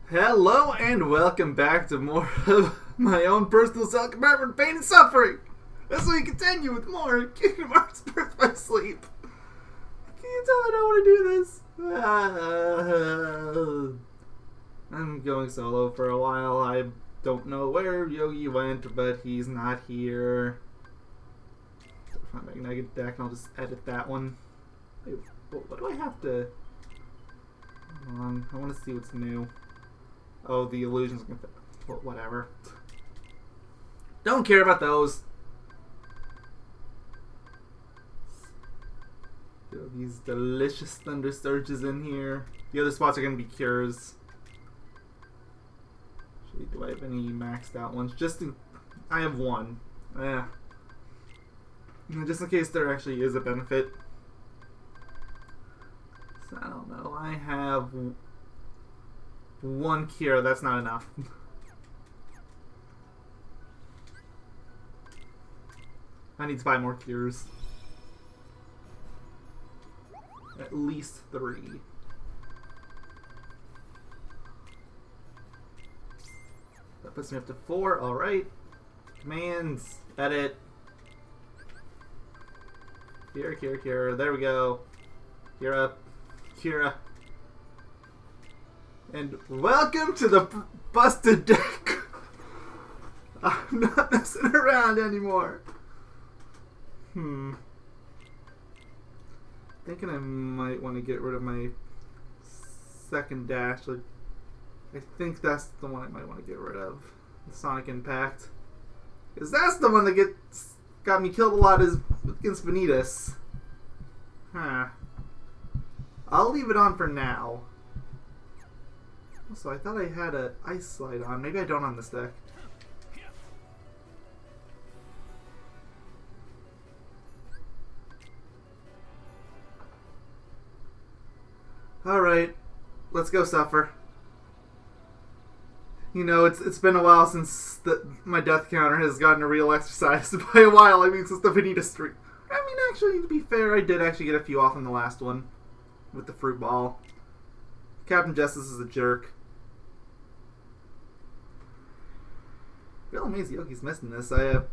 Hello and welcome back to more of my own personal self-compartment pain and suffering. As we continue with more Kingdom Hearts Birth by Sleep. Can you tell I don't want to do this? I'm going solo for a while. I don't know where Yogi went, but he's not here. Find my Magnetic deck and I'll just edit that one. Wait, what do I have to... Hold on, I want to see what's new. Oh, the illusions. Well, whatever. Don't care about those. Throw these delicious thunder surges in here. The other spots are going to be cures. Actually, do I have any maxed out ones? I have one. Just in case there actually is a benefit. So, I don't know. I have one cure, that's not enough. I need to buy more cures. At least 3. That puts me up to 4, alright. Commands, edit. Cure, there we go. Cura. And welcome to the busted deck. I'm not messing around anymore. Thinking I might want to get rid of my second dash. I think that's the one I might want to get rid of. The Sonic Impact. Because that's the one that got me killed a lot against Vanitas. I'll leave it on for now. So I thought I had an Ice Slide on. Maybe I don't on this deck. Alright. Let's go suffer. You know, it's been a while since my death counter has gotten a real exercise. By a while, I mean since the Vanitas streak. I mean, actually, to be fair, I did actually get a few off in the last one. With the fruit ball. Captain Justice is a jerk. Real amazed Yogi's missing this. I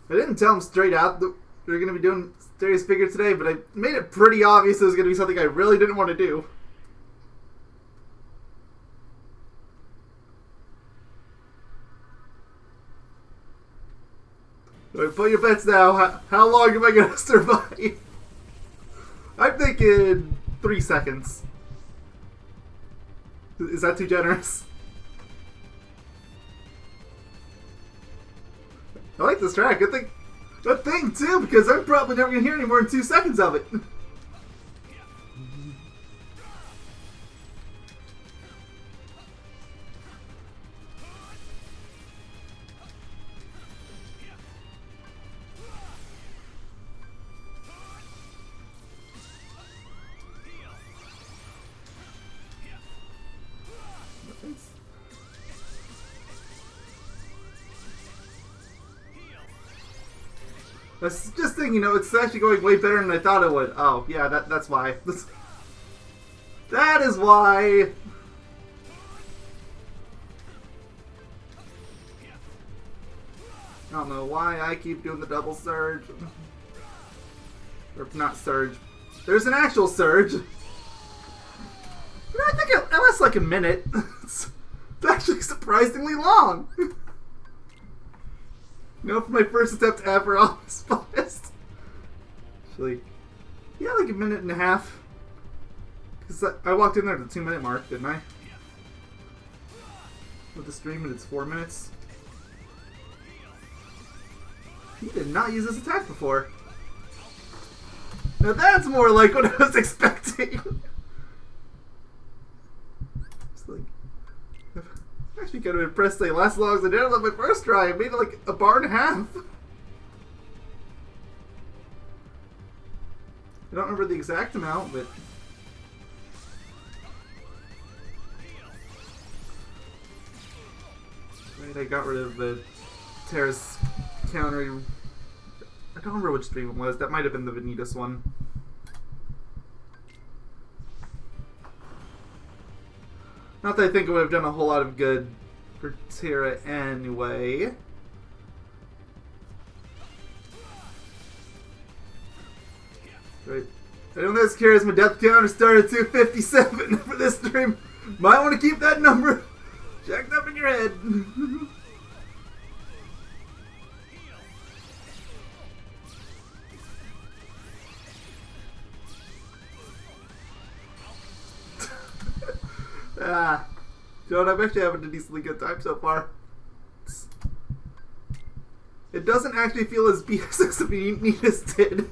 didn't tell him straight out that we were going to be doing Darius Figure today, but I made it pretty obvious it was going to be something I really didn't want to do. Alright, put your bets now. How long am I going to survive? I'm thinking 3 seconds. Is that too generous? I like this track. Good thing too, because I'm probably never gonna hear any more than 2 seconds of it. I was just thinking, it's actually going way better than I thought it would. Oh, yeah, that's why. That is why. I don't know why I keep doing the double surge. Or not surge. There's an actual surge. I think it lasts like a minute. It's actually surprisingly long. For my first attempt ever on this podcast. Actually, yeah, like a minute and a half. Because I walked in there at the 2-minute mark, didn't I? With the stream, and it's 4 minutes. He did not use this attack before. Now that's more like what I was expecting. It's like... Actually kind of impressed they last as long as I did on my first try. I made it like a bar and a half. I don't remember the exact amount, but... Right, I got rid of the Terrace counter. I don't remember which stream it was. That might have been the Vanitas one. Not that I think it would have done a whole lot of good for Tira anyway. Right. Anyone that's curious, my death counter started at 257 for this stream. Might want to keep that number jacked up in your head. John, I'm actually having a decently good time so far. It doesn't actually feel as BS as Mayonnaise did.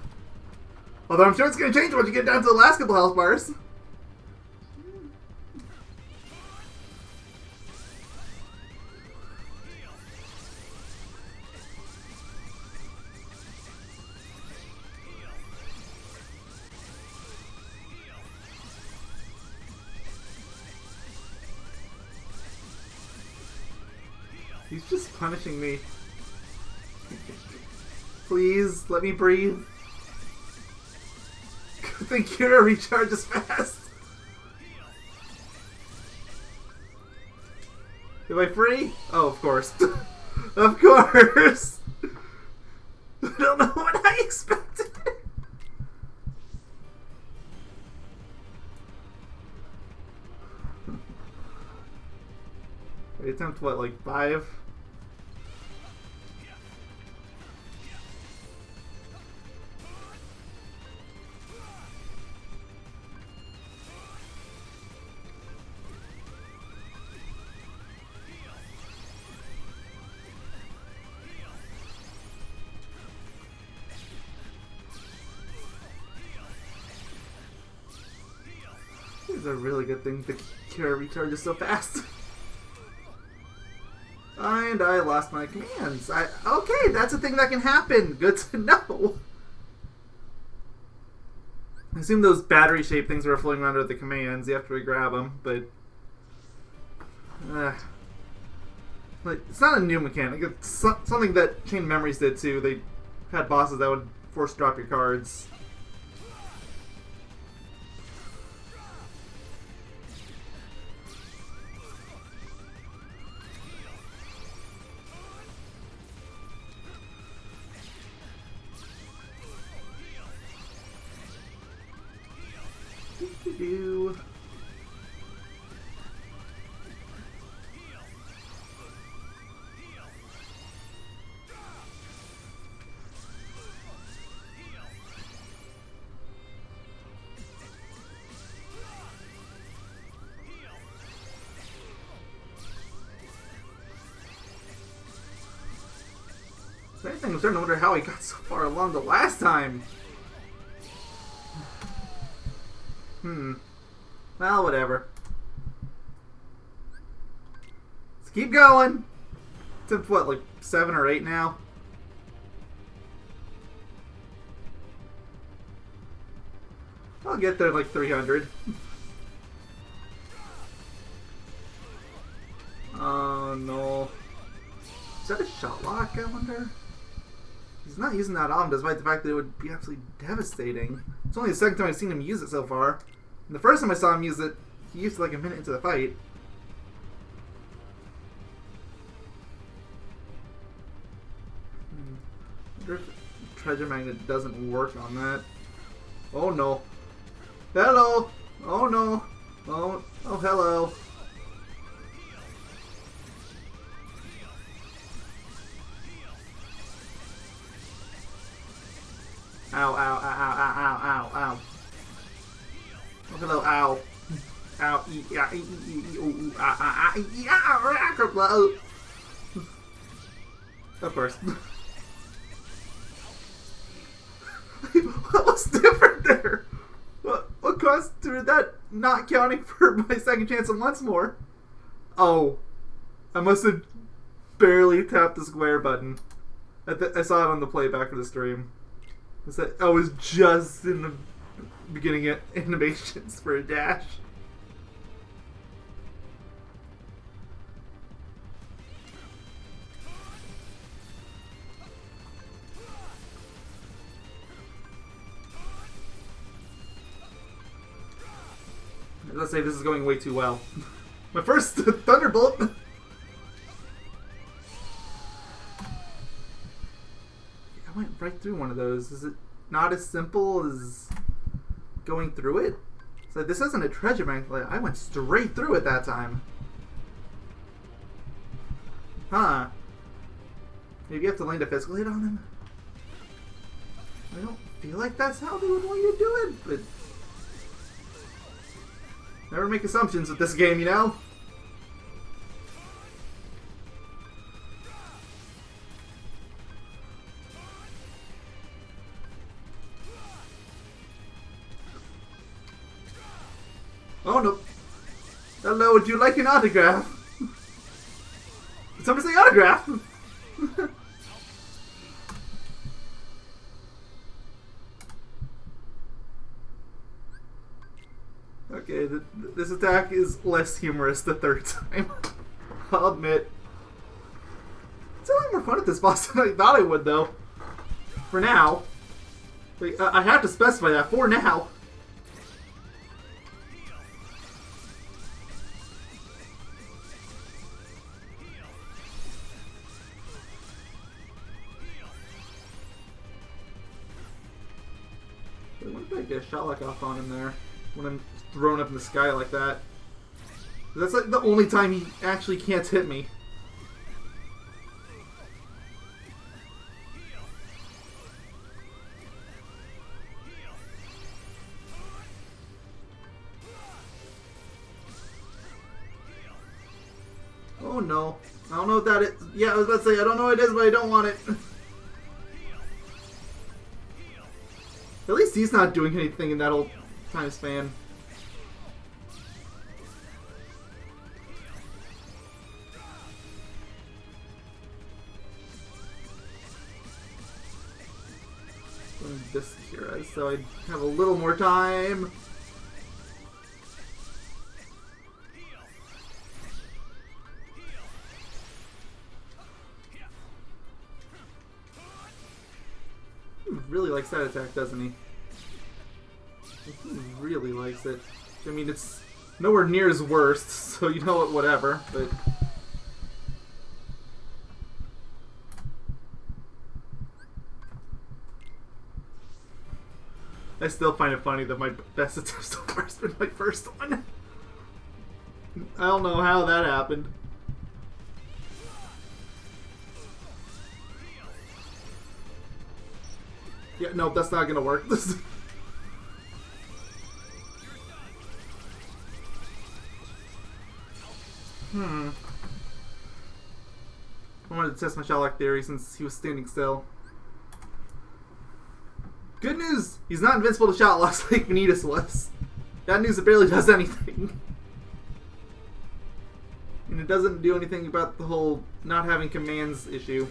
Although I'm sure it's going to change once you get down to the last couple health bars. He's just punishing me. Please, let me breathe. Good thing Kira recharges fast. Am I free? Oh, of course. Of course! I don't know what I expected. I attempt what, like 5? This is a really good thing the Kira recharges so fast. And I lost my commands. Okay, that's a thing that can happen. Good to know. I assume those battery-shaped things were floating around with the commands. You have to grab them, but like, it's not a new mechanic. It's something that Chain Memories did too. They had bosses that would force drop your cards. Do. If anything, I'm starting to wonder how he got so far along the last time. Well, whatever. Let's keep going. It's what, like 7 or 8 now? I'll get there like 300. Oh no. Is that a shot lock, I wonder? He's not using that often, despite the fact that it would be absolutely devastating. It's only the second time I've seen him use it so far. And the first time I saw him use it, he used it like a minute into the fight. I wonder if Treasure Magnet doesn't work on that. Oh no. Hello! Oh no! Oh hello. Ow, ow, ow, ow, ow, ow, ow. Oh, hello, ow. Ow, of course. What was different there? What constituted that not counting for my second chance and once more? Oh. I must have barely tapped the square button. I saw it on the playback of the stream. I was just in the beginning of animations for a dash. Let's say this is going way too well. My first Thunderbolt! I went right through one of those. Is it not as simple as going through it? So this isn't a treasure bank. Like, I went straight through it that time. Huh. Maybe you have to land a physical hit on him? I don't feel like that's how they would want you to do it, but... Never make assumptions with this game, you know? Oh no. Hello, would you like an autograph? Did somebody say autograph? Okay, this attack is less humorous the third time. I'll admit. It's a lot more fun at this boss than I thought I would, though. For now. Like, I have to specify that. For now. What if I get a shot like off on him there? When I'm thrown up in the sky like that. That's like the only time he actually can't hit me. Oh no. I don't know what that is. Yeah, I was about to say, I don't know what it is, but I don't want it. At least he's not doing anything in that whole time span. This here, so I have a little more time. He really likes that attack, doesn't he? He really likes it. I mean, it's nowhere near his worst, so you know what, whatever, but... I still find it funny that my best attempt so far has been my first one. I don't know how that happened. Yeah, no, that's not gonna work. I wanted to test my Sherlock theory since he was standing still. Good news! He's not invincible to shot locks like Vanitas was. Bad news, it barely does anything. And it doesn't do anything about the whole not having commands issue.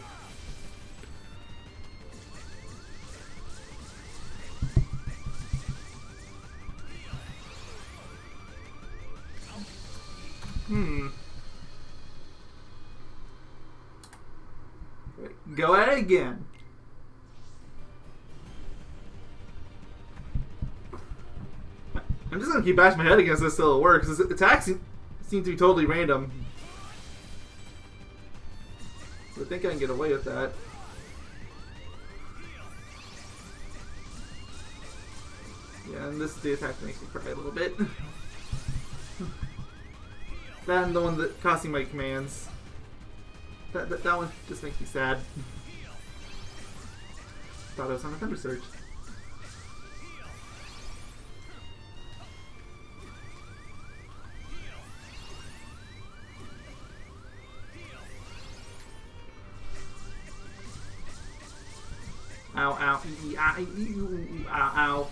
Go at it again. I'm just gonna keep bashing my head against this till it works. His attacks seem to be totally random. I think I can get away with that. Yeah, and this is the attack that makes me cry a little bit. That and the one that costing my commands. That one just makes me sad. Thought I was on a Thunder Surge. Ow, ow, ow.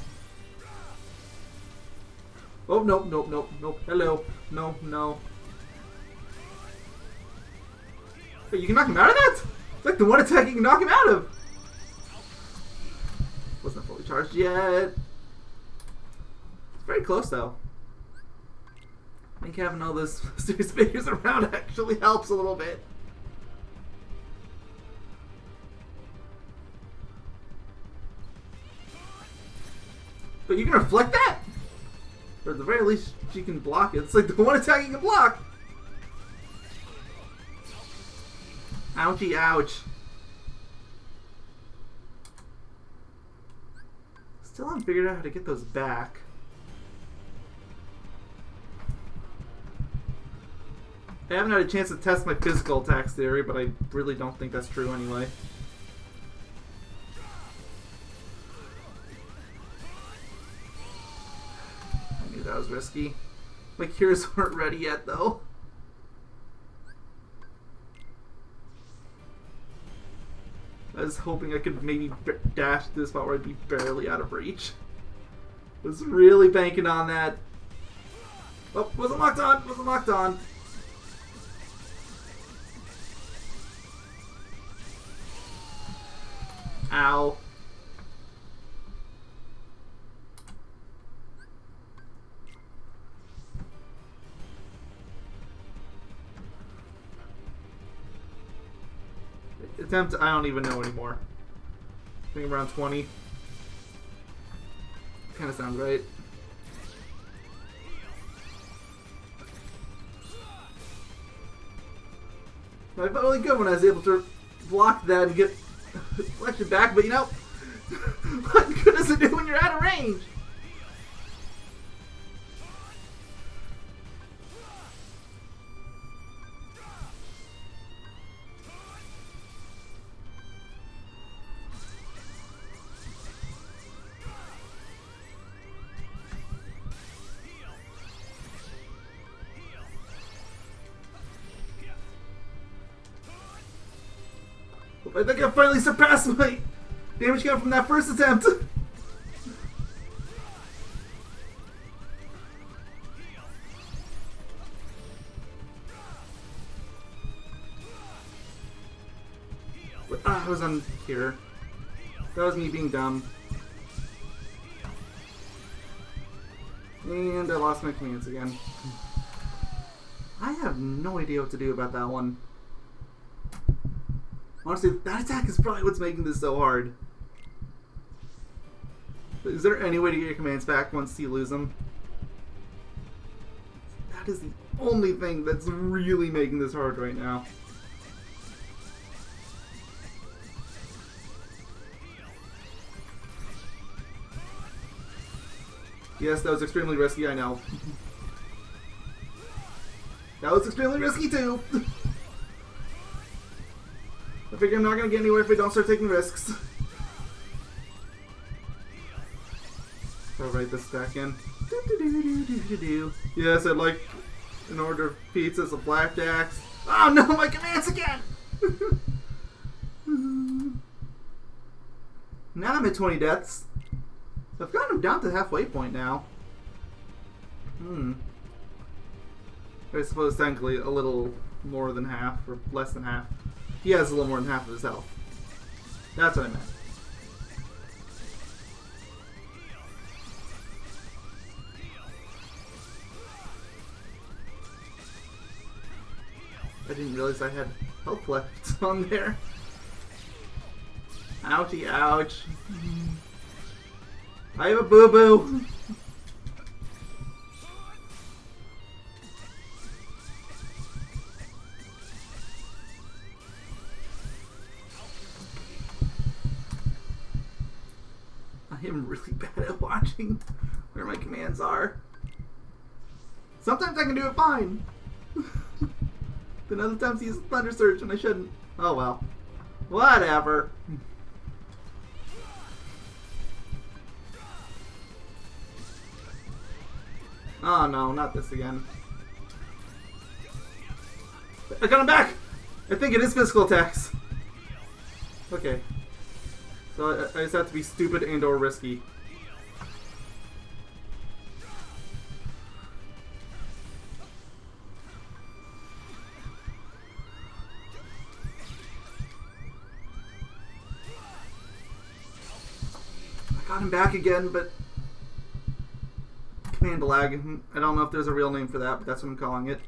Oh, nope, nope, nope, nope. Hello. No, no. Wait, you can knock him out of that? It's like the one attack you can knock him out of. Wasn't fully charged yet. It's very close, though. I think having all those serious figures around actually helps a little bit. But you can reflect that? Or at the very least, she can block it. It's like the one attack you can block. Ouchie, ouch. Still haven't figured out how to get those back. I haven't had a chance to test my physical attacks theory, but I really don't think that's true anyway. I knew that was risky. My cures weren't ready yet, though. I was hoping I could maybe dash to this spot where I'd be barely out of reach. Was really banking on that. Oh, wasn't locked on! Wasn't locked on! Ow. Attempt, I don't even know anymore. I think around 20. Kind of sounds right. I felt really good when I was able to block that and get reflection back, but you know, what good does it do when you're out of range? I think I finally surpassed my damage count from that first attempt. I was on here. That was me being dumb. And I lost my commands again. I have no idea what to do about that one. Honestly, that attack is probably what's making this so hard. Is there any way to get your commands back once you lose them? That is the only thing that's really making this hard right now. Yes, that was extremely risky, I know. That was extremely risky too! I figure I'm not going to get anywhere if we don't start taking risks. I'll write this back in. Yes, I'd like an order of pizza, some flapjacks. Oh no, my commands again! Now I'm at 20 deaths. I've gotten him down to the halfway point now. I suppose technically a little more than half, or less than half. He has a little more than half of his health. That's what I meant. I didn't realize I had health left on there. Ouchie, ouch. I have a boo-boo. I am really bad at watching where my commands are. Sometimes I can do it fine. Then other times I use Thunder Surge and I shouldn't. Oh well. Whatever. Oh no, not this again. I got him back! I think it is physical attacks. Okay. So I just have to be stupid and or risky. I got him back again, but command lag. I don't know if there's a real name for that, but that's what I'm calling it.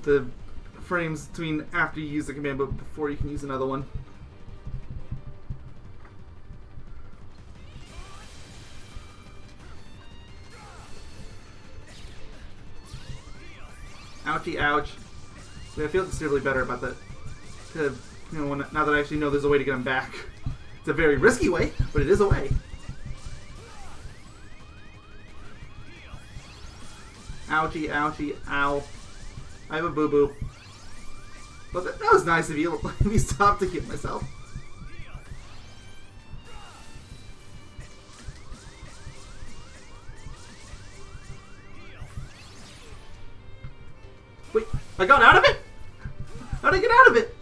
The frames between after you use the command, but before you can use another one. Ouchie, ouch. I feel considerably better about that. Now that I actually know there's a way to get him back. It's a very risky way, but it is a way. Ouchie, ouchie, ow. I have a boo-boo. But that was nice of you. Let me stop to heal myself. Wait, I got out of it? How did I get out of it?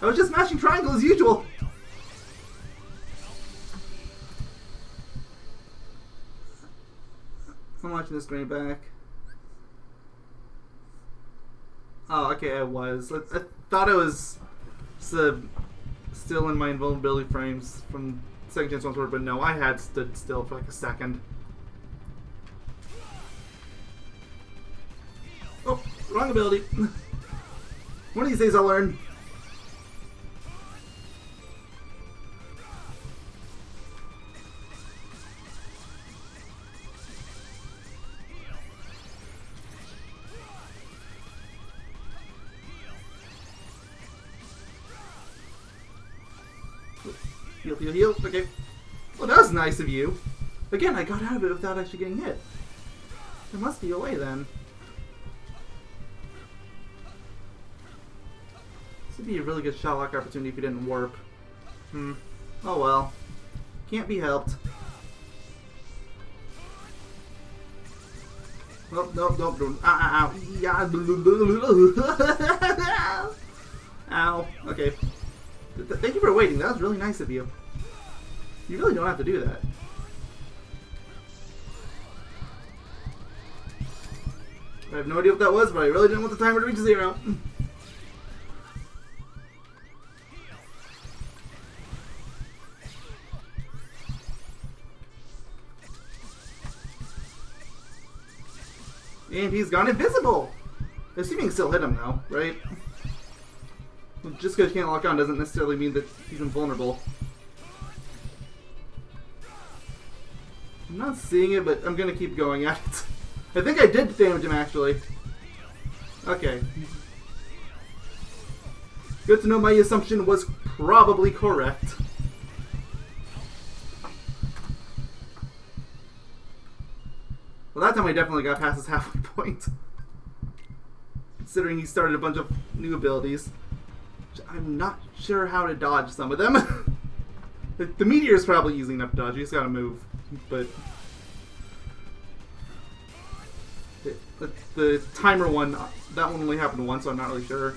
I was just mashing triangle as usual. I'm watching this screen back. Oh, okay, I was. I thought I was still in my invulnerability frames from second chance once word, but no, I had stood still for like a second. Oh, wrong ability. One of these days I'll learn. Heal, heal, heal. Okay. Well, that was nice of you. Again, I got out of it without actually getting hit. There must be a way then. This would be a really good shot lock opportunity if you didn't warp. Oh well. Can't be helped. Oh, nope, nope, nope. Ow, ow. Ow. Okay. Thank you for waiting. That was really nice of you. You really don't have to do that. I have no idea what that was, but I really didn't want the timer to reach 0. And he's gone invisible! Assuming still hit him though, right? Just because you can't lock on doesn't necessarily mean that he's invulnerable. I'm not seeing it, but I'm gonna keep going at it. I think I did damage him actually. Okay. Good to know my assumption was probably correct. Well, that time I definitely got past his halfway point. Considering he started a bunch of new abilities. I'm not sure how to dodge some of them. The meteor is probably easy enough to dodge. You just gotta move. But the timer one, that one only happened once, so I'm not really sure.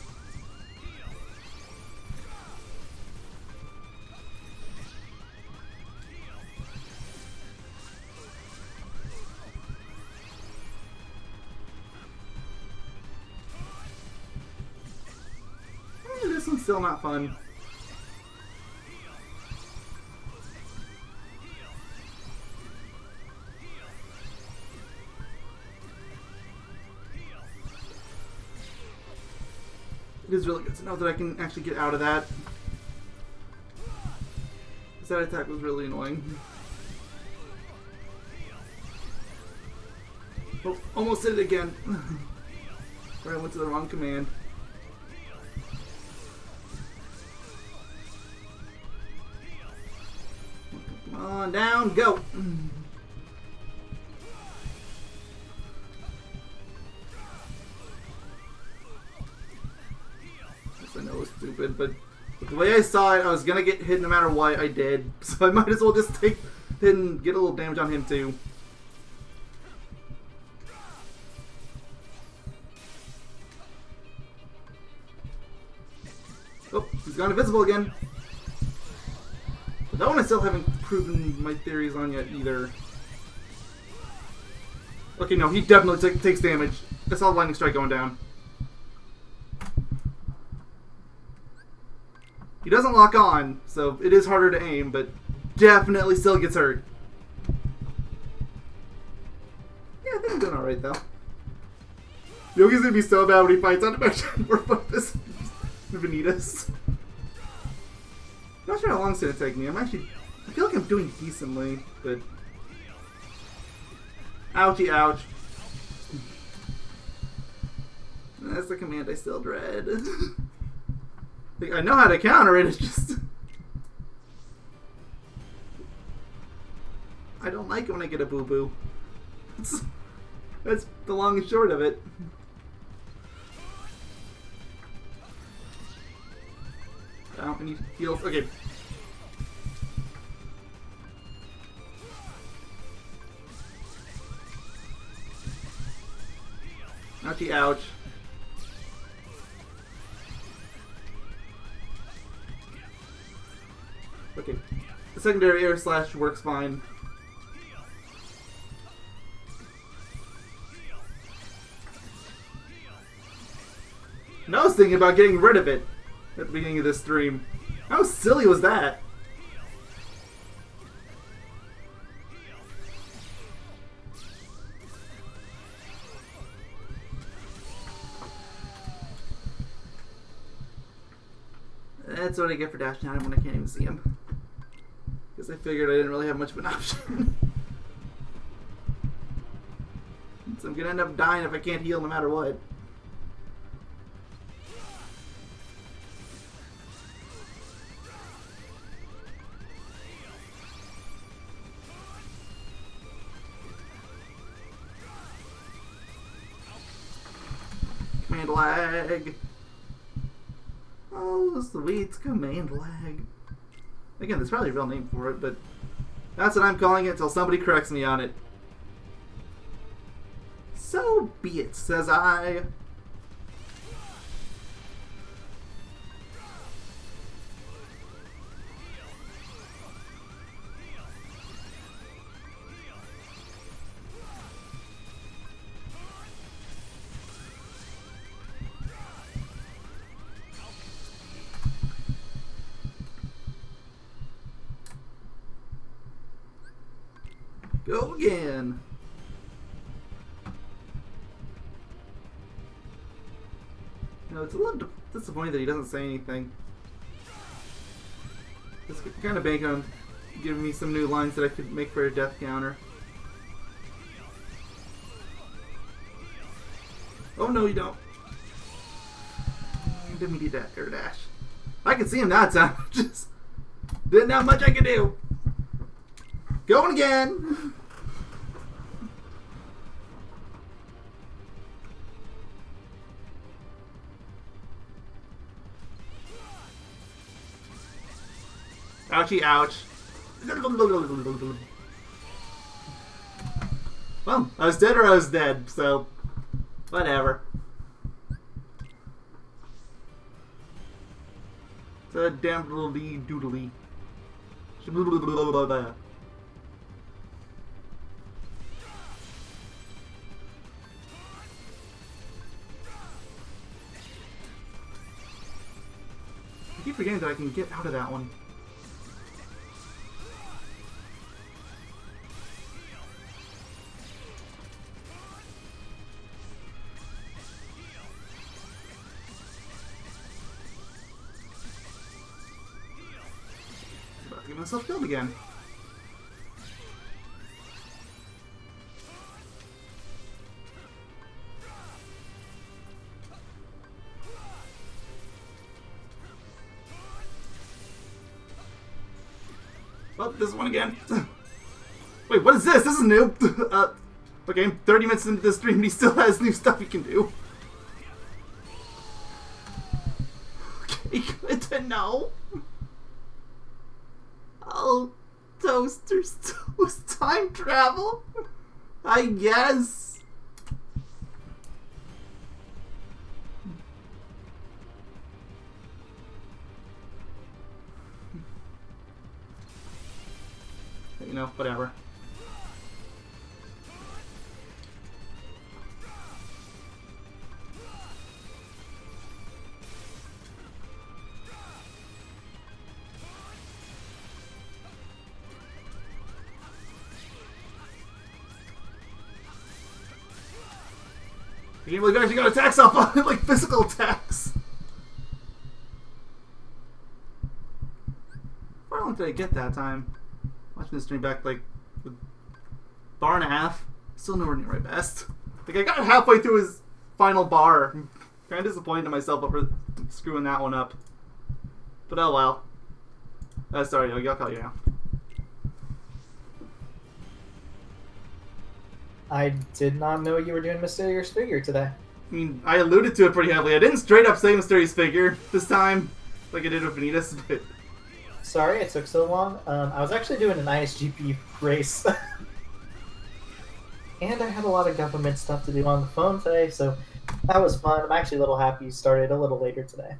This one's still not fun. It is really good to know that I can actually get out of that. That attack was really annoying. Oh, almost did it again. Or I went to the wrong command. Come on, down, go! I know it was stupid, but the way I saw it, I was gonna get hit no matter what. I did, so I might as well just take it and get a little damage on him too. Oh, he's gone invisible again. But that one I still haven't proven my theories on yet either. Okay, no, he definitely takes damage. I saw lightning strike going down. He doesn't lock on, so it is harder to aim, but definitely still gets hurt. Yeah, I think I'm doing alright, though. Yogi's gonna be so bad when he fights on Dimension or this Vanitas. Not sure how long it's gonna take me. I feel like I'm doing decently, but... Ouchie, ouch. That's the command I still dread. Like, I know how to counter it, it's just... I don't like it when I get a boo-boo. That's the long and short of it. Oh, I need heals. Okay. Ouchie, ouch. Okay. The secondary air slash works fine. And I was thinking about getting rid of it at the beginning of this stream. How silly was that? That's what I get for dashing at him when I can't even see him. Because I figured I didn't really have much of an option. So I'm gonna end up dying if I can't heal no matter what. Command lag. Oh, sweet command lag. Again, there's probably a real name for it, but that's what I'm calling it until somebody corrects me on it. So be it, says I. Go again. You know, it's a little disappointing that he doesn't say anything. Just kind of bank on giving me some new lines that I could make for a death counter. Oh no, you don't. Immediate dash. I can see him that time. Just didn't have much I could do. Going again. Ouchie, ouch. Well, I was dead or I was dead, so whatever. It's a damn doodly doodly. I keep forgetting that I can get out of that one. About to get myself killed again. Well, this one again. Wait, what is this? This is new. Okay, I'm 30 minutes into this stream and he still has new stuff he can do. Okay, good to know. Oh, toasters, toast time travel? I guess. You know, whatever. You can't believe I actually got attacks off on it, like physical attacks. How long did I get that time? Watching this stream back like a bar and a half. Still nowhere near my best. Like I got halfway through his final bar Kind of disappointed in myself over screwing that one up. But oh well. Sorry, I'll call you now. I did not know you were doing Mysterious Figure today. I mean, I alluded to it pretty heavily. I didn't straight up say Mysterious Figure this time, like I did with Vanitas, but... Sorry it took so long. I was actually doing an ISGP race. And I had a lot of government stuff to do on the phone today, so that was fun. I'm actually a little happy you started a little later today.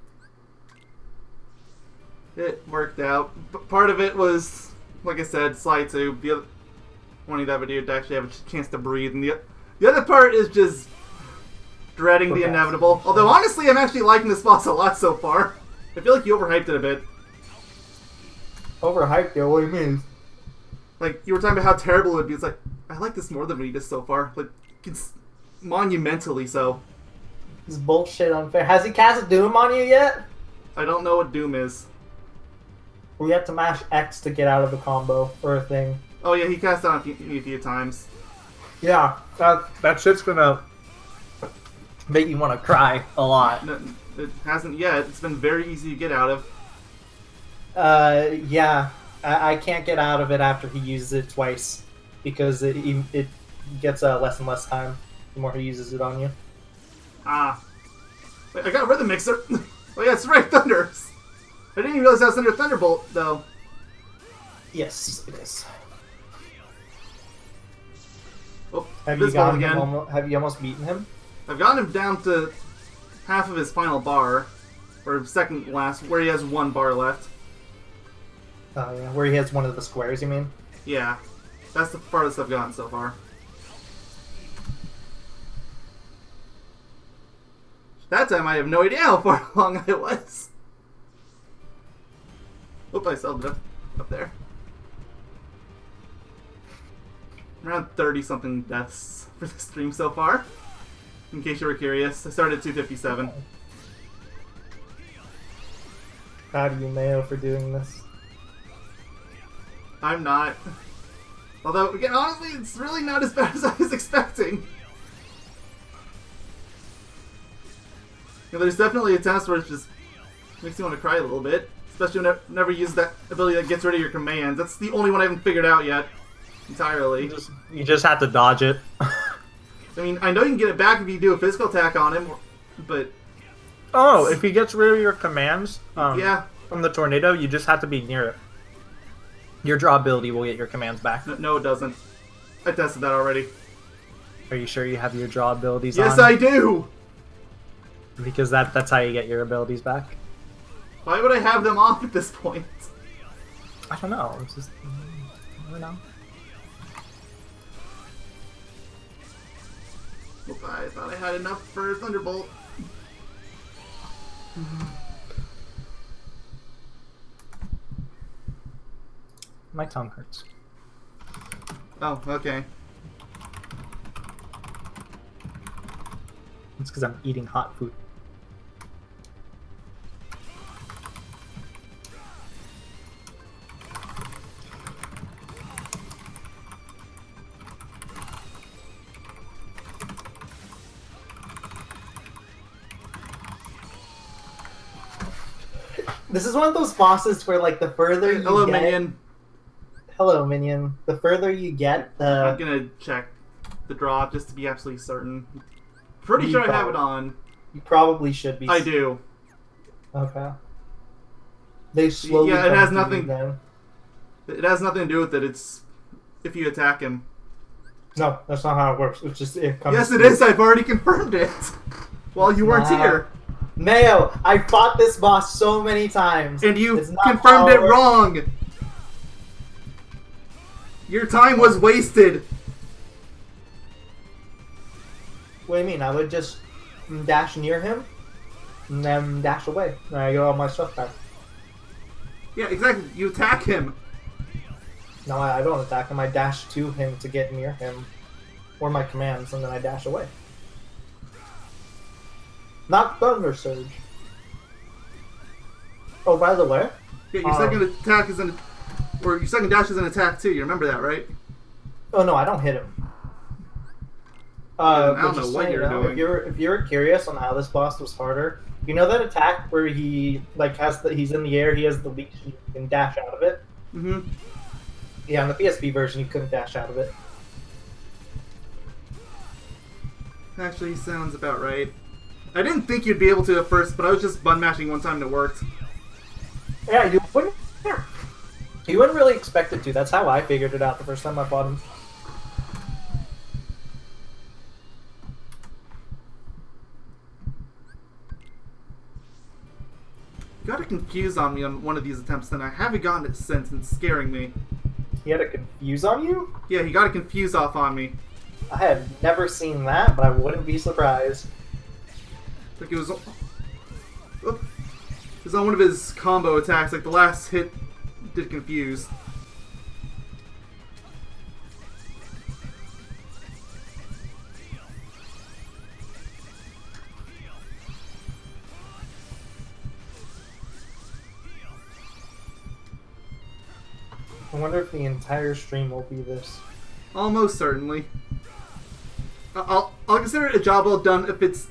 It worked out. But part of it was, like I said, slide to the other, wanting that video to actually have a chance to breathe, and the other part is just dreading the inevitable. Although honestly, I'm actually liking this boss a lot so far. I feel like you overhyped it a bit. Overhyped? Yo, what do you mean? Like, you were talking about how terrible it would be. It's like, I like this more than Vanitas so far. Like, it's monumentally so. This is bullshit unfair. Has he cast Doom on you yet? I don't know what Doom is. We have to mash X to get out of a combo or a thing. Oh yeah, he cast it on me a few times. Yeah, that shit's gonna make you want to cry a lot. No, it hasn't yet. It's been very easy to get out of. Yeah. I can't get out of it after he uses it twice. Because it gets less and less time the more he uses it on you. Ah. Wait, I got rid of the mixer. Oh yeah, that's right, Thunders. I didn't even realize that was under Thunderbolt, though. Yes, it is. Oh, Have this ball again. Have you almost beaten him? I've gotten him down to half of his final bar. Or second last, where he has one bar left. Oh yeah, where he has one of the squares, you mean? Yeah. That's the farthest I've gotten so far. That time I have no idea how far along I was. Oop, I sold it up there. Around 30-something deaths for the stream so far. In case you were curious. I started at 257. Proud of you, Mayo, for doing this. I'm not. Although, again, honestly, it's really not as bad as I was expecting. You know, there's definitely a test where it just makes you want to cry a little bit. Especially whenever you use that ability that gets rid of your commands. That's the only one I haven't figured out yet. Entirely. You just have to dodge it. I mean, I know you can get it back if you do a physical attack on him, but... Oh, if he gets rid of your commands yeah. from the tornado, you just have to be near it. Your draw ability will get your commands back. No, it doesn't. I tested that already. Are you sure you have your draw abilities on? Yes, I do! Because that's how you get your abilities back. Why would I have them off at this point? I don't know. It's just... I don't know. Oop, I thought I had enough for Thunderbolt. My tongue hurts. Oh, okay. It's because I'm eating hot food. This is one of those bosses where, like, the further you Hello, get... minion. Hello, minion. The further you get, the... I'm gonna check the draw just to be absolutely certain. Pretty sure I have it on. You probably should be. I do. Okay. They slowly... Yeah, it has come to you nothing... then. It has nothing to do with it. It's if you attack him. No, that's not how it works. It's just... It comes Yes, it is. I've already confirmed it. While you weren't here. Mayo, I fought this boss so many times. And you confirmed it wrong. Your time was wasted. What do you mean? I would just dash near him and then dash away. And I get all my stuff back. Yeah, exactly. You attack him. No, I don't attack him. I dash to him to get near him. Or my commands, and then I dash away. Not Thunder Surge. Oh, by the way... Yeah, your second attack is or your second dash is an attack too. You remember that, right? Oh no, I don't hit him. I don't Just know so what you you're know, doing. If you're curious on how this boss was harder, you know that attack where he like he's in the air, he has the leash, and you can dash out of it. Mm-hmm. Yeah, on the PSP version, you couldn't dash out of it. Actually, sounds about right. I didn't think you'd be able to at first, but I was just button mashing one time and it worked. Yeah, you wouldn't. You wouldn't really expect it to. That's how I figured it out the first time I fought him. You got a confuse on me on one of these attempts, and I haven't gotten it since, and it's scaring me. He had a confuse on you? Yeah, he got a confuse off on me. I have never seen that, but I wouldn't be surprised. Like it was on one of his combo attacks, like the last hit did confuse. I wonder if the entire stream will be this. Almost certainly. I'll consider it a job well done if it's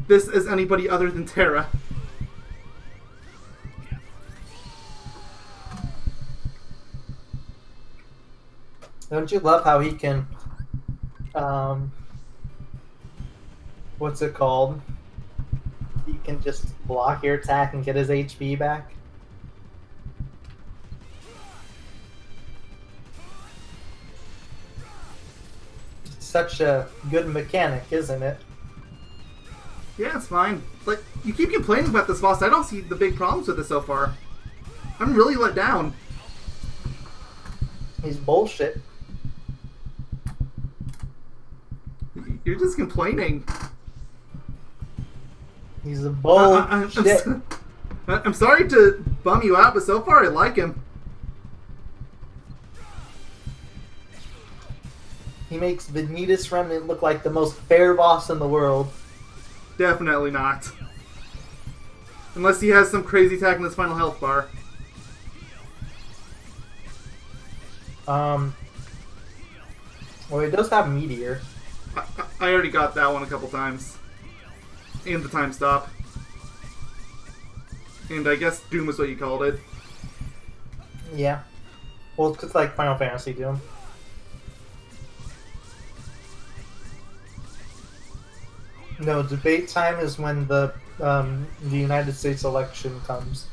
this as anybody other than Terra. Don't you love how he can, what's it called? He can just block your attack and get his HP back? Such a good mechanic, isn't it? Yeah, it's fine. Like, you keep complaining about this boss. I don't see the big problems with it so far. I'm really let down. He's bullshit. You're just complaining. He's a bullshit. I'm sorry to bum you out, but so far I like him. He makes Vanitas Remnant look like the most fair boss in the world. Definitely not. Unless he has some crazy attack in his final health bar. Well, he does have Meteor. I already got that one a couple times. And the time stop. And I guess Doom is what you called it. Yeah. Well, it's like Final Fantasy Doom. No, debate time is when the United States election comes.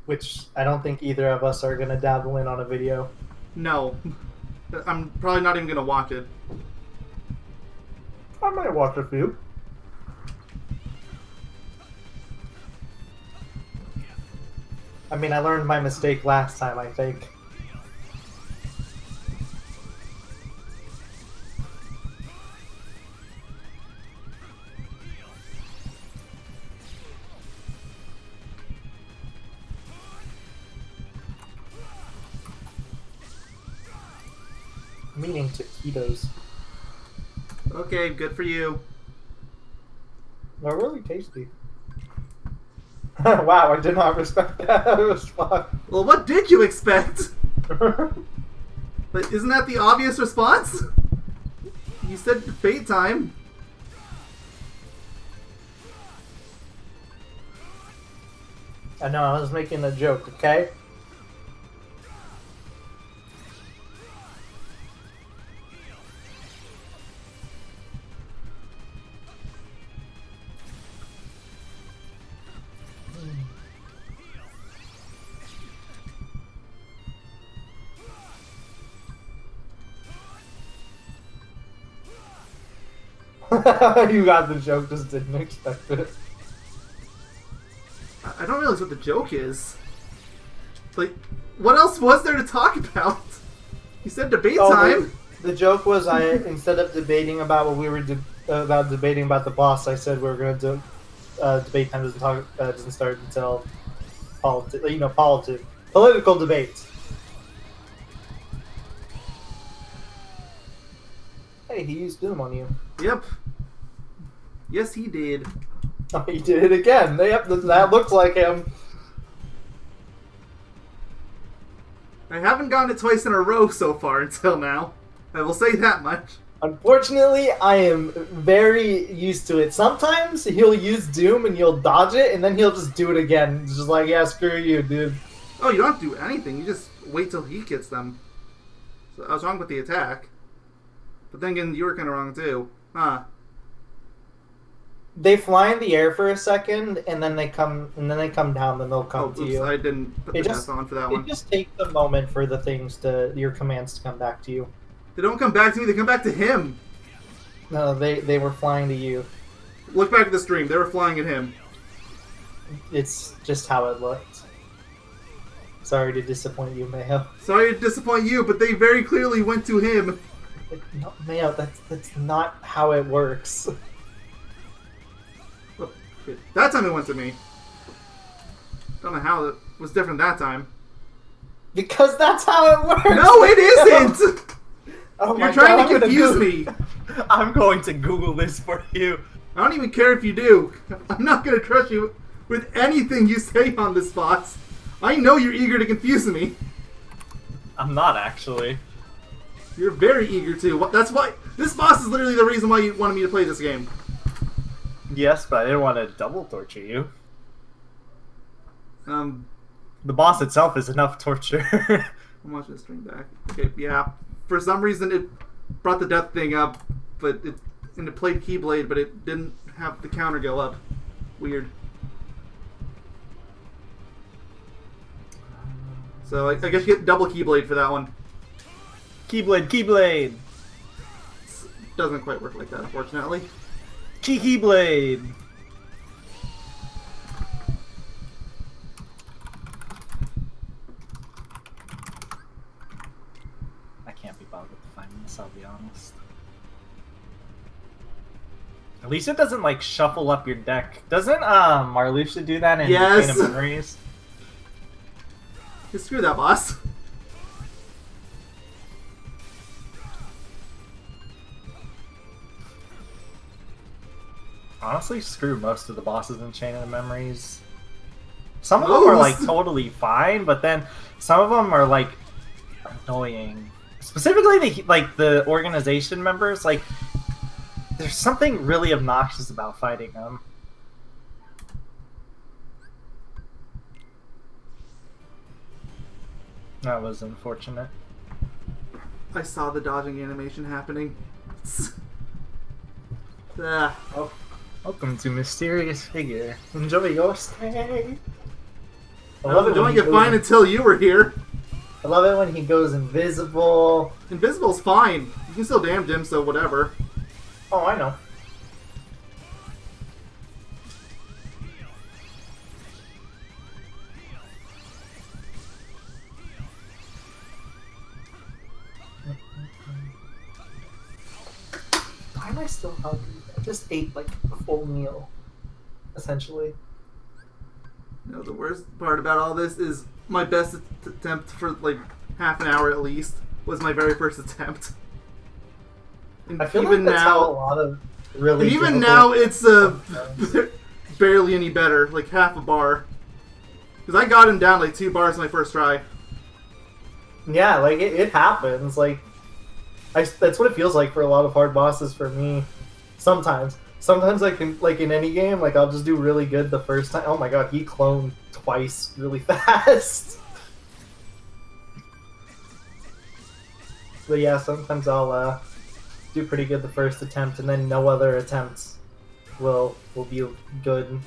Which I don't think either of us are going to dabble in on a video. No. I'm probably not even going to watch it. I might watch a few. I mean, I learned my mistake last time, I think. Meaning taquitos. Okay, good for you. They're really tasty. Wow, I did not respect that. It was fun. Well, what did you expect? But isn't that the obvious response? You said debate time. I know, I was making a joke, okay? You got the joke, just didn't expect it. I don't realize what the joke is. Like, what else was there to talk about? You said debate time. The joke was instead of debating about what we were debating about the boss, I said we were going to debate time doesn't start until political debates. Hey, he used Doom on you. Yep. Yes, he did. Oh, he did it again. Yep, that looks like him. I haven't gotten it twice in a row so far until now. I will say that much. Unfortunately, I am very used to it. Sometimes he'll use Doom and you'll dodge it, and then he'll just do it again. It's just like, yeah, screw you, dude. Oh, you don't have to do anything. You just wait till he gets them. So I was wrong with the attack. But then again, you were kind of wrong too. Huh. They fly in the air for a second, and then they come down, then they'll come to you. I didn't put the test on for that one. It just takes a moment for your commands to come back to you. They don't come back to me, they come back to him. No, they were flying to you. Look back at the stream, they were flying at him. It's just how it looked. Sorry to disappoint you, Mayo. Sorry to disappoint you, but they very clearly went to him. No, Mayo, that's not how it works. Oh, shit. That time it went to me. Don't know how it was different that time. Because that's how it works! No, it isn't! Oh You're trying to confuse me. I'm going to Google this for you. I don't even care if you do. I'm not going to trust you with anything you say on this boss. I know you're eager to confuse me. I'm not actually. You're very eager to. That's why this boss is literally the reason why you wanted me to play this game. Yes, but I didn't want to double torture you. The boss itself is enough torture. I'm watching the stream back. Okay, yeah. For some reason, it brought the death thing up, but it played Keyblade, but it didn't have the counter go up. Weird. So I guess you get double Keyblade for that one. Keyblade! Doesn't quite work like that, unfortunately. Keyblade! I can't be bothered to find this, I'll be honest. At least it doesn't, like, shuffle up your deck. Doesn't, Marluxia do that in Yes. Chain of Memories? Screw that boss. Honestly, screw most of the bosses in Chain of Memories. Some of them are, like, totally fine, but then some of them are, like, annoying. Specifically, the organization members, like, there's something really obnoxious about fighting them. That was unfortunate. I saw the dodging animation happening. Ah. Oh, welcome to Mysterious Figure. Enjoy your stay. I was doing it fine until you were here. I love it when he goes invisible. Invisible's fine. You can still damage him, so whatever. Oh, I know. Why am I still hungry? I just ate like a full meal, essentially. No, the worst part about all this is my best attempt for like half an hour at least was my very first attempt. And I feel like that's how a lot of really. And even difficult now, it's barely any better, like half a bar. Because I got him down like 2 bars my first try. Yeah, like it happens. Like that's what it feels like for a lot of hard bosses for me. Sometimes I can, like in any game, like I'll just do really good the first time. Oh my god, he cloned twice really fast. But yeah, sometimes I'll do pretty good the first attempt, and then no other attempts will be good.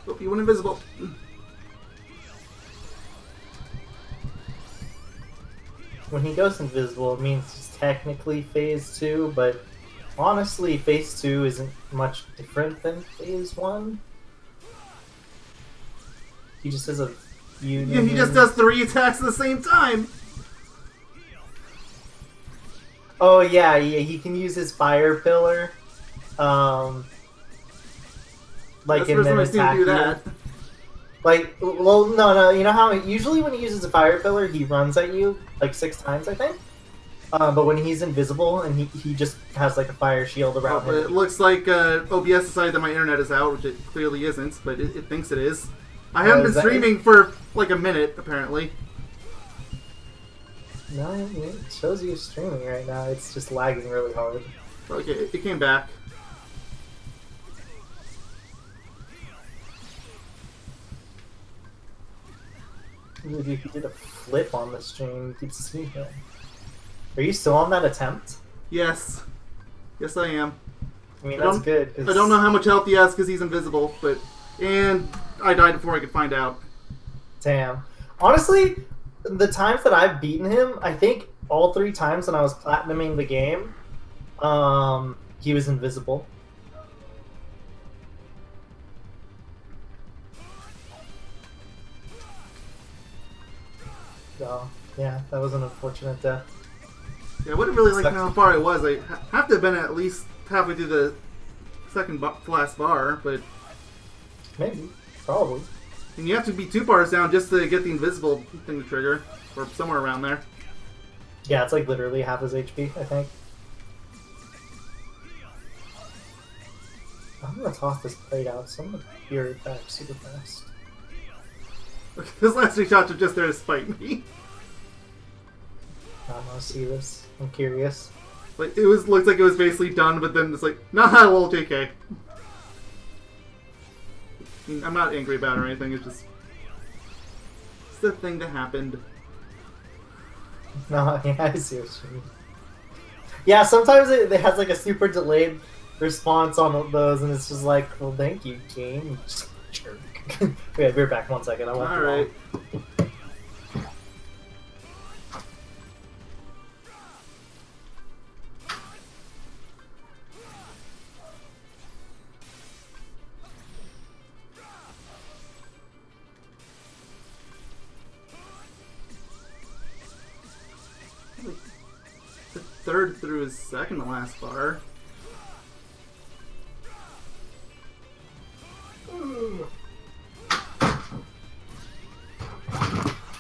Oh, you went invisible. When he goes invisible, it means he's technically phase 2, but honestly, phase 2 isn't much different than phase 1. He just has a few. Yeah, he just does 3 attacks at the same time. Oh yeah, he can use his fire pillar. like That's the and first then time I've seen him attack do you. that. Like, well, no. You know how usually when he uses a fire pillar, he runs at you like 6 times, I think. But when he's invisible and he just has like a fire shield around But him. it looks like OBS decided that my internet is out, which it clearly isn't, but it thinks it is. I haven't been streaming for like a minute, apparently. No, it shows you streaming right now. It's just lagging really hard. Okay, it came back. If you did a flip on the stream, you could see him. Are you still on that attempt? Yes. Yes, I am. I mean, that's good. I don't know how much health he has because he's invisible, but... And I died before I could find out. Damn. Honestly, the times that I've beaten him, I think all 3 times when I was platinuming the game, he was invisible. So, yeah, that was an unfortunate death. Yeah, I would have really liked how far I was. I have to have been at least halfway through the second last bar, but... Maybe. Probably. And you have to be 2 bars down just to get the invisible thing to trigger, or somewhere around there. Yeah, it's like literally half his HP, I think. I'm gonna toss this plate out, so I'm gonna be right back super fast. Okay, those last 3 shots are just there to spite me. I wanna see this. I'm curious. Like, looked like it was basically done, but then it's like, nah, well, JK. I mean, I'm not angry about it or anything, it's just... It's the thing that happened. No, yeah, I see what you mean. Yeah, sometimes it has like a super delayed response on those, and it's just like, well, thank you, game. Jerk. Okay, we're back 1 second. I won't be long. Alright. The third through his second to last bar.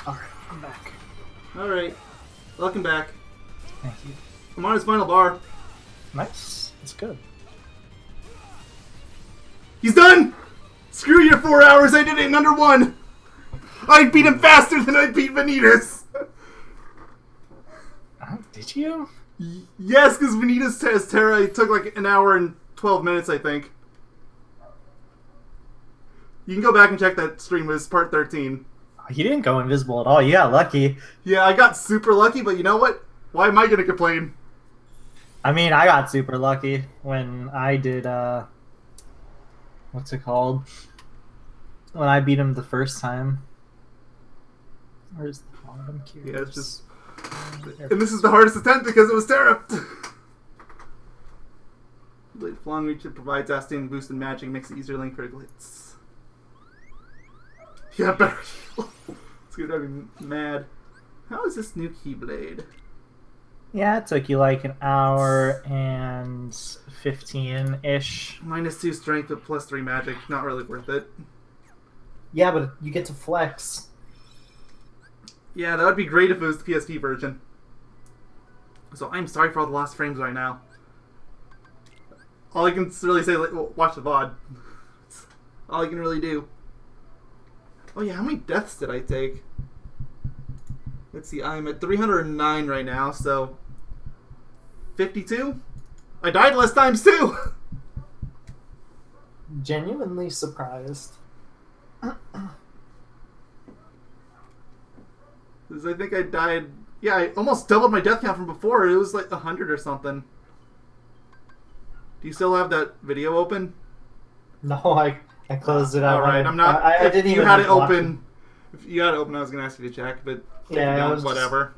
Alright, I'm back. Alright. Welcome back. Thank you. I'm on his final bar. Nice. That's good. He's done! Screw your 4 hours, I did it in under 1! I beat him faster than I beat Vanitas! Did you? Yes, because Vanitas as Terra it took like an hour and 12 minutes, I think. You can go back and check that stream. It was part 13. You didn't go invisible at all. You got lucky. Yeah, I got super lucky, but you know what? Why am I going to complain? I mean, I got super lucky when I did, what's it called? When I beat him the first time. Where's the pod? I'm curious. Yeah, it's just... And this is the hardest attempt because it was Terra! Blade Flung Reach provides outstanding boost in magic, makes it easier to link critical hits. Yeah, better. It's gonna drive me mad. How is this new Keyblade? Yeah, it took you like an hour and 15-ish. -2 strength but +3 magic. Not really worth it. Yeah, but you get to flex. Yeah, that would be great if it was the PSP version. So I'm sorry for all the lost frames right now. All I can really say is like, well, watch the VOD. That's all I can really do. Oh yeah, how many deaths did I take? Let's see, I'm at 309 right now, so... 52? I died less times too! Genuinely surprised. Because I think I died... Yeah, I almost doubled my death count from before. It was like 100 or something. Do you still have that video open? No, I closed it out. Alright, I'm not... I didn't even... You had it open... If you had it open, I was going to ask you to check, but... Yeah, whatever.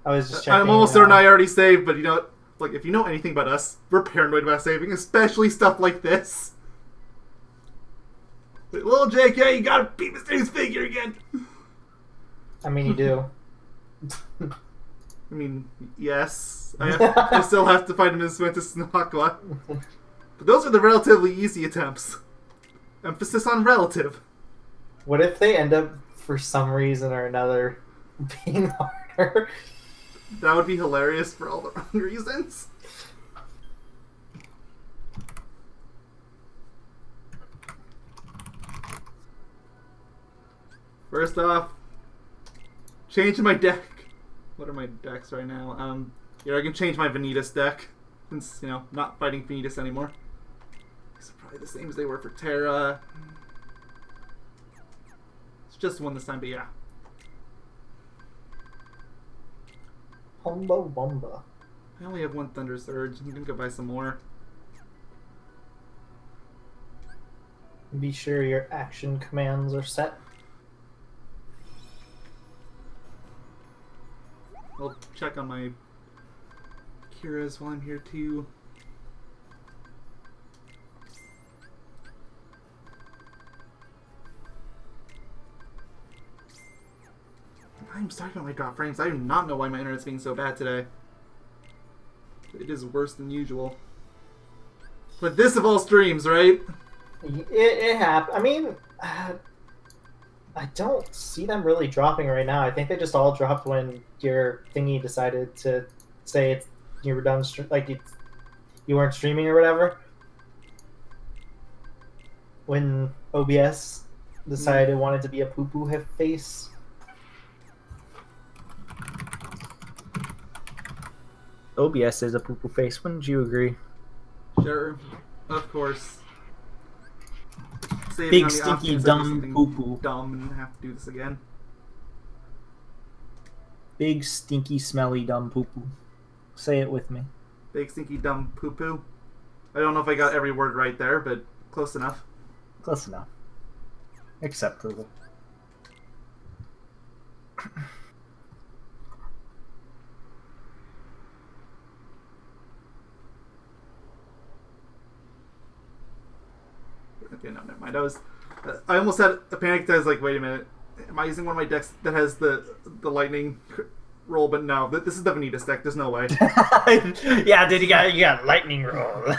I was just checking. I'm almost certain I already saved, but you know what? Like, if you know anything about us, we're paranoid about saving, especially stuff like this. Like, little JK, you gotta beat Mysterious Figure again! I mean, you do. I mean, yes. I still have to find him in Smoothest and Aqua. But those are the relatively easy attempts. Emphasis on relative. What if they end up, for some reason or another, being harder? That would be hilarious for all the wrong reasons. First off, change my deck. What are my decks right now? Yeah, I can change my Vanitas deck. Since, not fighting Vanitas anymore. These are probably the same as they were for Terra. It's just one this time, but yeah. Humba Wumba. I only have one Thunder Surge. I'm gonna go buy some more. Be sure your action commands are set. I'll check on my Kira's while I'm here too. I'm sorry about my drop frames. I do not know why my internet's being so bad today. It is worse than usual. But this of all streams, right? It happened. I mean, I don't see them really dropping right now. I think they just all dropped when your thingy decided to say you were done, you weren't streaming or whatever. When OBS decided it wanted to be a poo-poo face. OBS is a poo-poo face. Wouldn't you agree? Sure. Of course. Saving Big on the stinky options, I do dumb something poo-poo. Dumb and have to do this again. Big stinky smelly dumb poo-poo. Say it with me. Big stinky dumb poo poo. I don't know if I got every word right there, but close enough. Close enough. Acceptable. Okay, no, never mind. I almost had a panic that I was like, wait a minute. Am I using one of my decks that has the lightning roll? But no, this is the Vanitas deck. There's no way. Yeah, dude, you got lightning roll.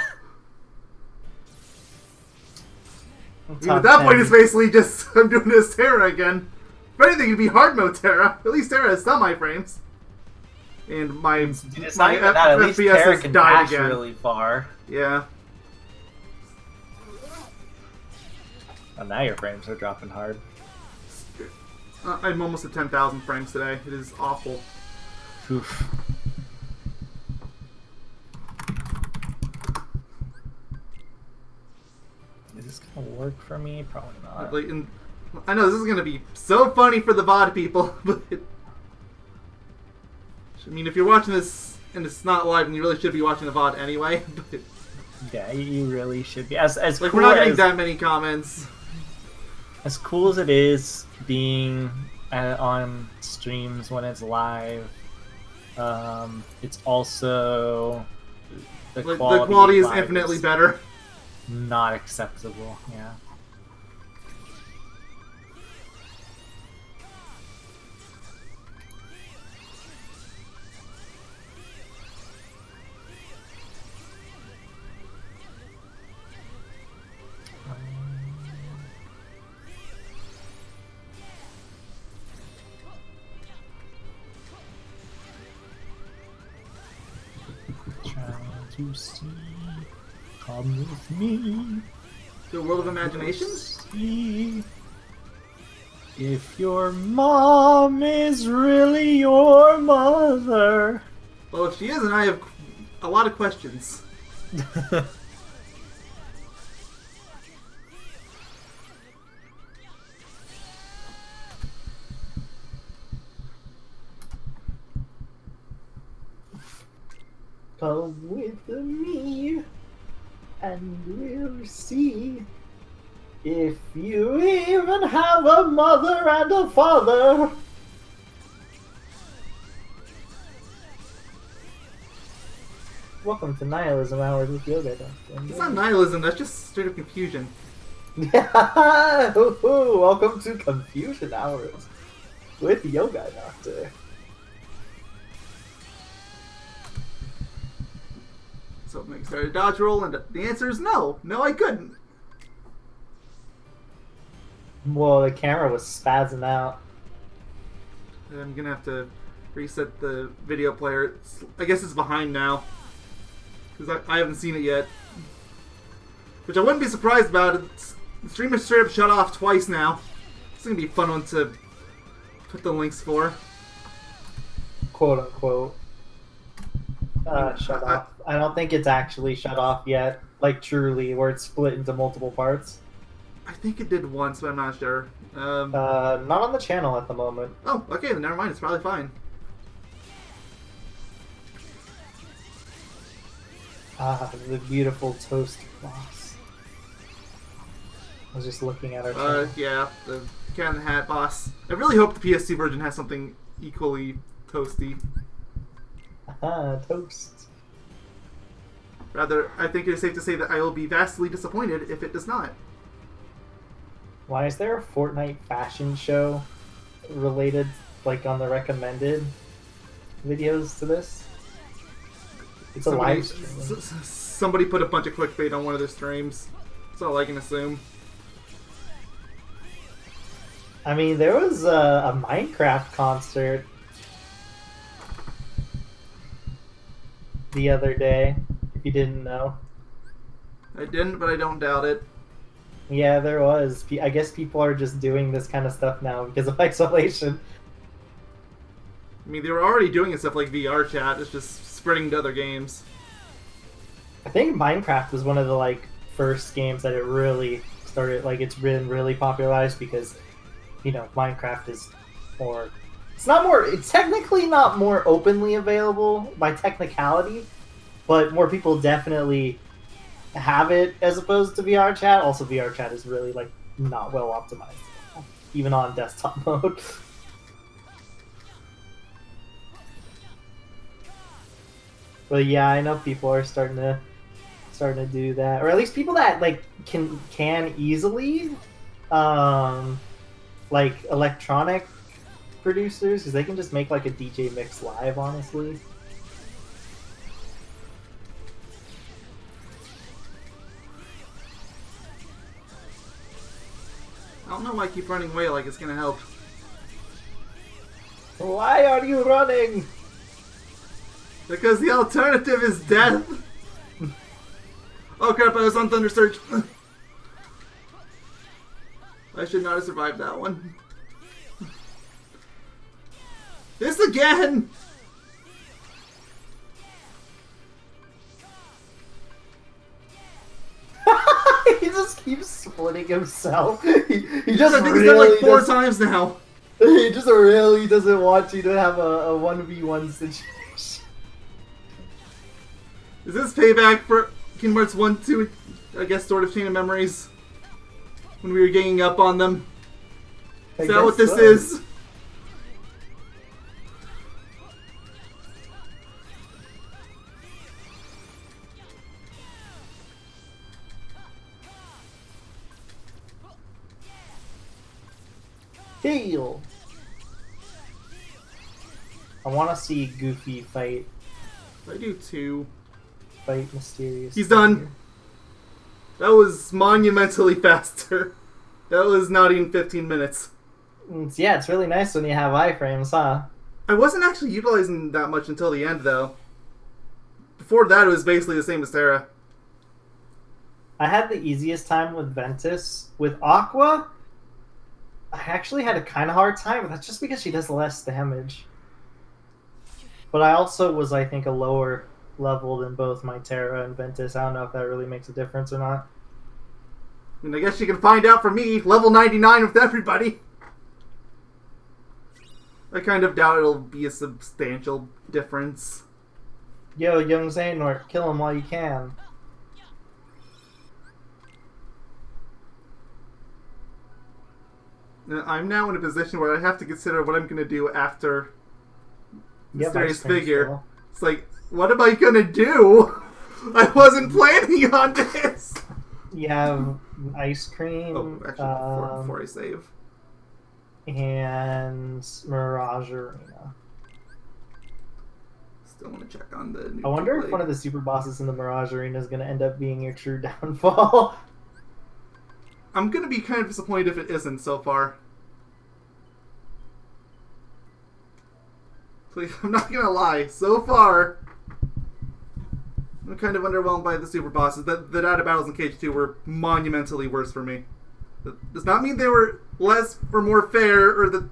At that point, it's basically just I'm doing this Terra again. If anything, it'd be hard mode Terra. At least Terra has some iframes. And my It's not even that. At least FPS Terra has can died dash again. really far. Yeah. And now your frames are dropping hard. I'm almost at 10,000 frames today. It is awful. Oof. Is this gonna work for me? Probably not. Like, I know this is gonna be so funny for the VOD people, but I mean, if you're watching this and it's not live, then you really should be watching the VOD anyway. But, Yeah, you really should be. As like, cool we're not getting as, that many comments. as cool as it is being on streams when it's live, it's also the Like, quality, the quality is live infinitely better. not acceptable. Yeah. Trying to see, come with me. The world of imagination? See if your mom is really your mother. Well, if she isn't, I have a lot of questions. Come with me, and we'll see if you even have a mother and a father. Welcome to Nihilism Hours with Yoga Doctor. It's not nihilism, that's just straight up confusion. Yeah, welcome to Confusion Hours with Yoga Doctor. So I started a dodge roll, and the answer is no. No, I couldn't. Well, the camera was spazzing out. I'm gonna have to reset the video player. I guess it's behind now. Because I haven't seen it yet. Which I wouldn't be surprised about. The stream is straight up shut off twice now. It's gonna be a fun one to put the links for. Quote unquote. Shut off. I don't think it's actually shut off yet. Like truly, where it's split into multiple parts. I think it did once, but I'm not sure. Not on the channel at the moment. Oh, okay, then never mind. It's probably fine. The beautiful toast boss. I was just looking at our channel. Yeah, the Cat in the Hat boss. I really hope the PS2 version has something equally toasty. Toast. Rather, I think it is safe to say that I will be vastly disappointed if it does not. Why is there a Fortnite fashion show related, like on the recommended videos to this? It's a live stream. Somebody put a bunch of clickbait on one of their streams. That's all I can assume. I mean, there was a Minecraft concert the other day, if you didn't know. I didn't, but I don't doubt it. Yeah, there was. I guess people are just doing this kind of stuff now because of isolation. I mean, they were already doing stuff like VR chat. It's just spreading to other games. I think Minecraft was one of the like first games that it really started. Like, it's been really popularized because, you know, Minecraft is more. It's not more. It's technically not more openly available by technicality, but more people definitely have it as opposed to VR chat. Also, VR chat is really like not well optimized, even on desktop mode. But yeah, I know people are starting to do that, or at least people that like can easily, like electronic producers, because they can just make like a DJ mix live. Honestly. I don't know why I keep running away like it's gonna help. Why are you running? Because the alternative is death. Oh crap, I was on Thunder Surge. I should not have survived that one. This again! He just keeps splitting himself. He just I think really he's done like 4 times now. He just really doesn't want you to have a 1v1 situation. Is this payback for Kingdom Hearts 1, 2, I guess sort of Chain of Memories? When we were ganging up on them? Is that what this is? Heal! I want to see Goofy fight I do too. Mysterious. He's done. That was monumentally faster. That was not even 15 minutes. Yeah, it's really nice when you have iframes, huh? I wasn't actually utilizing that much until the end, though. Before that, it was basically the same as Terra. I had the easiest time with Ventus. With Aqua, I actually had a kind of hard time, but that's just because she does less damage. But I also was, I think, a lower level than both my Terra and Ventus. I don't know if that really makes a difference or not. I mean, I guess you can find out for me. Level 99 with everybody. I kind of doubt it'll be a substantial difference. Yo, young Xehanort, kill him while you can. I'm now in a position where I have to consider what I'm going to do after Mysterious Figure. Still. It's like, what am I going to do? I wasn't planning on this. You have Ice Cream. Oh, actually, before I save. And Mirage Arena. Still want to check on the new I wonder if gameplay. one of the super bosses in the Mirage Arena is going to end up being your true downfall. I'm gonna be kind of disappointed if it isn't so far. Please, I'm not gonna lie. So far, I'm kind of underwhelmed by the super bosses. The data battles in Cage 2 were monumentally worse for me. That does not mean they were less or more fair or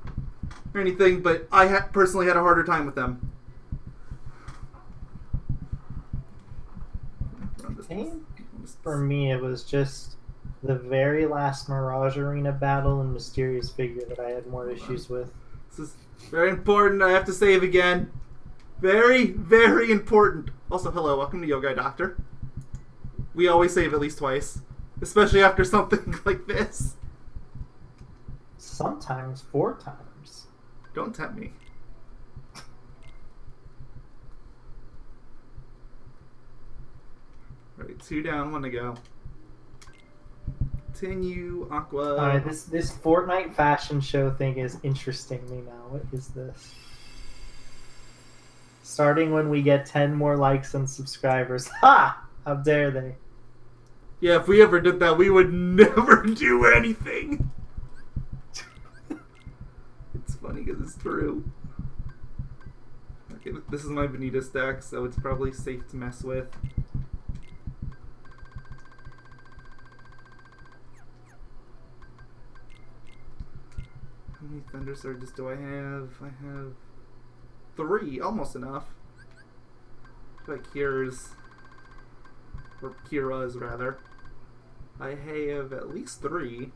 anything, but I personally had a harder time with them. I think for me, it was just the very last Mirage Arena battle and Mysterious Figure that I had more issues with. This is very important. I have to save again. Very, very important. Also, hello, welcome to Yogai Doctor. We always save at least twice, especially after something like this. Sometimes 4 times. Don't tempt me. Right, 2 down, 1 to go. Continue, Aqua. Alright, this Fortnite fashion show thing is interesting me now. What is this? Starting when we get 10 more likes and subscribers. Ha! How dare they? Yeah, if we ever did that, we would never do anything. It's funny because it's true. Okay, this is my Mayonnaise deck, so it's probably safe to mess with. How many Thunder Surges do I have? I have 3, almost enough. Like Cures, or Kira's rather. I have at least 3.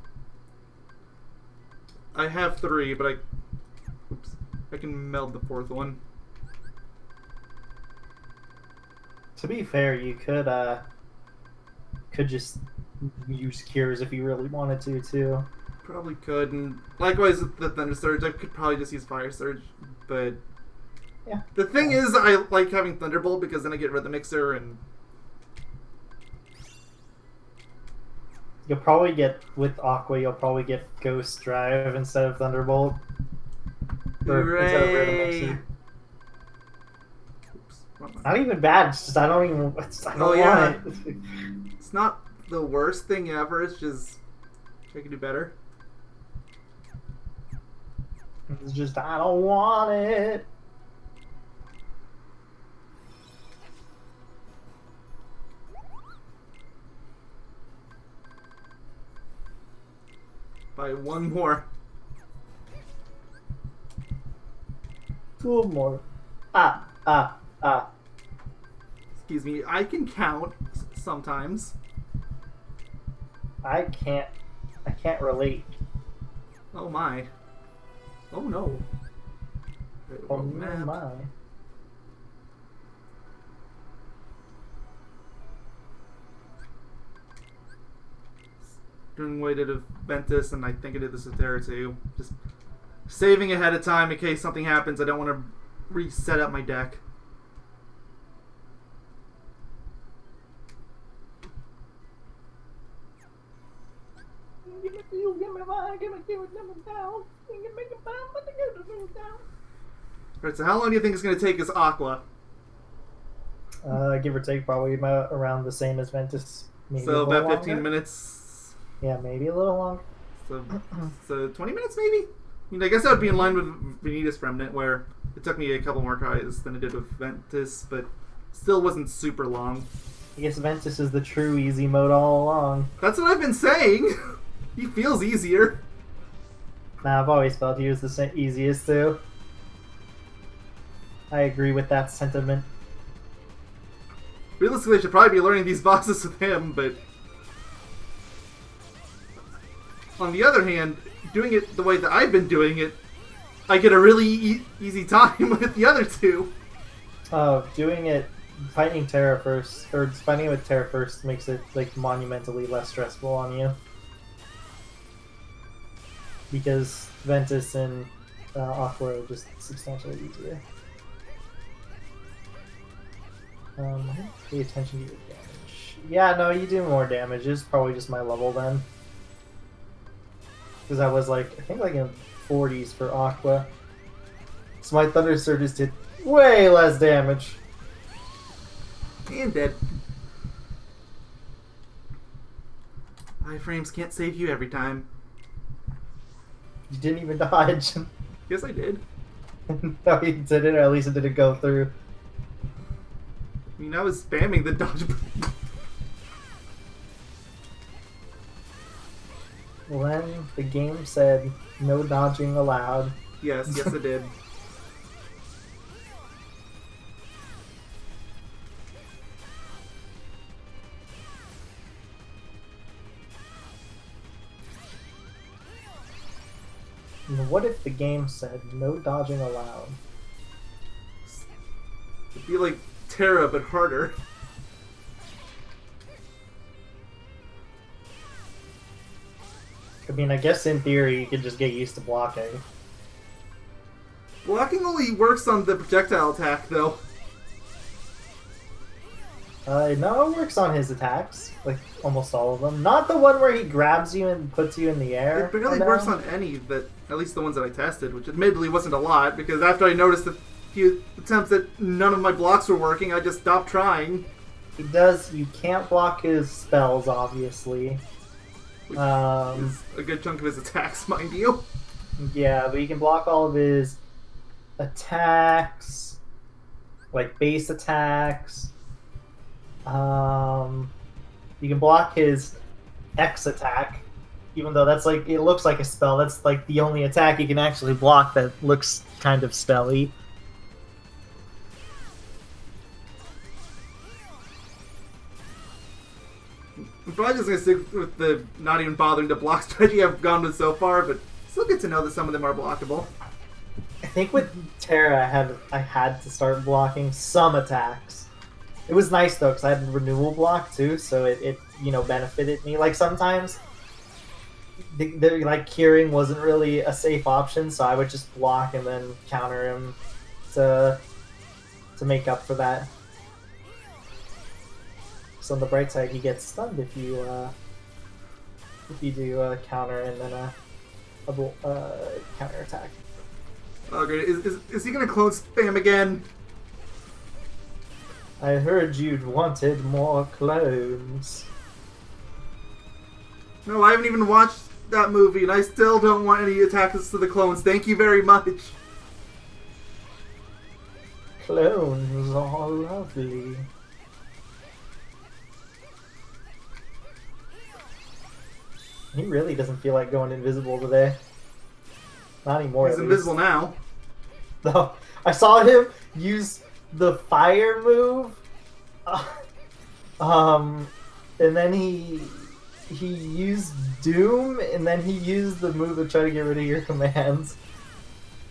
I have 3, but I can meld the 4th one. To be fair, you could just use Cures if you really wanted to too. Probably could, and likewise with the Thunder Surge, I could probably just use Fire Surge, but yeah. The thing is, I like having Thunderbolt because then I get rid of the Mixer, and you'll probably get, with Aqua, you'll probably get Ghost Drive instead of Thunderbolt. Or instead of Rhythm Mixer. Oops, not even bad, it's just I don't want it. It's not the worst thing ever, it's just I can do better. It's just I don't want it. By 1 more. 2 more. Excuse me, I can count sometimes. I can't relate. Oh my. Oh no. Oh my. Doing weighted of Ventus, and I think I did this with Terra too. Just saving ahead of time in case something happens. I don't want to reset up my deck. Alright, so how long do you think it's going to take us Aqua? Give or take, probably about around the same as Ventus. Maybe So about 15 longer. minutes. Yeah, maybe a little longer. So 20 minutes maybe? I mean, I guess that would be in line with Vanitas Remnant, where it took me a couple more tries than it did with Ventus, but still wasn't super long. I guess Ventus is the true easy mode all along. That's what I've been saying! He feels easier. Nah, I've always felt he was the easiest too. I agree with that sentiment. Realistically, I should probably be learning these bosses with him, but on the other hand, doing it the way that I've been doing it, I get a really easy time with the other 2. Oh, doing it, fighting Terra first, or fighting with Terra first makes it like monumentally less stressful on you. Because Ventus and Aqua are just substantially easier. I didn't pay attention to your damage. Yeah, no, you do more damage. It's probably just my level then. Because I was like, I think like in 40s for Aqua. So my Thunder Surges did way less damage. And dead. Iframes can't save you every time. You didn't even dodge. Yes, I did. No, you didn't, or at least it didn't go through. I mean, I was spamming the dodge button. When the game said no dodging allowed. Yes, yes, it did. What if the game said no dodging allowed? It'd be like Terra, but harder. I mean, I guess in theory you could just get used to blocking. Blocking only works on the projectile attack, though. No, it works on his attacks. Like, almost all of them. Not the one where he grabs you and puts you in the air. It barely works on any, but at least the ones that I tested, which admittedly wasn't a lot, because after I noticed a few attempts that none of my blocks were working, I just stopped trying. He does. You can't block his spells, obviously. Which is a good chunk of his attacks, mind you. Yeah, but you can block all of his attacks, like base attacks. You can block his X attack, even though that's like, it looks like a spell. That's like the only attack you can actually block that looks kind of spelly. I'm probably just going to stick with the not even bothering to block strategy I've gone with so far, but still good to know that some of them are blockable. I think with Terra, I had to start blocking some attacks. It was nice though, because I had renewal block too, so it benefited me. Like sometimes, like curing wasn't really a safe option, so I would just block and then counter him to make up for that. So on the bright side, he gets stunned if you do a counter and then a counter attack. Oh, great. Is he going to clone spam again? I heard you'd wanted more clones. No, I haven't even watched that movie, and I still don't want any attacks to the clones. Thank you very much. Clones are lovely. He really doesn't feel like going invisible today. Not anymore. He's invisible now. No, I saw him use the fire move, and then he used Doom, and then he used the move to try to get rid of your commands.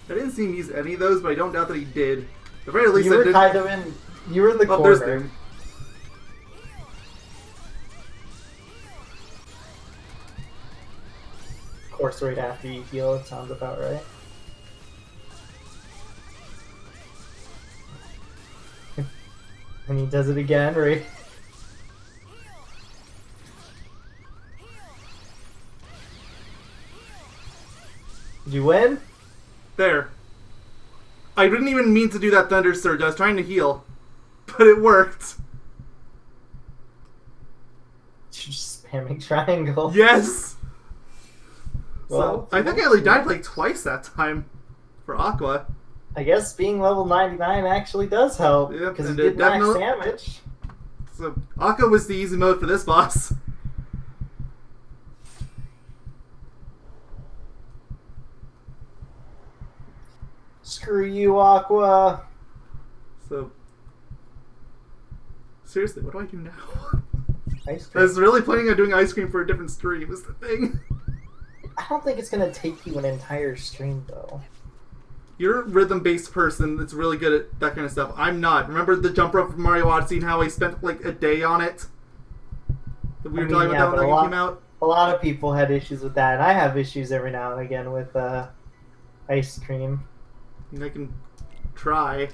I didn't see him use any of those, but I don't doubt that he did. At the very least, You I were did. kind of in. You were in the Oh, there's corner. Doom. Of course, right after you heal, it sounds about right. And he does it again, right? Did you win? There. I didn't even mean to do that Thunder Surge. I was trying to heal. But it worked. You're just spamming triangle. Yes! Well, So, I think I only died like twice that time. For Aqua. I guess being level 99 actually does help. Yep, Because and he it did max definitely- damage. So, Aqua was the easy mode for this boss. Screw you, Aqua. So, seriously, what do I do now? Ice I cream. was really planning on doing ice cream for a different stream, is the thing. I don't think it's going to take you an entire stream, though. You're a rhythm-based person that's really good at that kind of stuff. I'm not. Remember the jump rope from Mario Odyssey and how I spent like a day on it? That we were talking about but that when that came out? a lot of people had issues with that, and I have issues every now and again with ice cream. And I can try.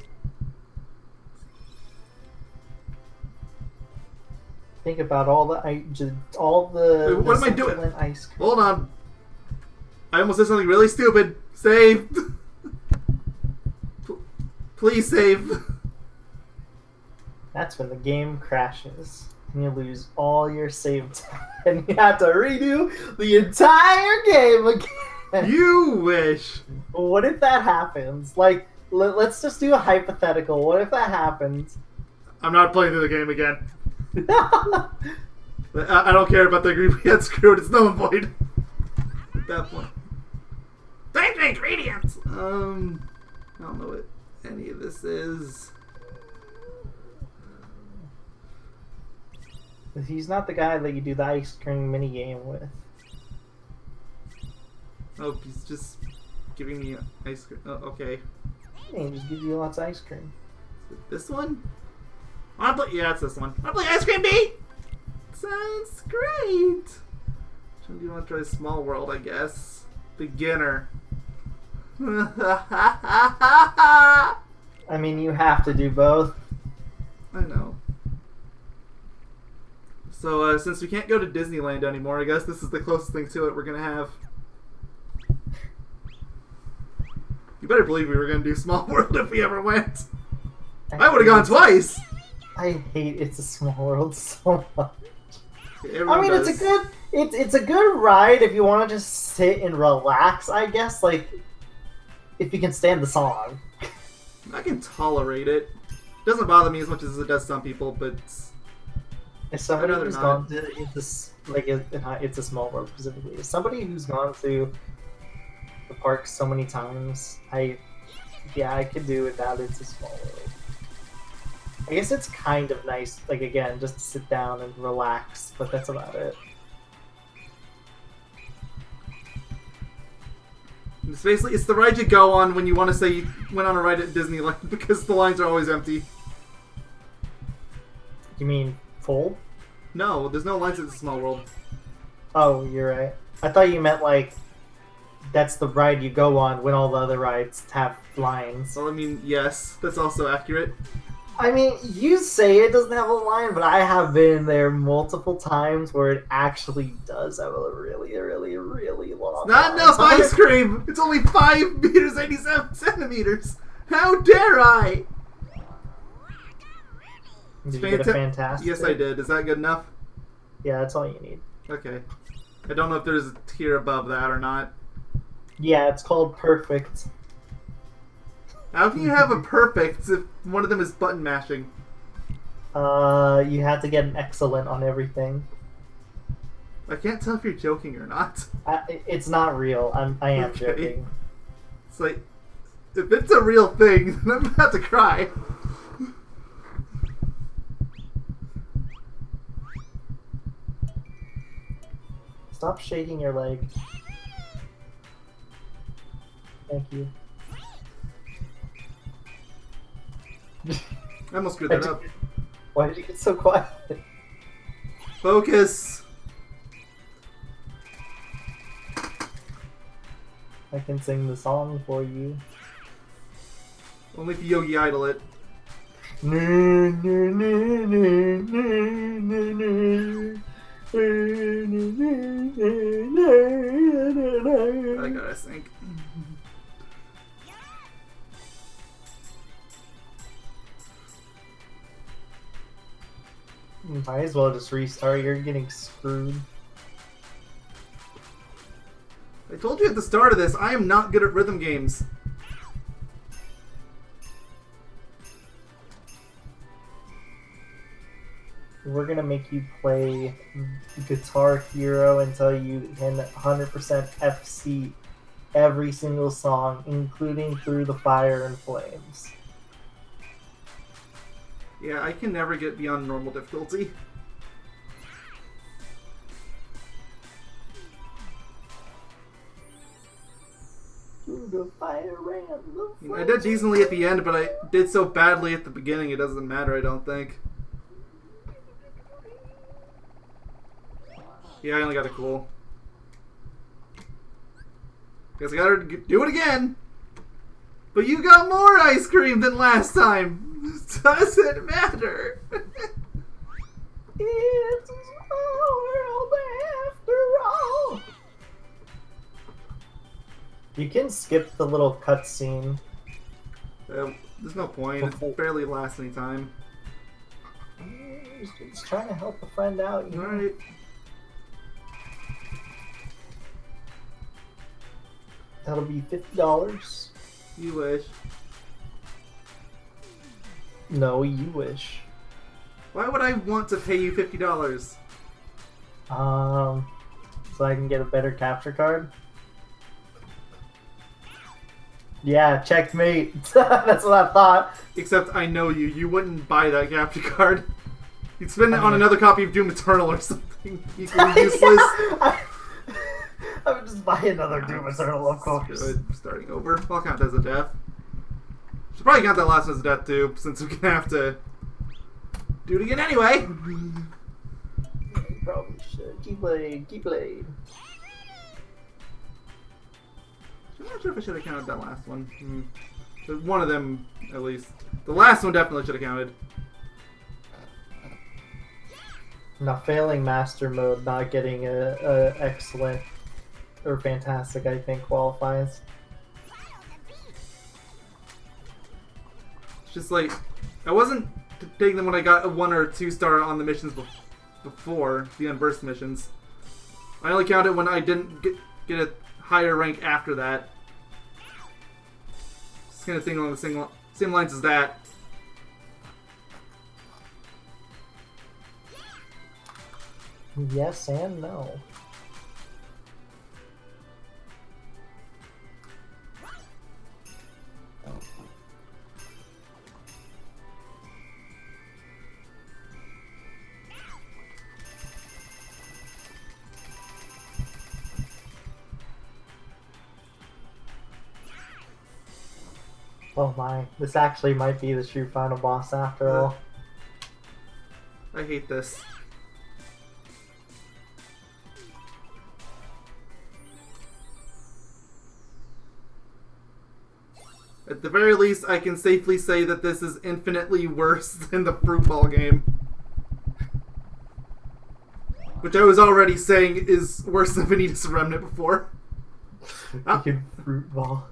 Think about all the Wait, what am I doing? succulent ice cream. Hold on. I almost did something really stupid. Save! Please save. That's when the game crashes. and you lose all your save time, and you have to redo the entire game again. You wish. What if that happens? Like, let's just do a hypothetical. What if that happens? I'm not playing through the game again. I don't care about the agreement. We had screwed. It's null and void. At that point. Thank the ingredients! I don't know what any of this is. He's not the guy that you do the ice cream mini game with. Oh, he's just giving me ice cream. Oh, okay. Yeah, he just gives you lots of ice cream. Is it this one? Yeah, it's this one. Wanna play Ice Cream Beat? Sounds great! Do you want to try Small World, I guess? Beginner. I mean, you have to do both. I know. So, since we can't go to Disneyland anymore, I guess this is the closest thing to it we're gonna have. You better believe we were gonna do Small World if we ever went. I would have gone twice! I hate It's a Small World so much. Everyone I mean, does. it's a good ride if you want to just sit and relax, I guess, like, if you can stand the song. I can tolerate it. Doesn't bother me as much as it does some people, but As somebody I'd rather who's not. gone to It's a Small World specifically, as somebody who's gone to the park so many times, I could do without It's a Small World. I guess it's kind of nice, like, again, just to sit down and relax, but that's about it. it's the ride you go on when you want to say you went on a ride at Disneyland because the lines are always empty. You mean full? No, there's no lines at the Small World. Oh, you're right. I thought you meant, like, that's the ride you go on when all the other rides have lines. So I mean, yes, that's also accurate. I mean, you say it doesn't have a line, but I have been there multiple times where it actually does have a really, really, really long Not line. enough ice cream! It's only 5 meters, 87 centimeters! How dare I! Did you get a fantastic? Yes, I did. Is that good enough? Yeah, that's all you need. Okay. I don't know if there's a tier above that or not. Yeah, it's called perfect. How can you have a perfect if one of them is button mashing? You have to get an excellent on everything. I can't tell if you're joking or not. It's not real. I am Okay. joking. It's like, if it's a real thing, then I'm about to cry. Stop shaking your leg. Thank you. I almost screwed that up. Why did you get so quiet? Focus! I can sing the song for you. Only if you Yogi Idol it. I gotta think. Might as well just restart. You're getting screwed. I told you at the start of this, I am not good at rhythm games. We're gonna make you play Guitar Hero until you can 100% FC every single song, including Through the Fire and Flames. Yeah, I can never get beyond normal difficulty. Through the fire and the flames. I did decently at the end, but I did so badly at the beginning it doesn't matter, I don't think. Yeah, I only got a cool. Guess I gotta do it again! But you got more ice cream than last time! Doesn't matter! It's a small world after all. You can skip the little cutscene. There's no point, it barely lasts any time. Just trying to help a friend out, you know? Alright. That'll be $50. You wish. No, you wish. Why would I want to pay you $50? So I can get a better capture card? Yeah, checkmate. That's what I thought. Except I know you. You wouldn't buy that capture card. You'd spend it on another copy of Doom Eternal or something equally useless. I would just buy another Doom Eternal, of course. Good. Starting over. I'll count that as a death. Should probably count that last one as a death too, since we're gonna have to do it again anyway. Yeah, you probably should. Keep playing. Keep playing. I'm not sure if I should have counted that last one. One of them, at least. The last one definitely should have counted. Not failing master mode, not getting a excellent or fantastic, I think, qualifies. It's just like, I wasn't taking them when I got a 1 or 2 star on the missions before, the unversed missions. I only counted when I didn't get a higher rank after that. Just kind of thing along the same lines as that. Yes and no. Oh my, this actually might be the true final boss after all. I hate this. At the very least, I can safely say that this is infinitely worse than the fruit ball game. Which I was already saying is worse than Vanitas Remnant before. Fucking fruit ball.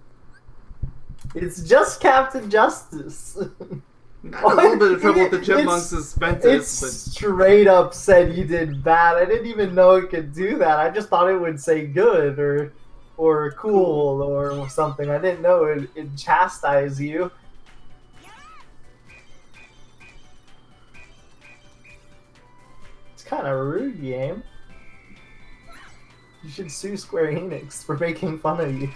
It's just Captain Justice. I had a little bit of trouble with the Chipmunks' Ventus, It's but straight up said you did bad. I didn't even know it could do that. I just thought it would say good or cool or something. I didn't know it'd chastise you. It's kind of rude, game. You should sue Square Enix for making fun of you.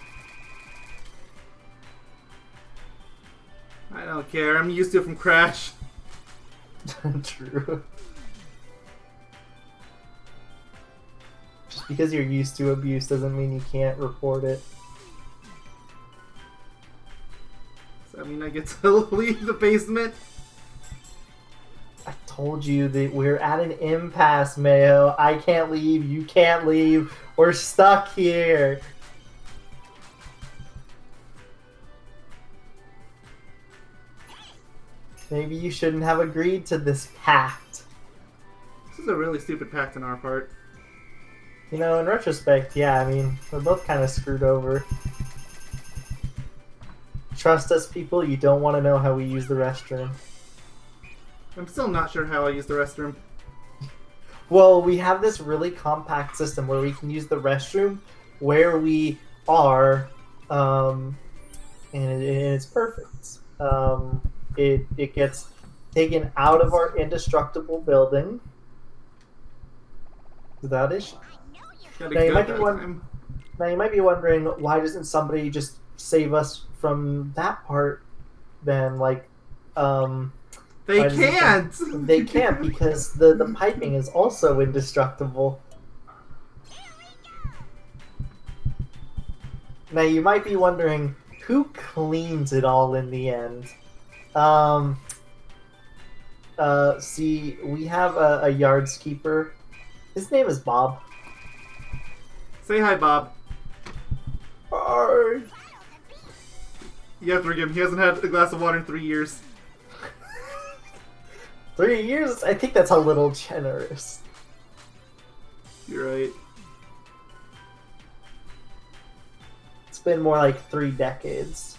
I don't care. I'm used to it from Crash. True. Just because you're used to abuse doesn't mean you can't report it. Does that mean I get to leave the basement? I told you that we're at an impasse, Mayo. I can't leave, you can't leave. We're stuck here. Maybe you shouldn't have agreed to this pact. This is a really stupid pact on our part. You know, in retrospect, yeah, I mean, we're both kind of screwed over. Trust us, people, you don't want to know how we use the restroom. I'm still not sure how I use the restroom. Well, we have this really compact system where we can use the restroom where we are, and it's perfect. It gets taken out of our indestructible building without issue. Now you might be wondering, why doesn't somebody just save us from that part then? Like, They can't! They can't because the piping is also indestructible. Now you might be wondering, who cleans it all in the end? See, we have a yardskeeper. His name is Bob. Say hi, Bob. Hi. You have to forgive him. He hasn't had a glass of water in 3 years. 3 years? I think that's a little generous. You're right. It's been more like 3 decades.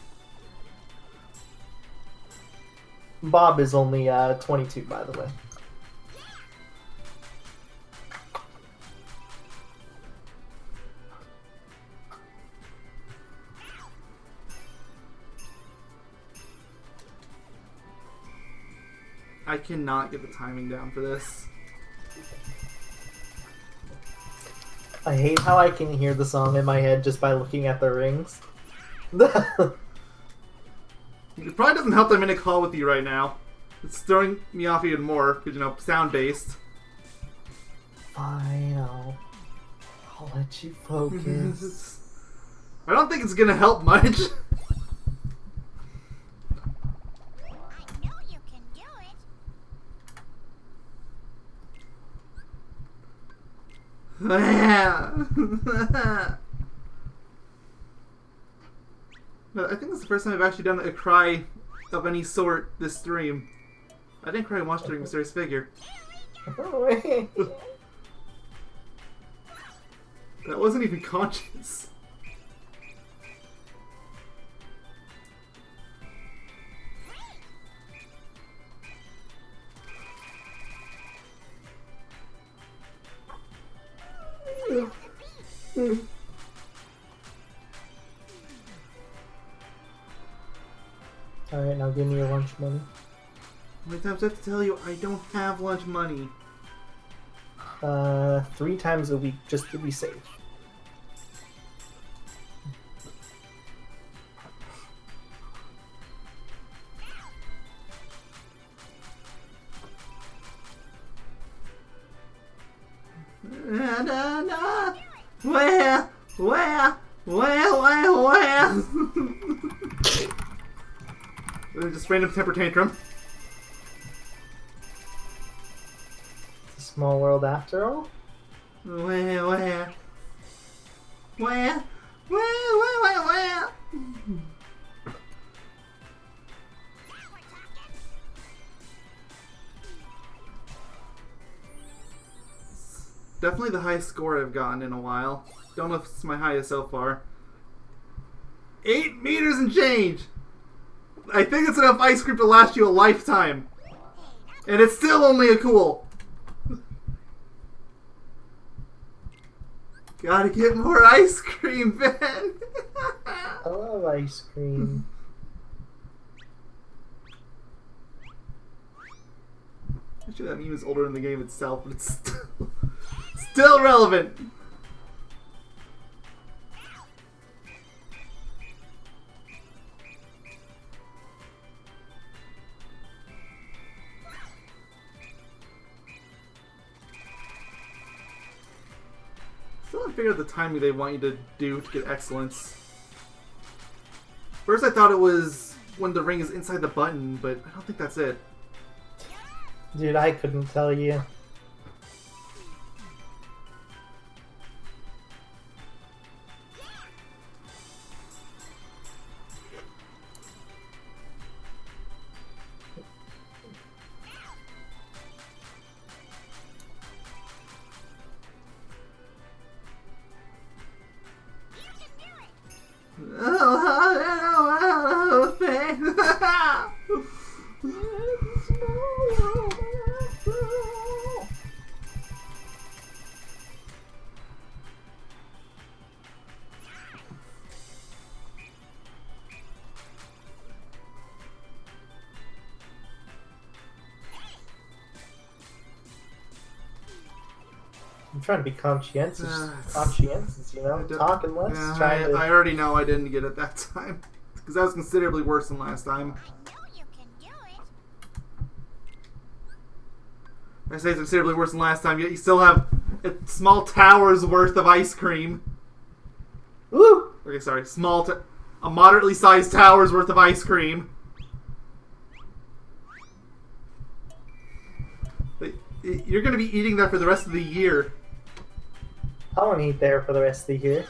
Bob is only 22, by the way. I cannot get the timing down for this. I hate how I can hear the song in my head just by looking at the rings. It probably doesn't help that I'm in a call with you right now. It's throwing me off even more, because, you know, sound-based. Fine, I'll let you focus. I don't think it's gonna help much. I know you can do it. But I think it's the first time I've actually done a cry of any sort this stream. I didn't cry once during Mysterious Figure. That wasn't even conscious. Alright, now give me your lunch money. How many times do I have to tell you I don't have lunch money? 3 times a week, just to be safe. Where? Just random temper tantrum. It's a small world after all. Where? Definitely the highest score I've gotten in a while. Don't know if it's my highest so far. 8 meters and change! I think it's enough ice cream to last you a lifetime. And it's still only a cool. Gotta get more ice cream, Ben. I love ice cream. Actually, that meme is older in the game itself, but it's still relevant. Still haven't figured out the timing they want you to do to get excellence. First I thought it was when the ring is inside the button, but I don't think that's it. Dude, I couldn't tell you. I'm trying to be conscientious, you know? Talking less, Yeah, trying to... I already know I didn't get it that time. Because that was considerably worse than last time. I know you can do it. I say it's considerably worse than last time, yet you still have a small tower's worth of ice cream. Woo! Okay, sorry. A moderately sized tower's worth of ice cream. But you're going to be eating that for the rest of the year. I won't eat there for the rest of the year.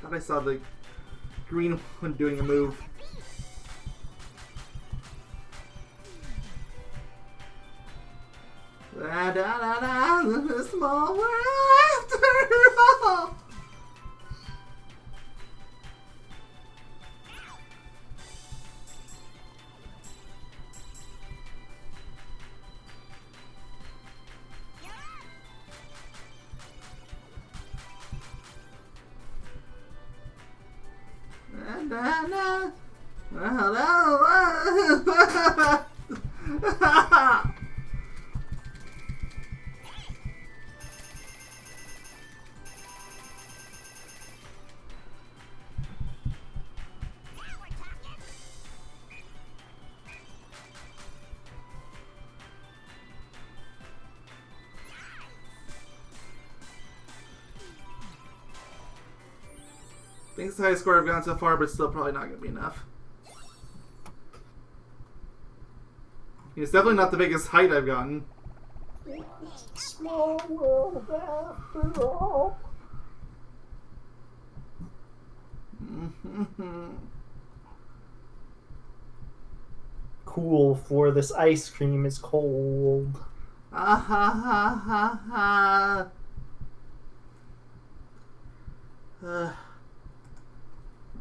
Thought I saw the green one doing a move. Da da da da, the small world after all. I think it's the highest score I've gotten so far, but still probably not going to be enough. It's definitely not the biggest height I've gotten. Small world after all. Cool, for this ice cream is cold. Ah ha ha ha ha.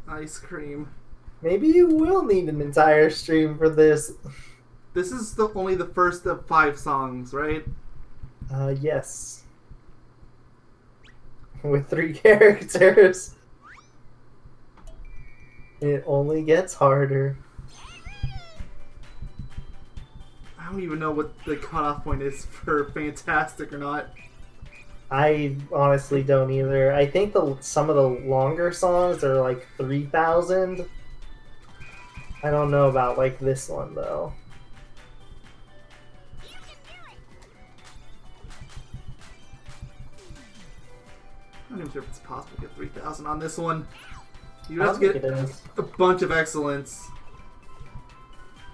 Ice cream. Maybe you will need an entire stream for this. This is only the first of 5 songs, right? Yes. With 3 characters. It only gets harder. I don't even know what the cutoff point is for fantastic or not. I honestly don't either. I think some of the longer songs are like 3,000. I don't know about like this one though. I'm not even sure if it's possible to get 3,000 on this one. You I have don't to think get it is. a bunch of excellence.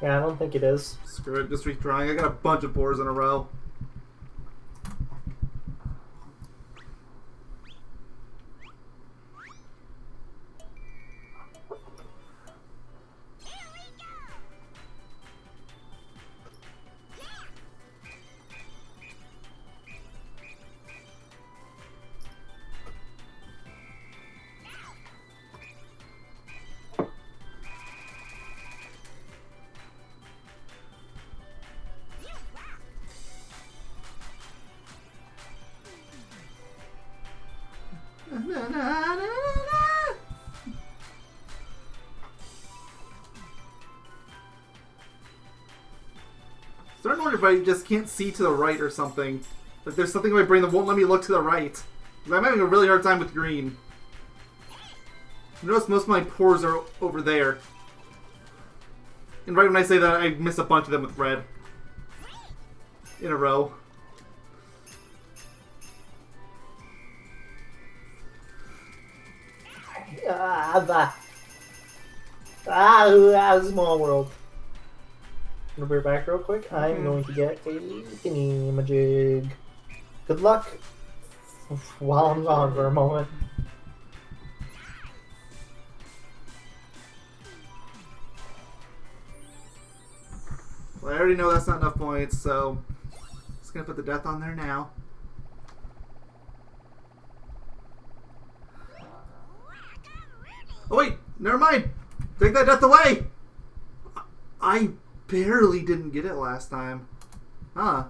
Yeah, I don't think it is. Screw it, just retrying. I got a bunch of 4s in a row. Starting to wonder if I just can't see to the right or something. Like there's something in my brain that won't let me look to the right. 'Cause I'm having a really hard time with green. Notice most of my pores are over there. And right when I say that, I miss a bunch of them with red. In a row. Small world. I'm gonna be back real quick. I'm going to get a thingy majig. Good luck while I'm gone for a moment. Well, I already know that's not enough points, so just gonna put the death on there now. Oh wait, never mind. Take that death away. I barely didn't get it last time. Huh.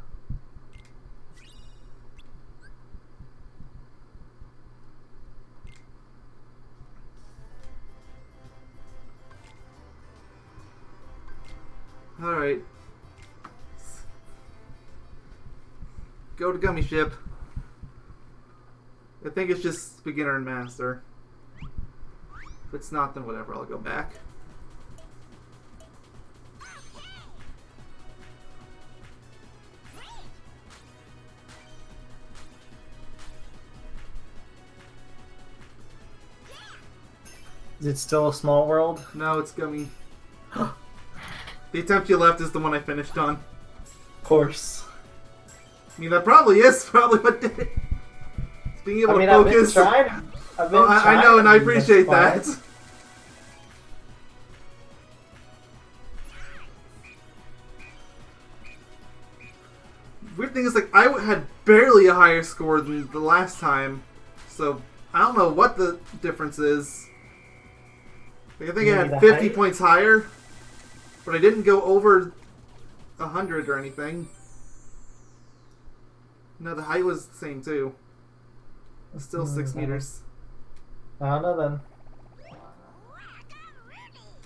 Alright. Go to Gummy Ship. I think it's just beginner and master. If it's not, then whatever, I'll go back. Is it still a small world? No, it's Gummy. The attempt you left is the one I finished on. Of course. I mean, that probably is probably what did it. It's being able to focus. I've been I know, and I trying, appreciate that. that's fine. Weird thing is, like, I had barely a higher score than the last time, so I don't know what the difference is. Like, I think I Maybe had the 50 height? points higher, but I didn't go over 100 or anything. No, the height was the same too. It's still 6 meters. I don't know then.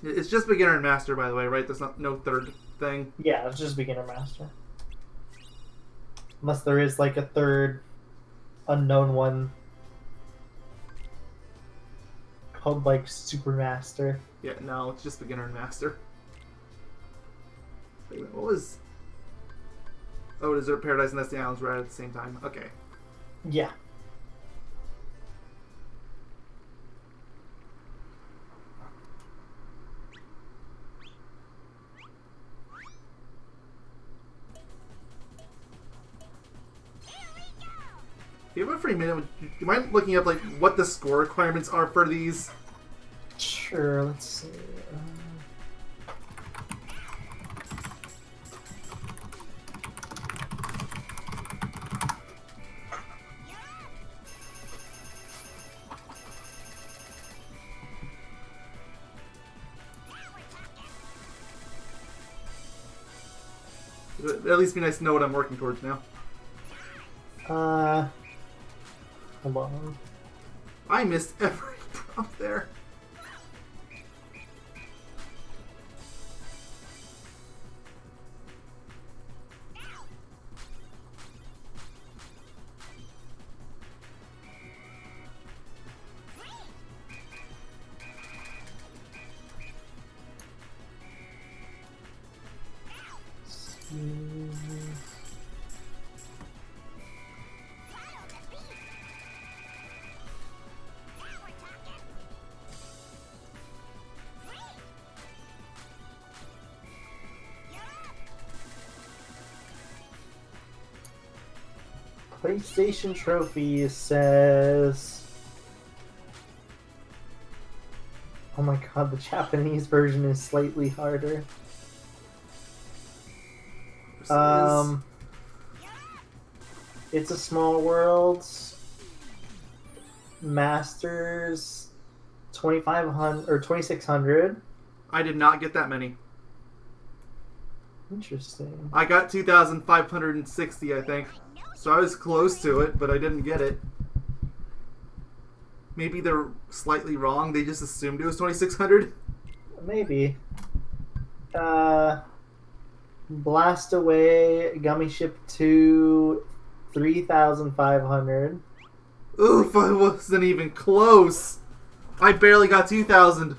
It's just beginner and master, by the way, right? There's no third thing. Yeah, it's just beginner master. Unless there is like a third unknown one called like super master. Yeah, no, it's just beginner and master. Wait a minute, what was... Oh, Desert Paradise and Nesting Islands right at the same time. Okay. Yeah. If you have a free minute, would you mind looking up like what the score requirements are for these? Sure, let's see. It'd at least be nice to know what I'm working towards now. Hold on. I missed every prompt there. PlayStation Trophy says... Oh my god, the Japanese version is slightly harder. It's a Small World. Masters 2500 or 2600. I did not get that many. Interesting. I got 2,560, I think. So I was close to it, but I didn't get it. Maybe they're slightly wrong. They just assumed it was 2,600. Maybe. Blast Away, Gummy Ship 2, 3,500. Oof, I wasn't even close. I barely got 2,000.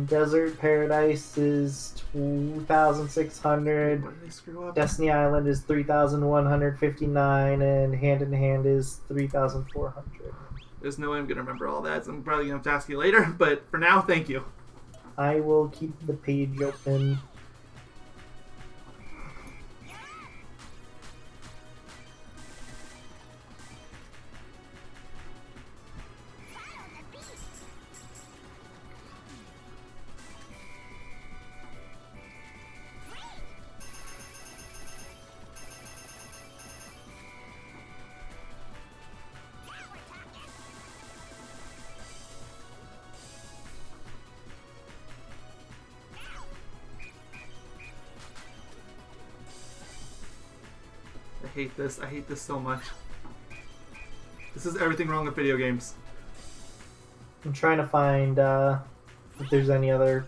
Desert Paradise is 2,600. What did I screw up? Destiny Island is 3,159, and Hand in Hand is 3,400. There's no way I'm going to remember all that, so I'm probably going to have to ask you later, but for now, thank you. I will keep the page open. I hate this. I hate this so much. This is everything wrong with video games. I'm trying to find if there's any other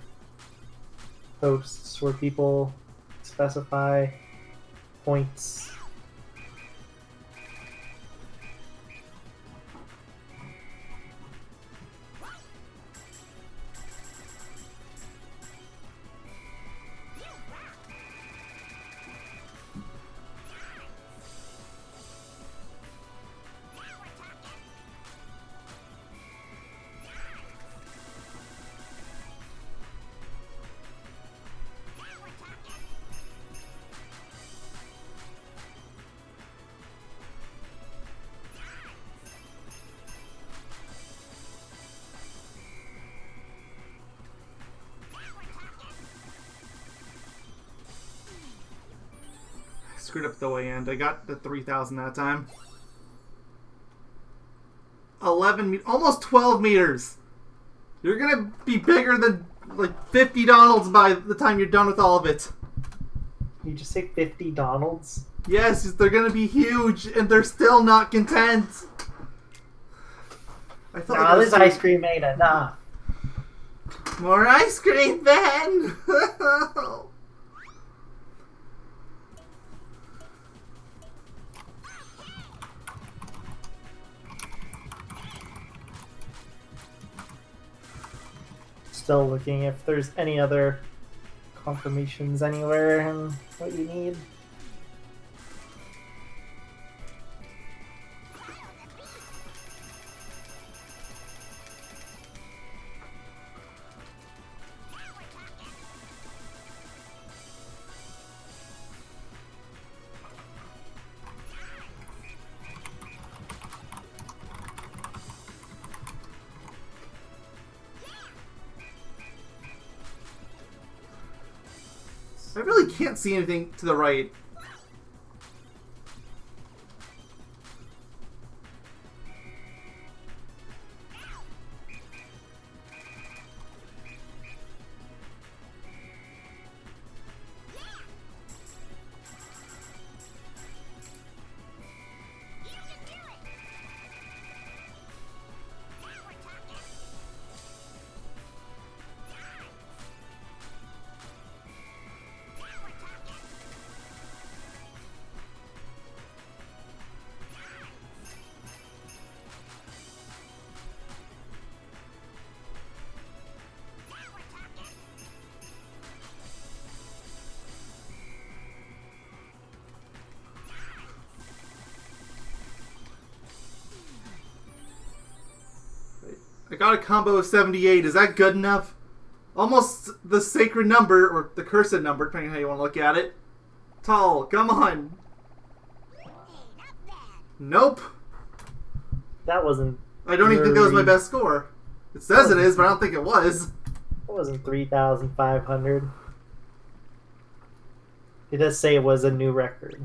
posts where people specify points. Screwed up the way end. I got the 3,000 that time. 11 almost 12 meters. You're gonna be bigger than like 50 Donalds by the time you're done with all of it. You just say 50 Donalds? Yes, they're gonna be huge, and they're still not content. I thought No, like this ice cream ain't enough. More ice cream, Ben! Still looking if there's any other confirmations anywhere and what you need. I really can't see anything to the right. I got a combo of 78. Is that good enough? Almost the sacred number, or the cursed number, depending on how you want to look at it. Tall, come on. Nope. That wasn't. I don't even think that was my best score. It says it is, but I don't think it was. That wasn't 3,500. It does say it was a new record.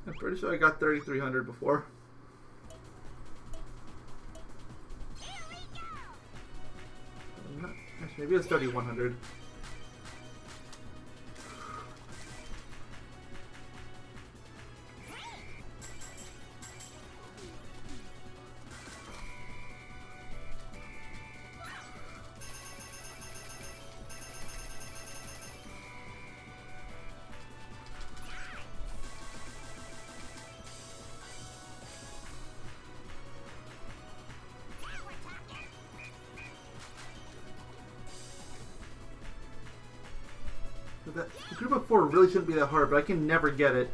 I'm pretty sure I got 3,300 before. Actually, maybe it's 3,100. The group of 4 really shouldn't be that hard, but I can never get it.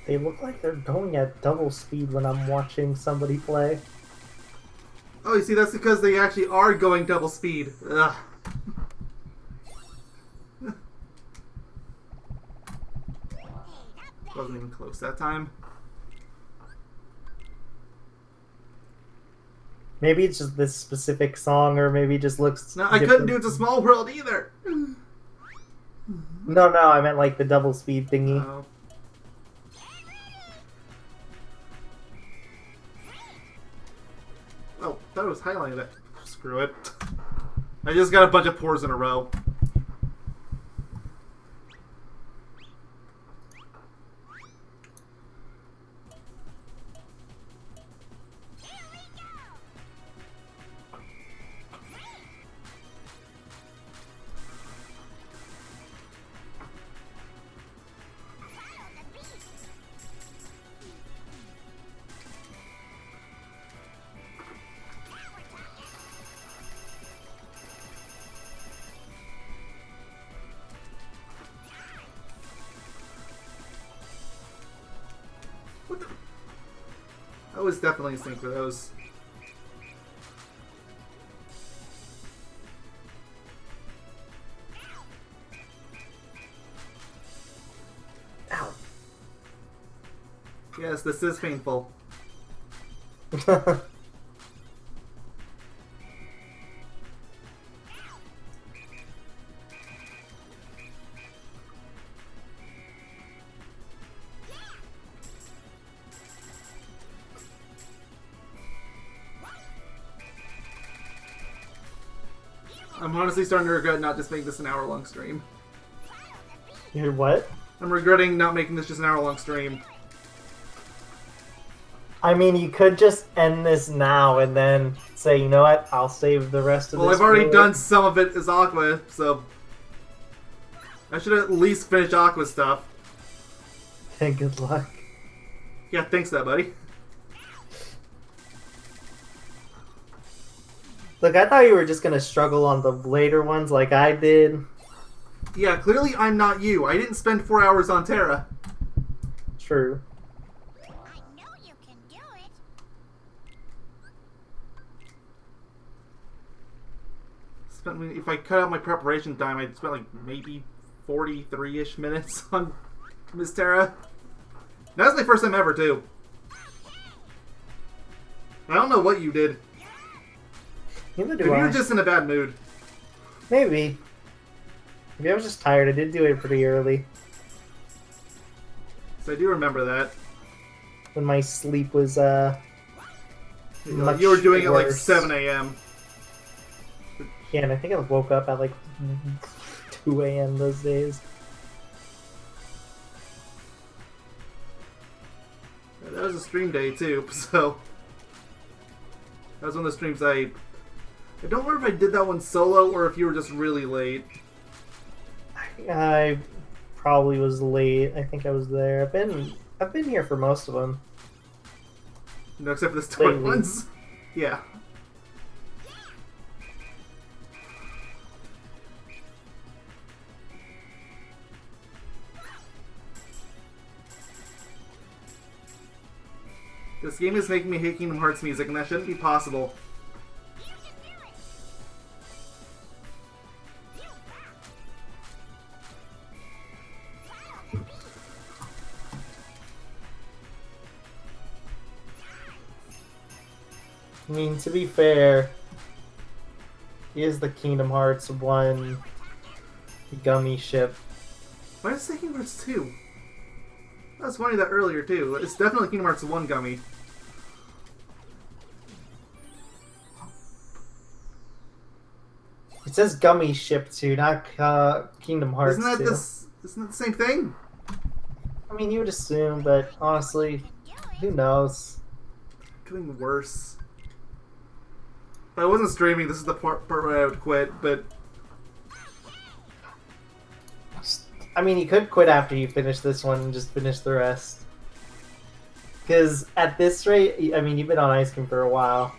They look like they're going at double speed when I'm watching somebody play. Oh, you see, that's because they actually are going double speed. Ugh. Wasn't even close that time. Maybe it's just this specific song, or maybe it just looks. No, I couldn't do It's a Small World either. No, I meant like the double speed thingy. Oh. Oh, that was highlighting it. Screw it. I just got a bunch of pours in a row. was definitely a sync for those. Ow. Yes, this is painful. I'm honestly starting to regret not just making this an hour-long stream. You're what? I'm regretting not making this just an hour-long stream. I mean, you could just end this now and then say, you know what, I'll save the rest of Well, this. I've already for done some of it as Aqua, so I should at least finish Aqua stuff. Hey, good luck. Yeah, thanks that, buddy. Look, I thought you were just gonna struggle on the later ones like I did. Yeah, clearly I'm not you. I didn't spend 4 hours on Terra. True. I know you can do it. If I cut out my preparation time, I'd spend like maybe 43-ish minutes on Miss Terra. That was my first time ever, too. I don't know what you did. Neither Maybe do you I. were just in a bad mood. Maybe. Maybe I was just tired. I did do it pretty early. So I do remember that. When my sleep was, much You were doing it like worse. 7 a.m. Yeah, and I think I woke up at like 2 a.m. those days. That was a stream day too, so that was one of the streams I don't remember if I did that one solo or if you were just really late. I probably was late. I think I was there. I've been here for most of them. No, except for the story Lately. ones. Yeah. This game is making me hate Kingdom Hearts music, and that shouldn't be possible. I mean, to be fair, he is the Kingdom Hearts 1 gummy ship. Why is it Kingdom Hearts 2? I was funny that earlier too. It's definitely Kingdom Hearts 1 gummy. It says gummy ship 2, not Kingdom Hearts Isn't that 2. Isn't that the same thing? I mean, you would assume, but honestly, who knows? Doing worse. If I wasn't streaming, this is the part where I would quit, but I mean, you could quit after you finish this one and just finish the rest. Because at this rate, I mean, you've been on ice cream for a while.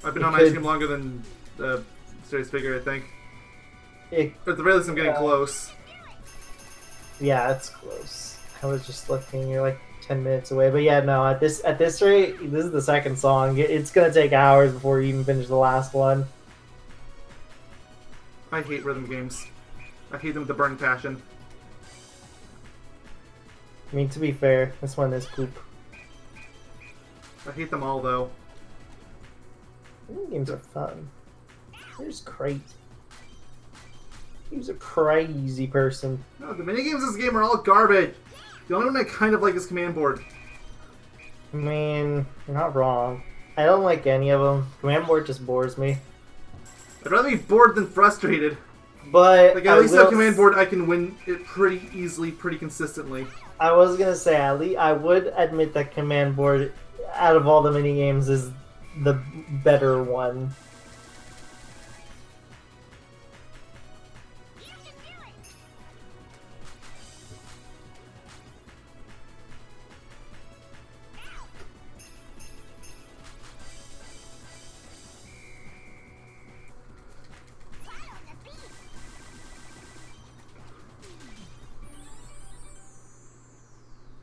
I've been It on could- ice cream longer than Serious Figure, I think. It, But at the very least, I'm getting close. yeah, it's close. I was just looking, you're like 10 minutes away. But yeah, no, at this rate, this is the second song. It's going to take hours before you even finish the last one. I hate rhythm games. I hate them with a burning passion. I mean, to be fair, this one is poop. I hate them all, though. Games are fun. They're just crazy. He's a crazy person. No, the minigames in this game are all garbage. The only one I kind of like is Command Board. I mean, you're not wrong. I don't like any of them. Command Board just bores me. I'd rather be bored than frustrated. But Like, at I least will on Command Board, I can win it pretty easily, pretty consistently. I was gonna say, at least I would admit that Command Board, out of all the mini games, is the better one.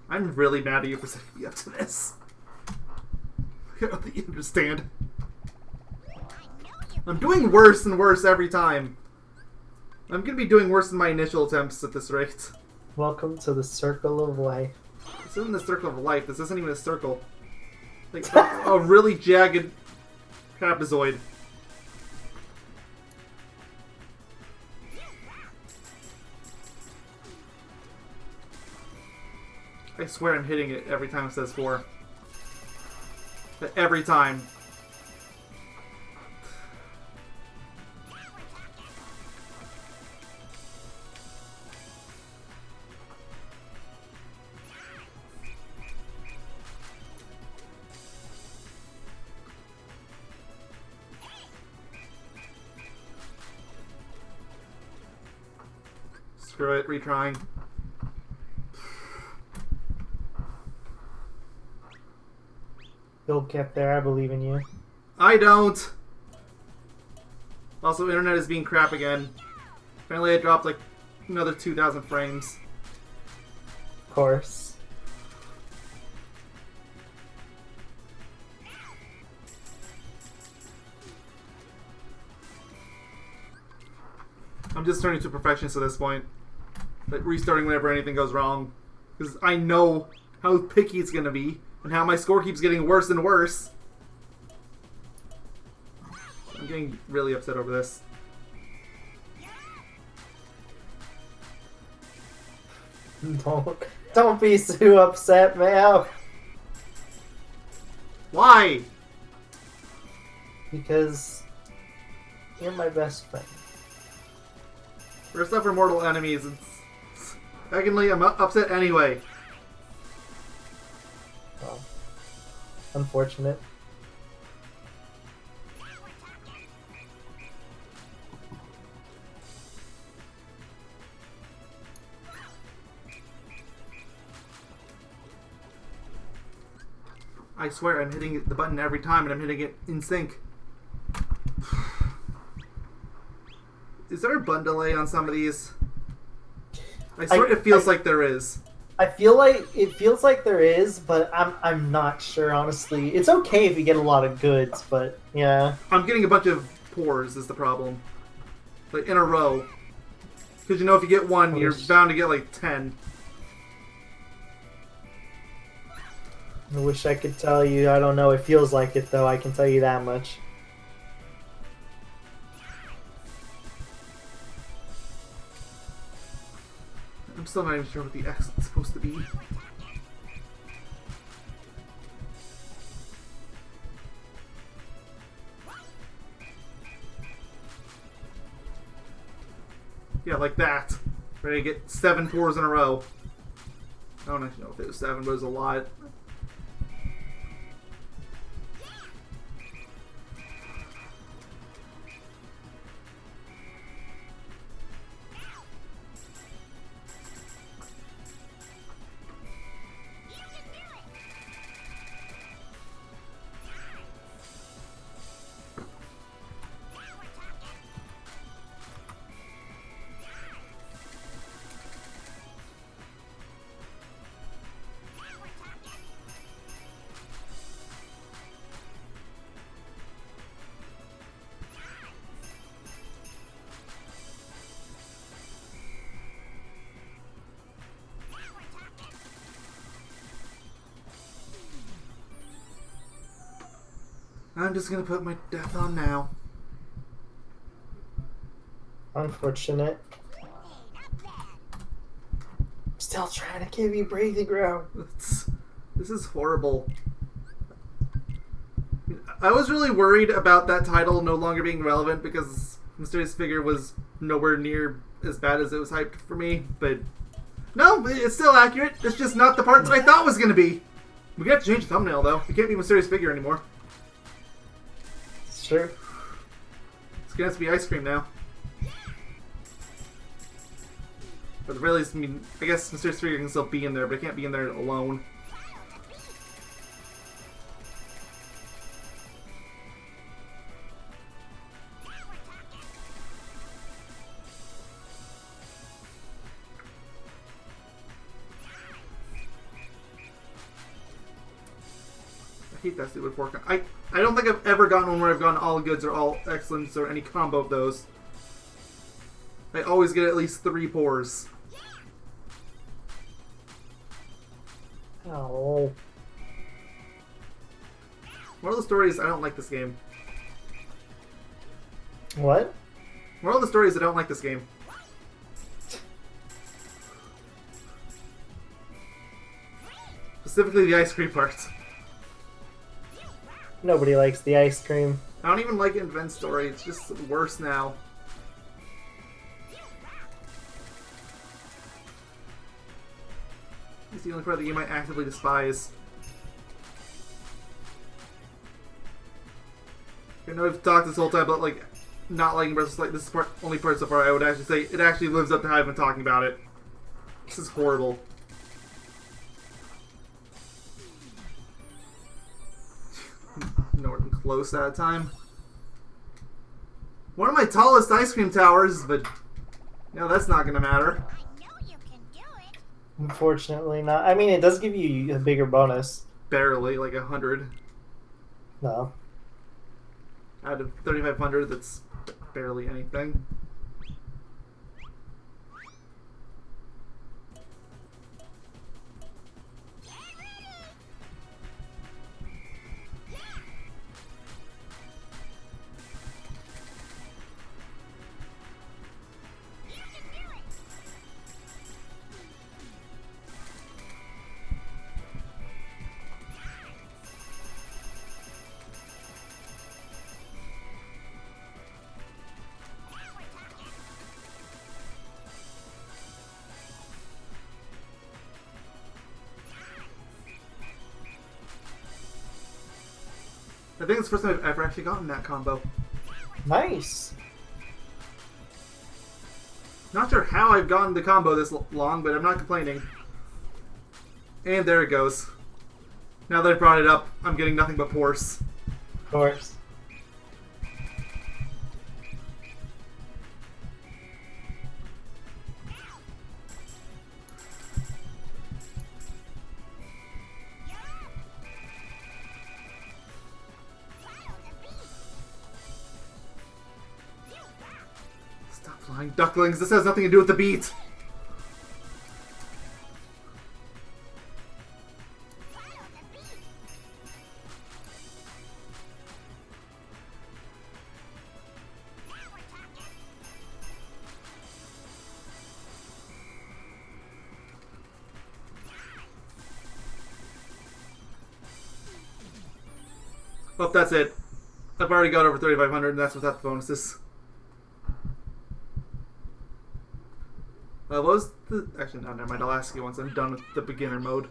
I'm really mad at you for setting me up to this. I don't think you understand. I'm doing worse and worse every time. I'm gonna be doing worse than my initial attempts at this rate. Welcome to the circle of life. This isn't the circle of life. This isn't even a circle. Like a really jagged trapezoid. I swear I'm hitting it every time it says 4. But every time. Screw it, retrying. You'll get there, I believe in you. I don't! Also, internet is being crap again. Apparently I dropped like another 2,000 frames. Of course. I'm just turning to a perfectionist at this point. Like restarting whenever anything goes wrong. Because I know how picky it's gonna be. And how my score keeps getting worse and worse. I'm getting really upset over this. Don't be too upset, man. Why? Because you're my best friend. First off, we're mortal enemies. And secondly, I'm upset anyway. Well, unfortunate. I swear I'm hitting the button every time and I'm hitting it in sync. Is there a button delay on some of these? I swear it feels like there is. I feel like it feels like there is, but I'm not sure, honestly. It's okay if you get a lot of goods, but yeah. I'm getting a bunch of pours is the problem. Like in a row. Because you know if you get one, you're bound to get like 10. I wish I could tell you. I don't know. It feels like it, though. I can tell you that much. I'm still not even sure what the X is supposed to be. Yeah, like that. Ready to get 7 pours in a row. I don't actually know if it was 7, but it was a lot. I'm just gonna put my death on now. Unfortunate. Still trying to give you breathing room. This is horrible. I was really worried about that title no longer being relevant because Mysterious Figure was nowhere near as bad as it was hyped for me, but no, it's still accurate. It's just not the part that I thought was going to be. We're going to have to change the thumbnail, though. It can't be Mysterious Figure anymore. It's true. It's going to have to be Ice Cream now. But really, I mean, I guess Mysterious Figure can still be in there, but it can't be in there alone. hate that stupid fork. I don't think I've ever gotten one where I've gotten all goods or all excellence or any combo of those. I always get at least 3 pours. Oh. Moral of the story is I don't like this game. What? Moral of the story is I don't like this game. Specifically the ice cream part. Nobody likes the ice cream. I don't even like it in Ven's story. It's just worse now. It's the only part of the game I actively despise. I know I've talked this whole time about like not liking Breath of the Wild. This is the only part so far I would actually say it actually lives up to how I've been talking about it. This is horrible. Nowhere close that time. One of my tallest ice cream towers, but no, that's not gonna matter. I know you can do it. Unfortunately not. I mean, it does give you a bigger bonus. Barely, like 100 No. out of 3,500. That's barely anything. I think it's the first time I've ever actually gotten that combo. Nice. Not sure how I've gotten the combo this long, but I'm not complaining. And there it goes. Now that I brought it up, I'm getting nothing but pours. Of course. Stop flying ducklings, this has nothing to do with the beat! Oh, that's it. I've already got over 3,500 and that's without the bonuses. What was the... Actually, no, never mind. I'll ask you once I'm done with the beginner mode.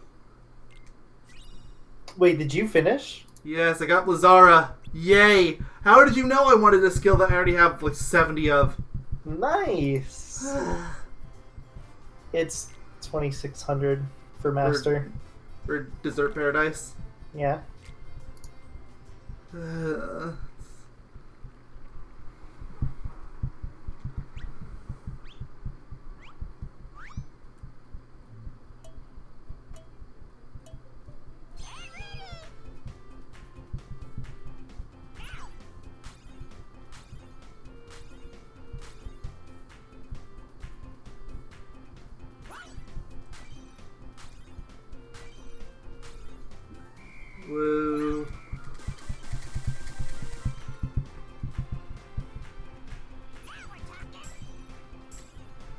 Wait, did you finish? Yes, I got Lazara. Yay! How did you know I wanted a skill that I already have like 70 of? Nice. It's 2,600 for master. For Dessert Paradise? Yeah. Woo.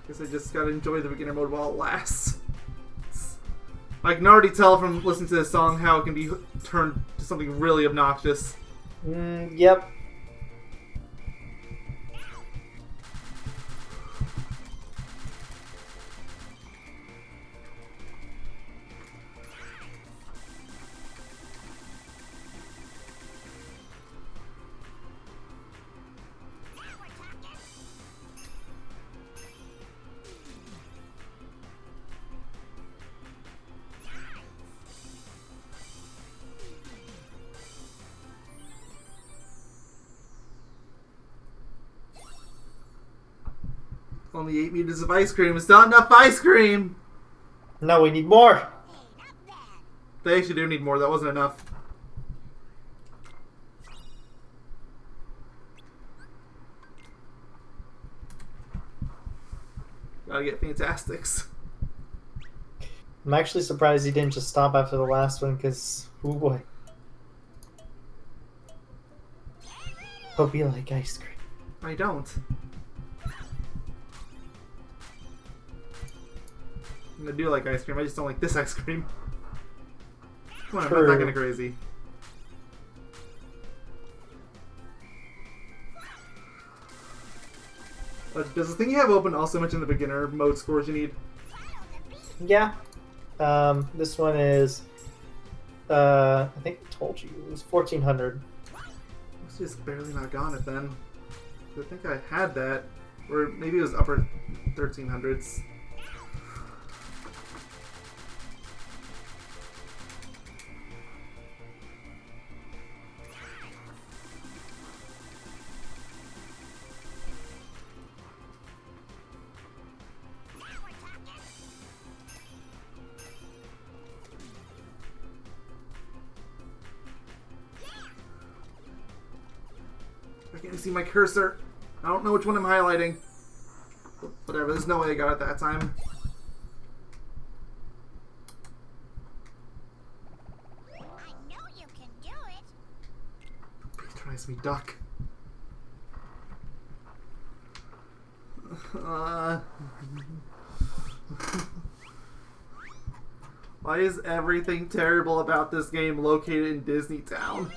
Guess I just gotta enjoy the beginner mode while it lasts. I can already tell from listening to this song how it can be turned to something really obnoxious. Yep. Only 8 meters of ice cream is not enough ice cream! No, we need more. Hey, not bad. They actually do need more, that wasn't enough. Gotta get Fantastics. I'm actually surprised he didn't just stop after the last one, because, oh boy. Hope you like ice cream. I don't. I do like ice cream, I just don't like this ice cream. Come on, I'm not that kind of crazy. Does the thing you have open also mention the beginner mode scores you need? Yeah. This one is, I think I told you, it was 1400. It's just barely not got it then. I think I had that. Or maybe it was upper 1300s. I can't see my cursor. I don't know which one I'm highlighting. Whatever, there's no way I got it that time. I know you can do it. Patronize me, duck. Why is everything terrible about this game located in Disney Town?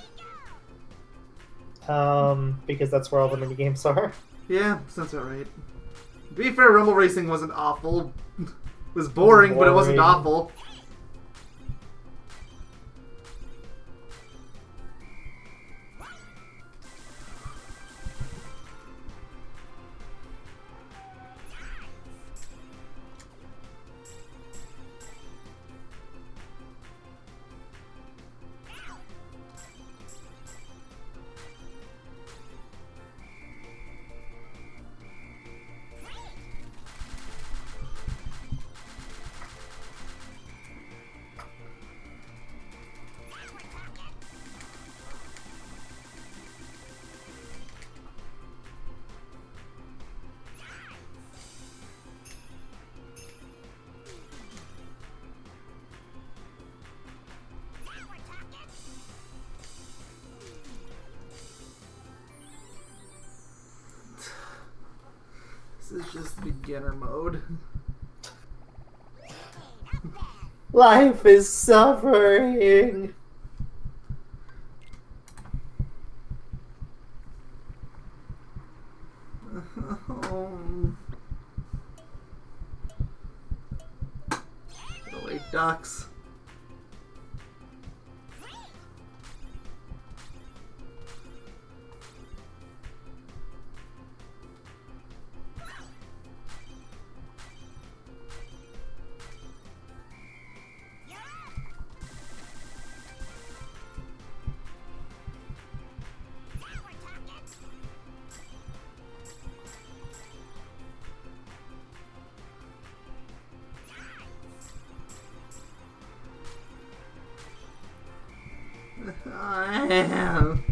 Because that's where all the mini games are. Yeah, sounds about right. To be fair, Rumble Racing wasn't awful. It was boring, but it wasn't Boring. awful. This is just beginner mode. Life is suffering. Get away, ducks. I am.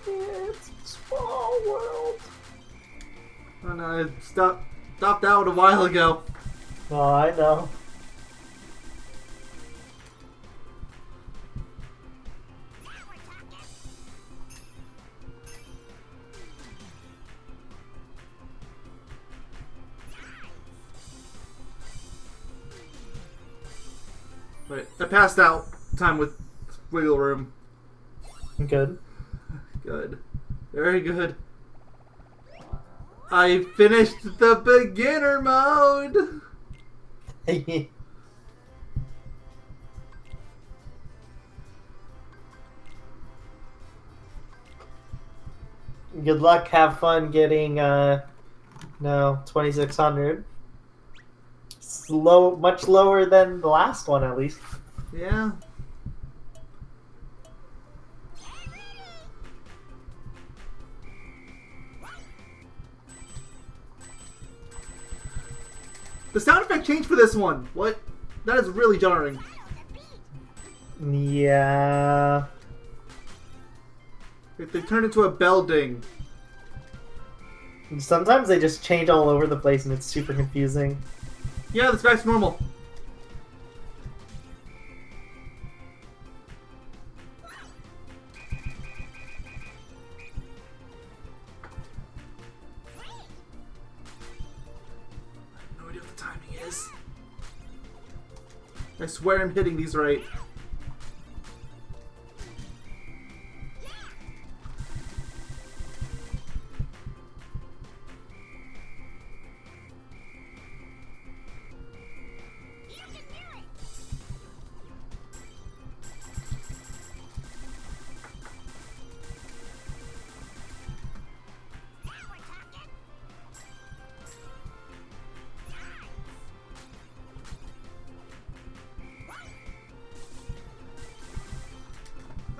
It's a small world. Oh no, I stopped out a while ago. Oh, I know. Wait, I passed out. Time with wiggle room. Good. Good. Very good. I finished the beginner mode! Good luck, have fun getting, no, 2600. Slow, much lower than the last one, at least. Yeah. The sound effect changed for this one. What? That is really jarring. Yeah. They turned into a bell ding. Sometimes they just change all over the place and it's super confusing. Yeah, this back's normal. No idea what the timing is. I swear I'm hitting these right.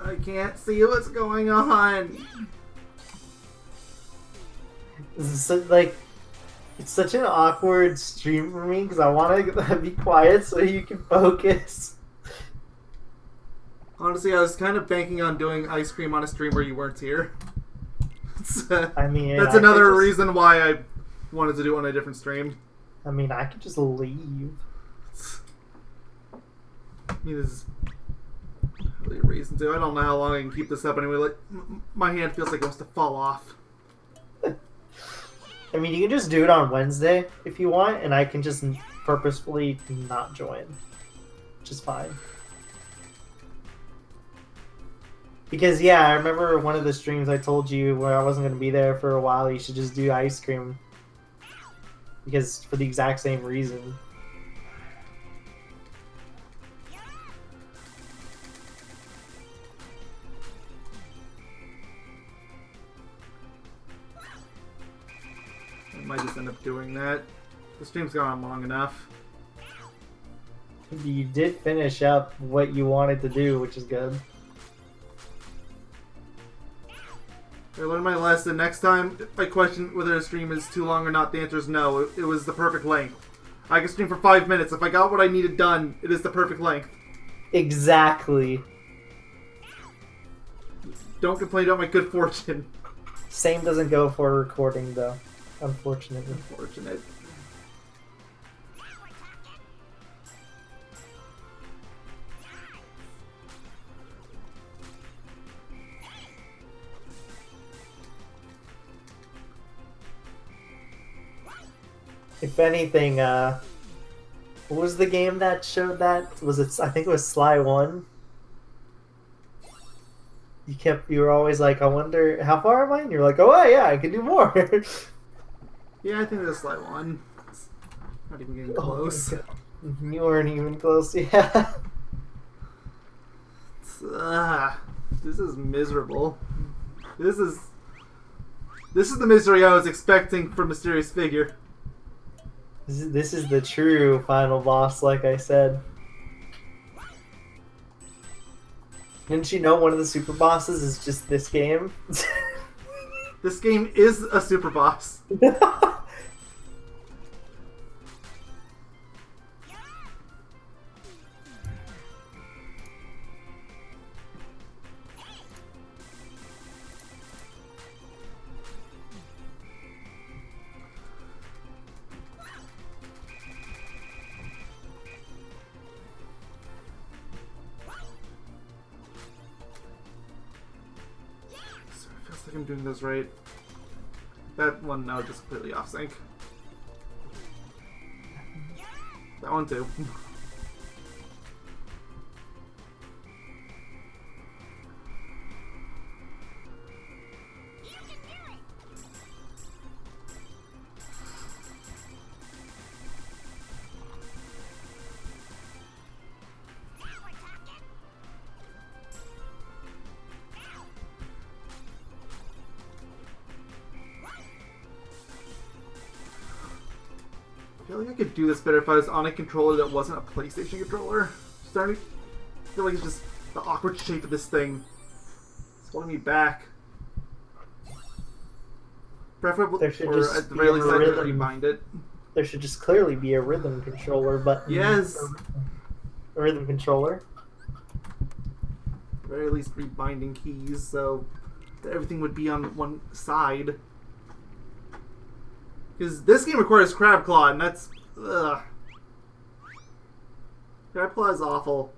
I can't see what's going on. Like, it's such an awkward stream for me because I want to be quiet so you can focus. Honestly, I was kind of banking on doing ice cream on a stream where you weren't here. I mean, that's I another could just- reason why I wanted to do it on a different stream. I mean, I could just leave. I mean, there's really a reason to. I don't know how long I can keep this up anyway. Like, my hand feels like it wants to fall off. I mean, you can just do it on Wednesday if you want, and I can just purposefully not join. Which is fine. Because, yeah, I remember one of the streams I told you where I wasn't going to be there for a while, you should just do ice cream. Because, for the exact same reason. I might just end up doing that. The stream's gone on long enough. You did finish up what you wanted to do, which is good. I learned my lesson. Next time, if I question whether a stream is too long or not, the answer is no. It was the perfect length. I can stream for 5 minutes. If I got what I needed done, it is the perfect length. Exactly. Don't complain about my good fortune. Same doesn't go for recording, though. Unfortunately. Unfortunate. If anything, what was the game that showed that? Was it? I think it was Sly 1. You were always like, I wonder, how far am I? And you're like, oh yeah, I can do more. Yeah, I think that's slide one. It's not even getting close. Oh my God. You weren't even close, yeah. This is miserable. This is the misery I was expecting from Mysterious Figure. This is the true final boss, like I said. Didn't you know one of the super bosses is just this game? This game is a super boss. I think I'm doing this right. That one now just completely off sync. That one too. I feel like I could do this better if I was on a controller that wasn't a PlayStation controller. Starting to feel like it's just the awkward shape of this thing. It's holding me back. Preferably, There should or just at the be very a least, I could rhythm. rebind it. There should just clearly be a rhythm controller button. Yes! A rhythm controller. At the very least, rebinding keys so that everything would be on one side. Because this game requires crab claw, and that's ugh. Crab claw is awful.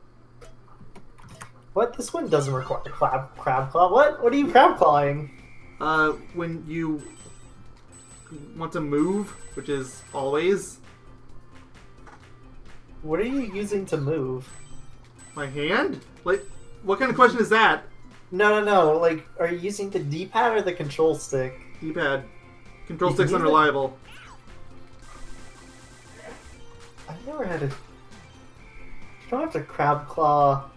What? This one doesn't require crab claw. What? What are you crab clawing? When you want to move, which is always What are you using to move? my hand. Like, what kind of question is that? No. Like, are you using the D-pad or the control stick? D-pad. Control You stick's can use unreliable. I've never had a. You don't have to crab claw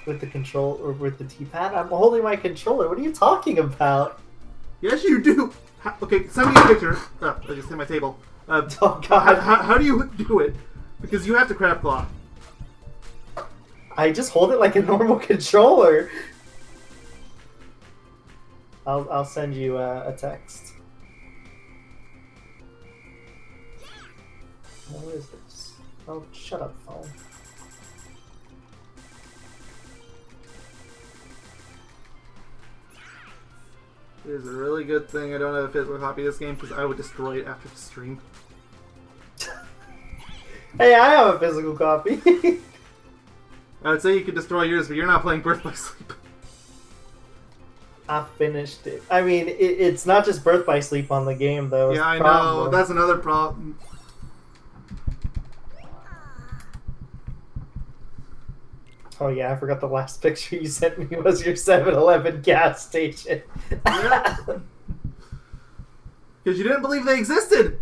with the control or with the D-pad. I'm holding my controller. What are you talking about? Yes, you do. Okay, send me a picture. Oh, I just hit my table. Oh God! How do you do it? Because you have to crab claw. I just hold it like a normal controller. I'll send you a text. What is this? Oh, shut up, phone. It is a really good thing I don't have a physical copy of this game because I would destroy it after the stream. Hey, I have a physical copy. I would say you could destroy yours, but you're not playing Birth by Sleep. I finished it. I mean, it's not just Birth by Sleep on the game, though. Yeah, I know. That's another problem. Oh yeah, I forgot the last picture you sent me was your 7-Eleven gas station. Because you didn't believe they existed.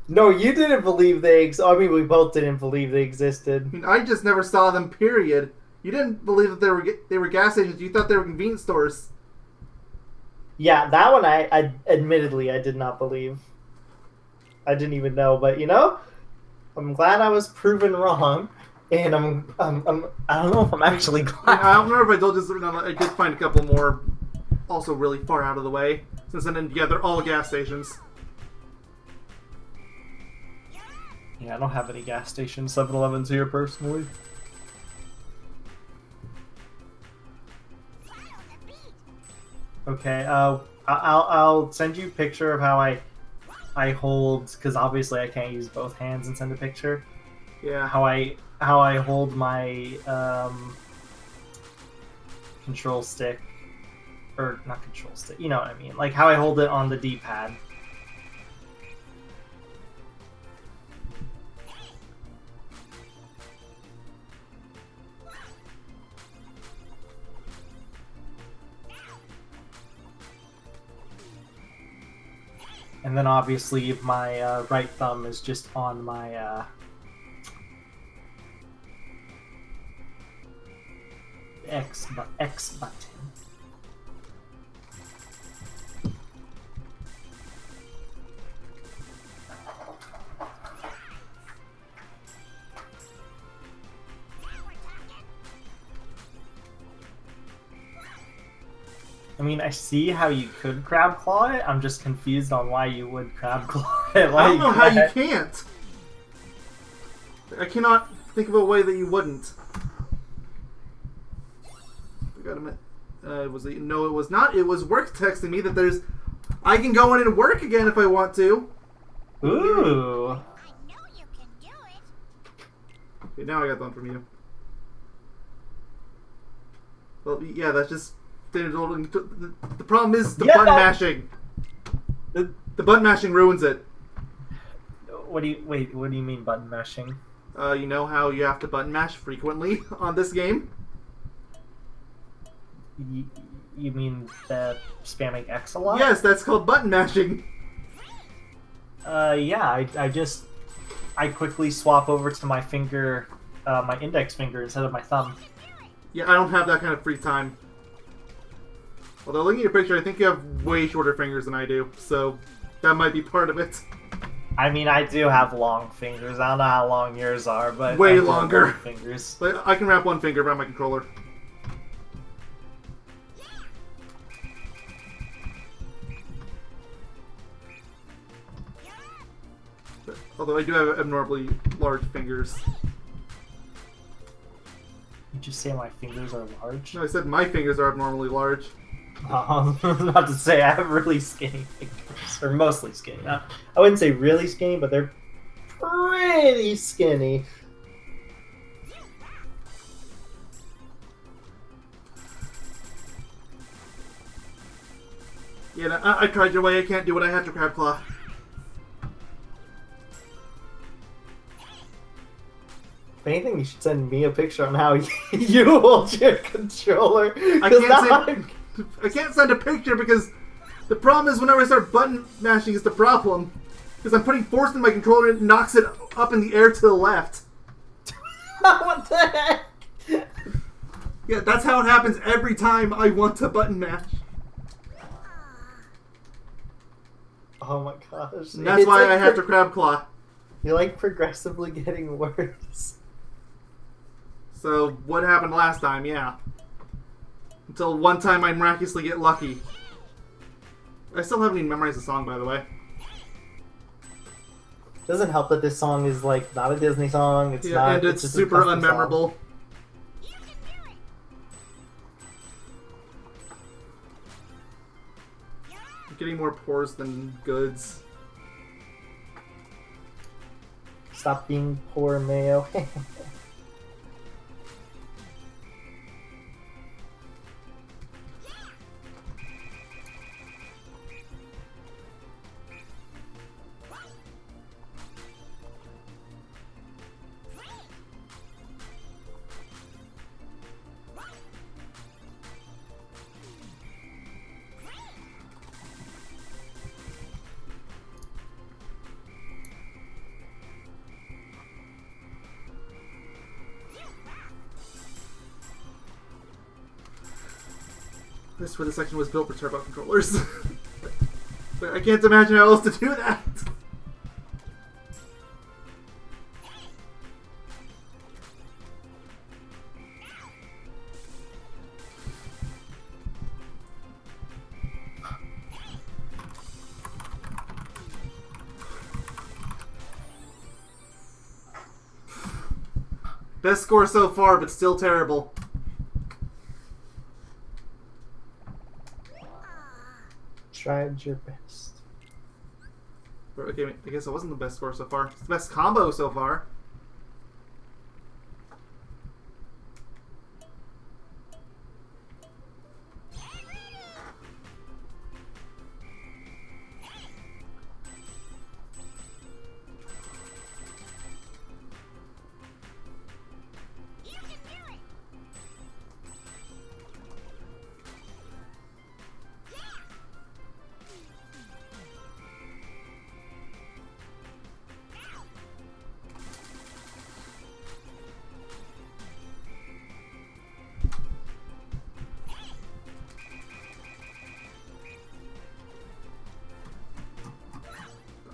No, you didn't believe I mean, we both didn't believe they existed. I mean, I just never saw them. Period. You didn't believe that they were gas stations. You thought they were convenience stores. Yeah, that one I admittedly I did not believe. I didn't even know, but you know, I'm glad I was proven wrong, and I don't know if I'm actually glad. I don't remember if I told you. I did find a couple more, also really far out of the way. Since then, yeah, they're all gas stations. Yeah, I don't have any gas stations, 7-Elevens here personally. Okay, I'll send you a picture of how I hold, because obviously I can't use both hands and send a picture. Yeah. How I hold my control stick, or not control stick. You know what I mean? Like how I hold it on the D-pad. And then obviously my right thumb is just on my X button. I mean, I see how you could crab claw it. I'm just confused on why you would crab claw it. I don't know how you can't. I cannot think of a way that you wouldn't. I gotta admit, no, it was not. It was work texting me that I can go in and work again if I want to. Ooh. I know you can do it. Okay, now I got one from you. Well, yeah, that's just. The problem is the button mashing. The button mashing ruins it. What do you mean button mashing? You know how you have to button mash frequently on this game? You mean spamming X a lot? Yes, that's called button mashing. Yeah, I quickly swap over to my finger, my index finger instead of my thumb. Yeah, I don't have that kind of free time. Although looking at your picture, I think you have way shorter fingers than I do, so that might be part of it. I mean, I do have long fingers. I don't know how long yours are, but way I do have longer long fingers. Like, I can wrap one finger around my controller. Although I do have abnormally large fingers. You just say my fingers are large? No, I said my fingers are abnormally large. I was about to say I have really skinny fingers, or mostly skinny. I wouldn't say really skinny, but they're pretty skinny. Yeah, no, I tried your way. I can't do what I have to Crab Claw. If anything, you should send me a picture on how you hold your controller. I can't send a picture because the problem is whenever I start button mashing is the problem. Because I'm putting force in my controller and it knocks it up in the air to the left. What the heck? Yeah, that's how it happens every time I want to button mash. Oh my gosh. And that's why I have to Crab Claw. You're like progressively getting worse. So, what happened last time? Yeah. Until one time I miraculously get lucky. I still haven't even memorized the song, by the way. Doesn't help that this song is like not a Disney song. It's Yeah, not. and it's just a super custom unmemorable. You can do it. I'm getting more pores than goods. Song. Stop being poor, Mayo. This where the section was built for turbo controllers. But I can't imagine how else to do that. Best score so far, but still terrible. Tried your best. Okay, I guess it wasn't the best score so far. It's the best combo so far. You can do it.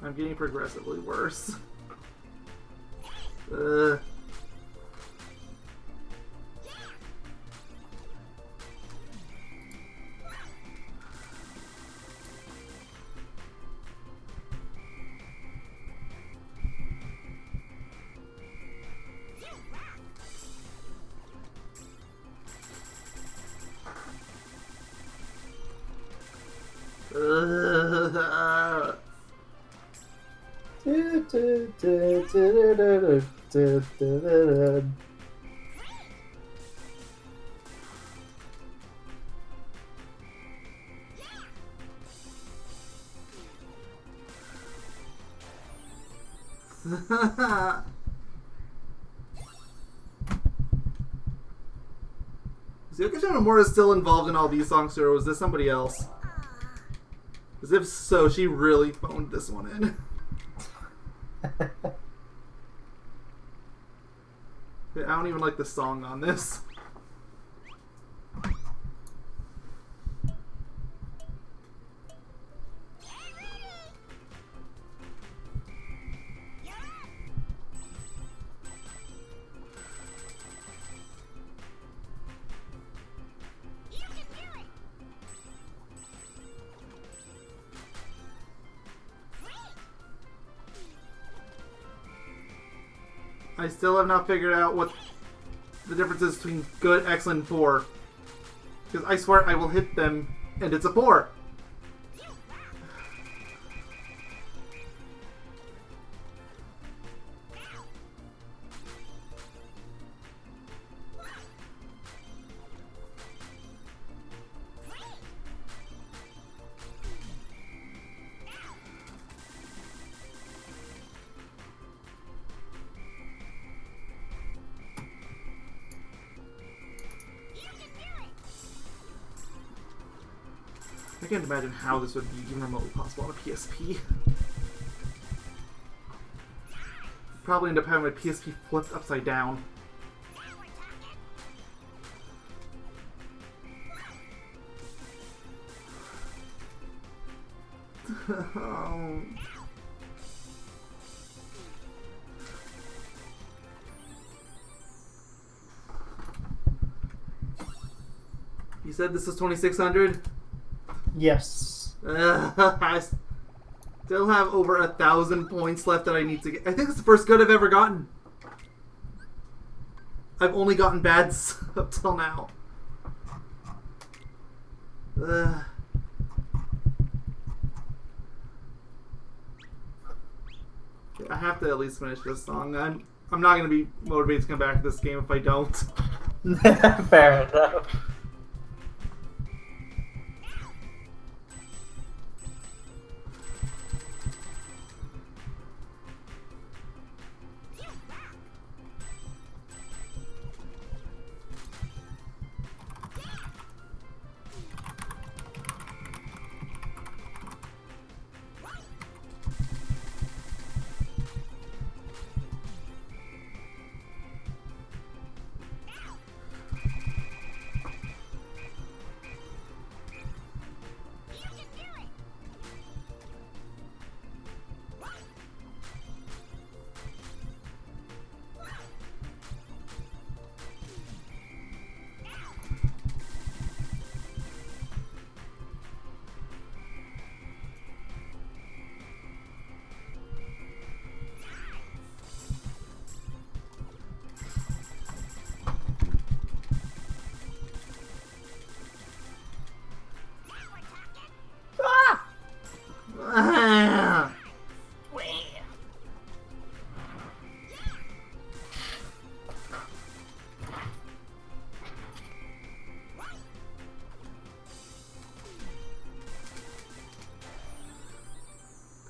I'm getting progressively worse. Is Yoko Shimomura still involved in all these songs, or was this somebody else? Because if so, she really phoned this one in. I don't even like the song on this. I still have not figured out what the difference is between good, excellent, and poor. Because I swear I will hit them And it's a 4. I can't imagine how this would be even remotely possible on a PSP. Probably end up having my PSP flipped upside down. You said this is 2600? Yes. I still have over 1,000 points left that I need to get. I think it's the first good I've ever gotten. I've only gotten bads up till now. I have to at least finish this song. I'm not going to be motivated to come back to this game if I don't. Fair enough.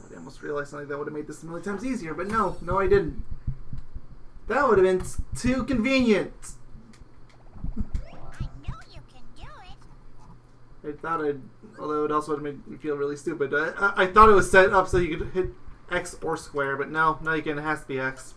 I almost realized something that would have made this a million times easier, but no, I didn't. That would have been too convenient. I know you can do it. I thought although it also would have made me feel really stupid. I thought it was set up so you could hit X or square, but no, you can. It has to be X.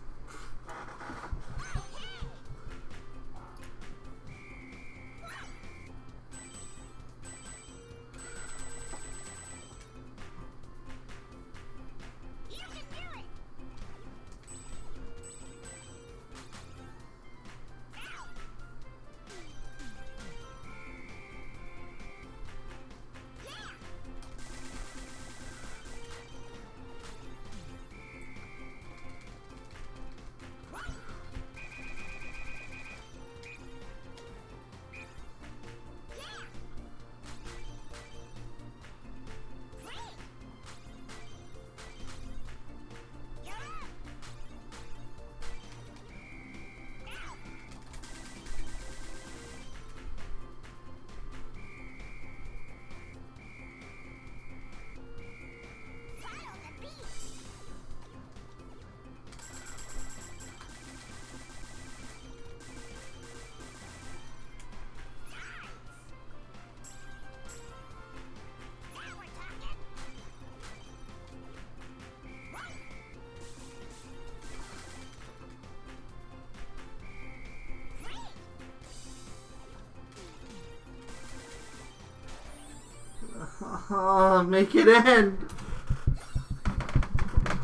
Make it end.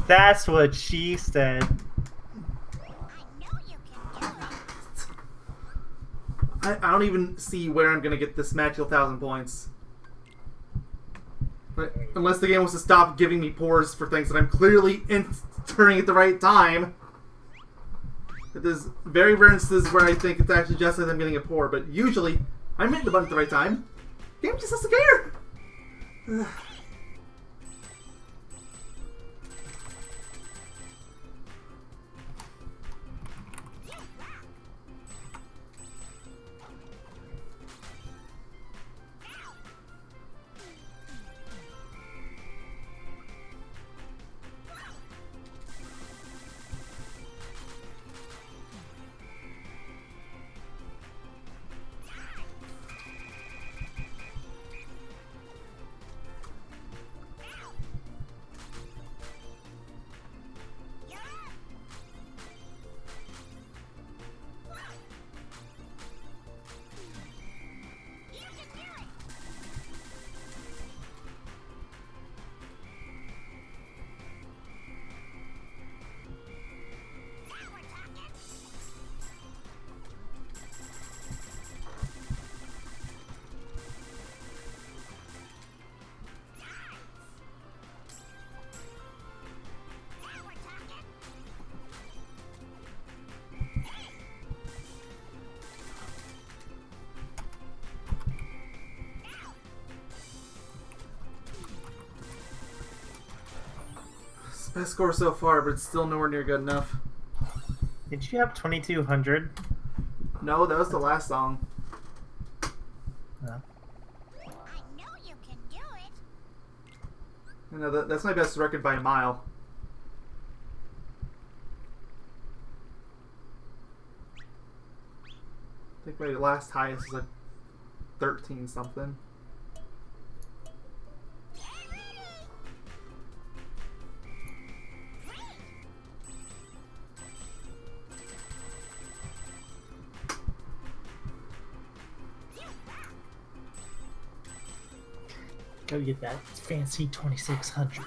That's what she said. I know you can do it. I don't even see where I'm gonna get this magical 1,000 points. But unless the game wants to stop giving me pours for things that I'm clearly entering at the right time. There's very rare instances where I think it's actually just that I'm getting a pour, but usually I'm hitting the button at the right time. The game just doesn't care. Best score so far, but it's still nowhere near good enough. Did you have 2200? No, that was the last song. No. I know you can do it. You know, that's my best record by a mile. I think my last highest is like 13 something. Go get that fancy 2600.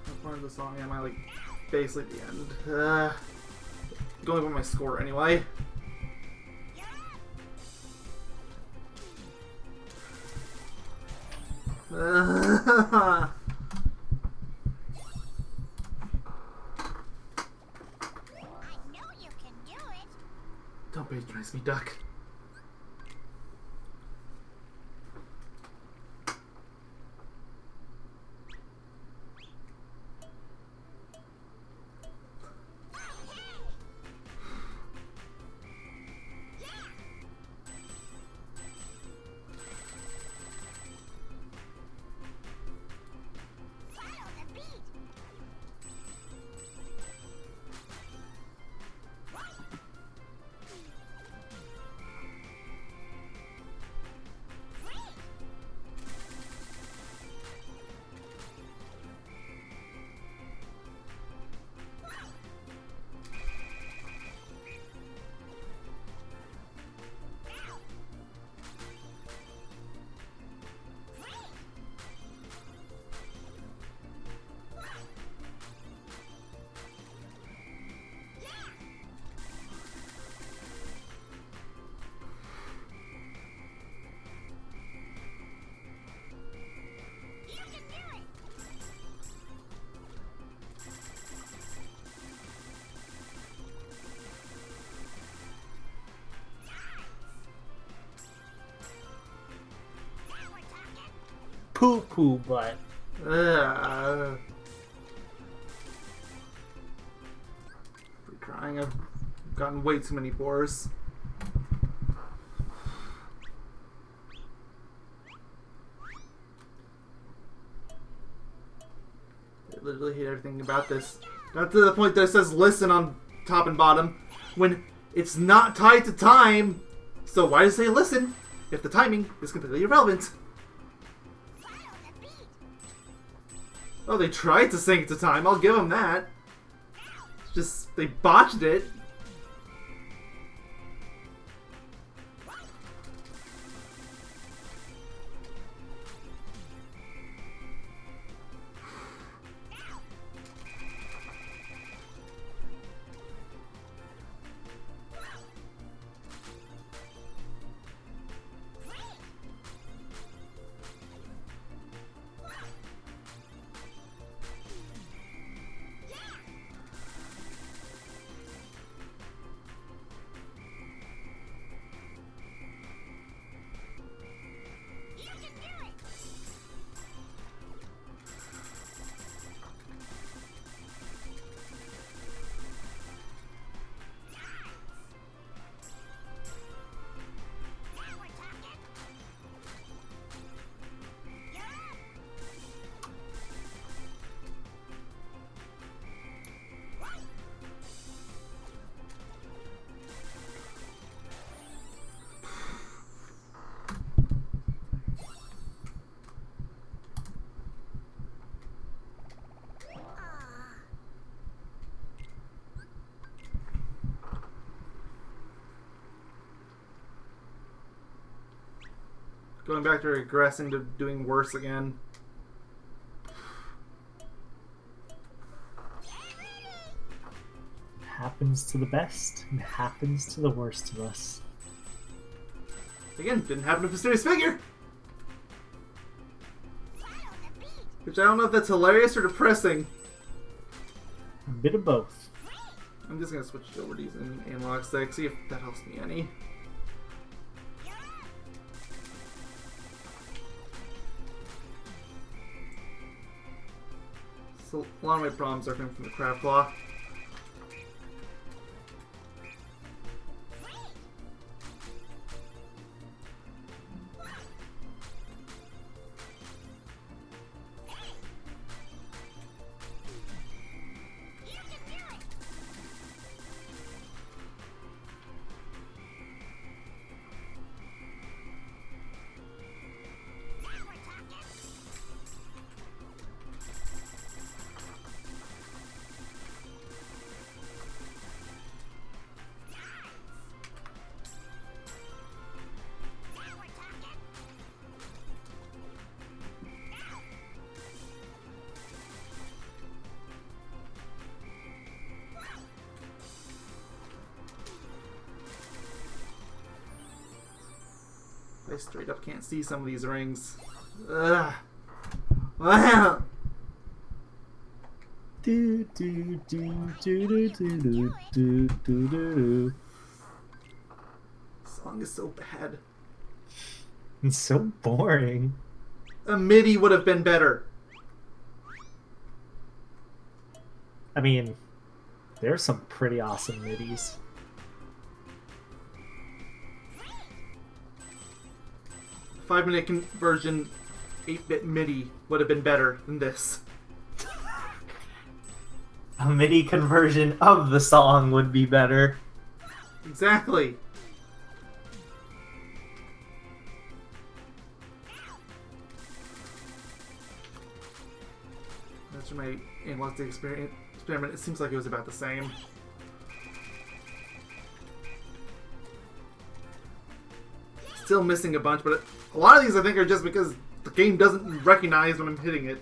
What part of the song am I like? Basically the end. Going with my score anyway. I know you can do it. Don't patronize me, Duck. Follow the beat. You can do it. Now we're talking. Poo poo butt. Quit crying. I've gotten way too many pores. I literally hate everything about this. Not to the point that it says listen on top and bottom. When It's not tied to time, so why does it say listen if the timing is completely irrelevant? Oh, they tried to sync to time. I'll give them that. It's just they botched it. Going back to regressing to doing worse again. Happens to the best and happens to the worst of us. Again, didn't happen to Mysterious Figure! Which I don't know if that's hilarious or depressing. A bit of both. I'm just gonna switch over to using analog stick, see if that helps me any. So a lot of my problems are coming from the crab claw. I straight up can't see some of these rings. Ugh. Wow. Do do do do do do do do do do. This song is so bad. It's so boring. A MIDI would have been better. I mean, there's some pretty awesome midis. Five-minute conversion, 8-bit MIDI would have been better than this. A MIDI conversion of the song would be better. Exactly. That's from my analog experiment. It seems like it was about the same. Still missing a bunch, but a lot of these I think are just because the game doesn't recognize when I'm hitting it.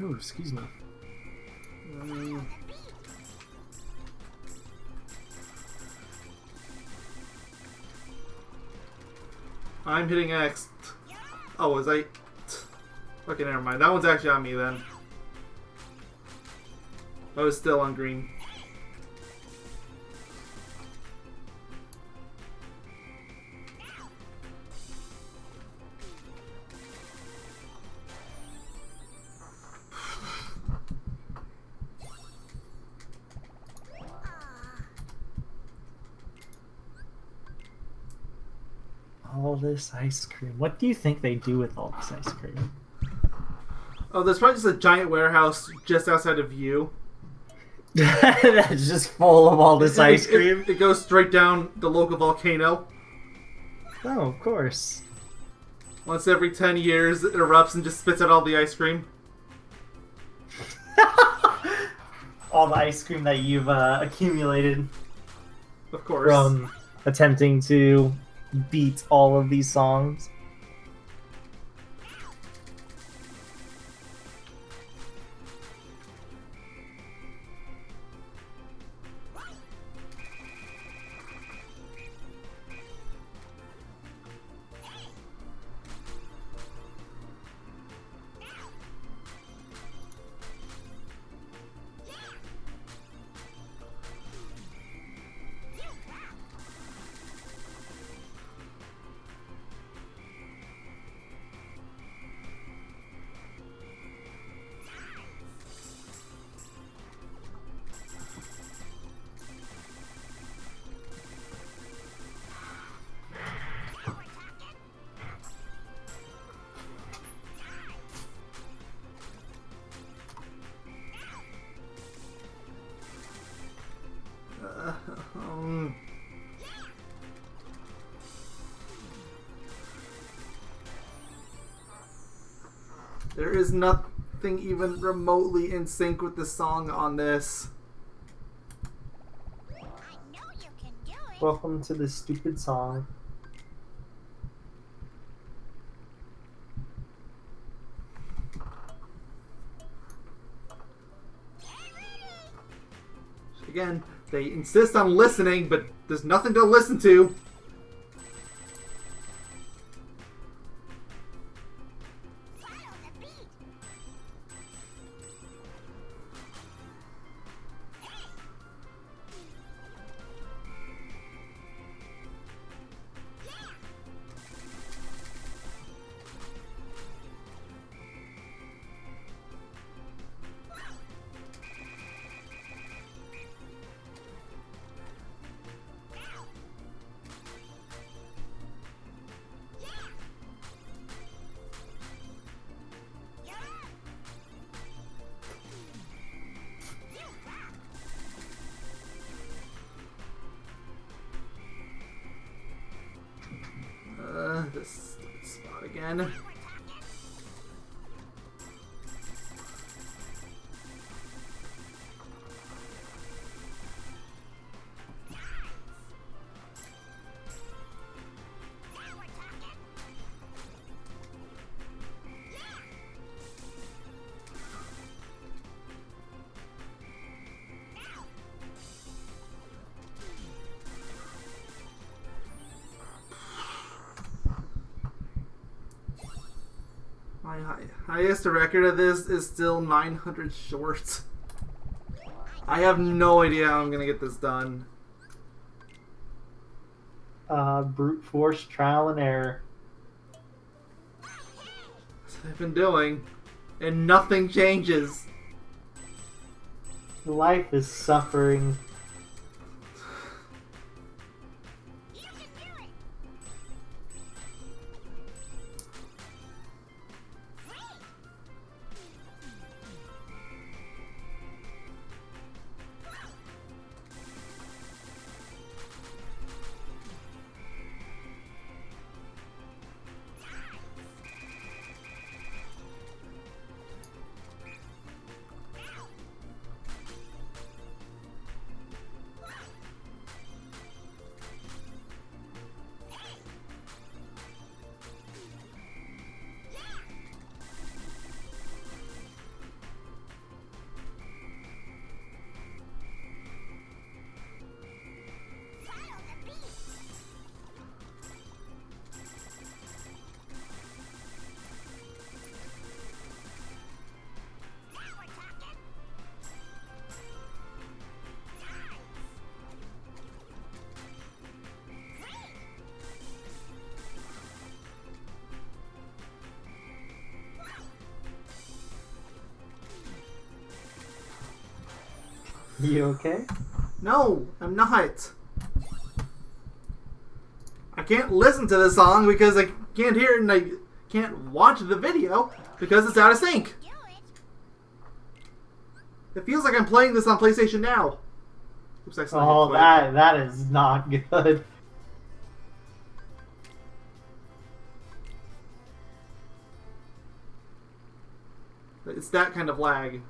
Oh, excuse me. I'm hitting X. Oh, was I? Okay, never mind. That one's actually on me then. I was still on green. All this ice cream. What do you think they do with all this ice cream? Oh, there's probably just a giant warehouse just outside of you. That's just full of all this ice cream? It goes straight down the local volcano. Oh, of course. Once every 10 years, it erupts and just spits out all the ice cream. All the ice cream that you've accumulated Of course. from attempting to beat all of these songs. There is nothing even remotely in sync with the song on this. I know you can do it. Welcome to this stupid song. Again, they insist on listening, but there's nothing to listen to. Follow the beat. This stupid spot again. My highest record of this is still 900 shorts. I have no idea how I'm gonna get this done. Brute force, trial and error. That's what I've been doing, and nothing changes. Life is suffering. You can do it. Follow the beat. Now we're talking. You okay? No, I'm not. I can't listen to the song because I can't hear it, and I can't watch the video because it's out of sync. Do it. It feels like I'm playing this on PlayStation Now. Oops, I Oh, that is not good. It's that kind of lag.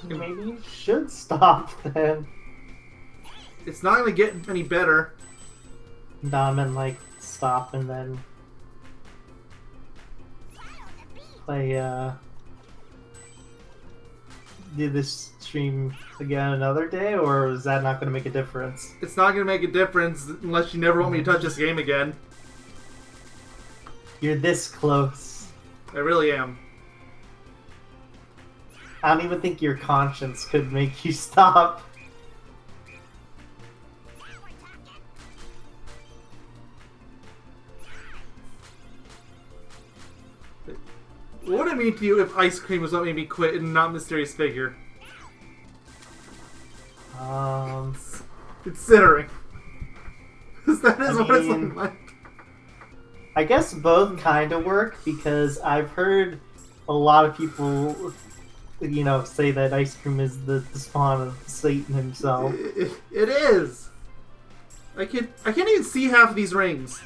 Maybe you should stop then. It's not going to get any better. No, I meant like stop and then play, do this stream again another day, or is that not going to make a difference? It's not going to make a difference unless you never want me to touch this game again. You're this close. I really am. I don't even think your conscience could make you stop. What would it mean to you if ice cream was what made me quit and not mysterious figure? Considering. That is what it's like. I guess both kind of work, because I've heard a lot of people, you know, say that ice cream is the spawn of Satan himself. It is. I can't even see half of these rings.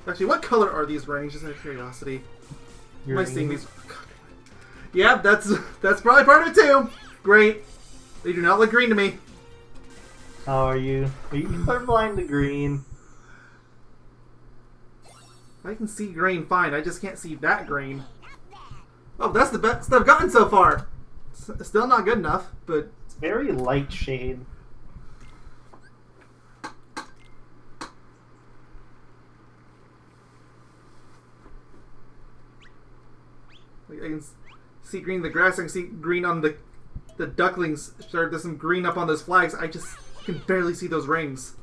Actually, what color are these rings? Just out of curiosity. Am I seeing these? Yeah, that's probably part of it too. Great. They do not look green to me. How are you? Are you colorblind to green? I can see green fine. I just can't see that green. Oh, that's the best I've gotten so far. Still not good enough, but It's very light shade. I can see green in the grass. I can see green on the ducklings. There's some green up on those flags. I just can barely see those rings.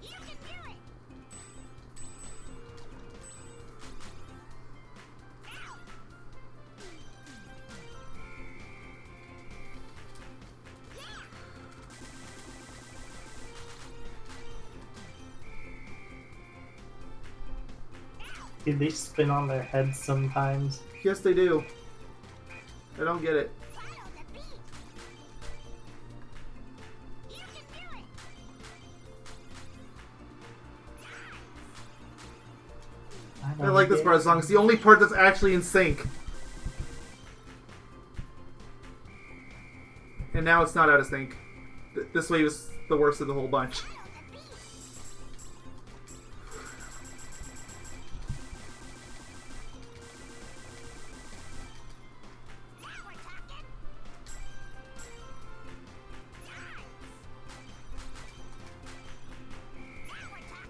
You can do it. Dude, they spin on their heads sometimes. Yes, they do. I don't get it. Follow the beat. You can do it. I like this part of the song. It's the only part that's actually in sync. And now it's not out of sync. This wave is the worst of the whole bunch. Follow the beat. Now we're talking. Now we're talking.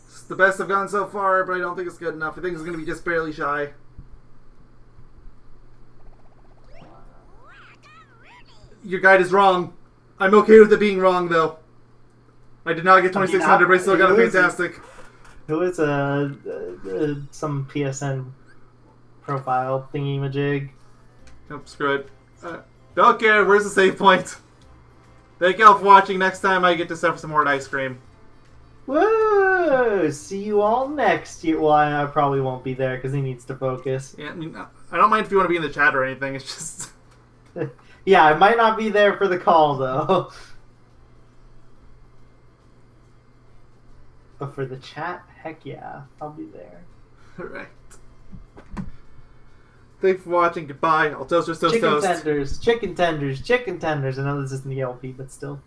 It's the best I've gotten so far, but I don't think it's good enough. I think it's going to be just barely shy. Your guide is wrong. I'm okay with it being wrong, though. I did not get 2600, but I still got a fantastic. It was some PSN profile thingy-majig. Nope, screw it. Don't care. Where's the save point? Thank y'all for watching. Next time I get to suffer some more ice cream. Whoa! See you all next year. Well, I probably won't be there because he needs to focus. Yeah, I mean, I don't mind if you want to be in the chat or anything. It's just... Yeah, I might not be there for the call, though. But for the chat, heck yeah, I'll be there. Alright. Thanks for watching. Goodbye. I'll toast your toast. Chicken tenders, chicken tenders, chicken tenders. I know this isn't the LP, but still.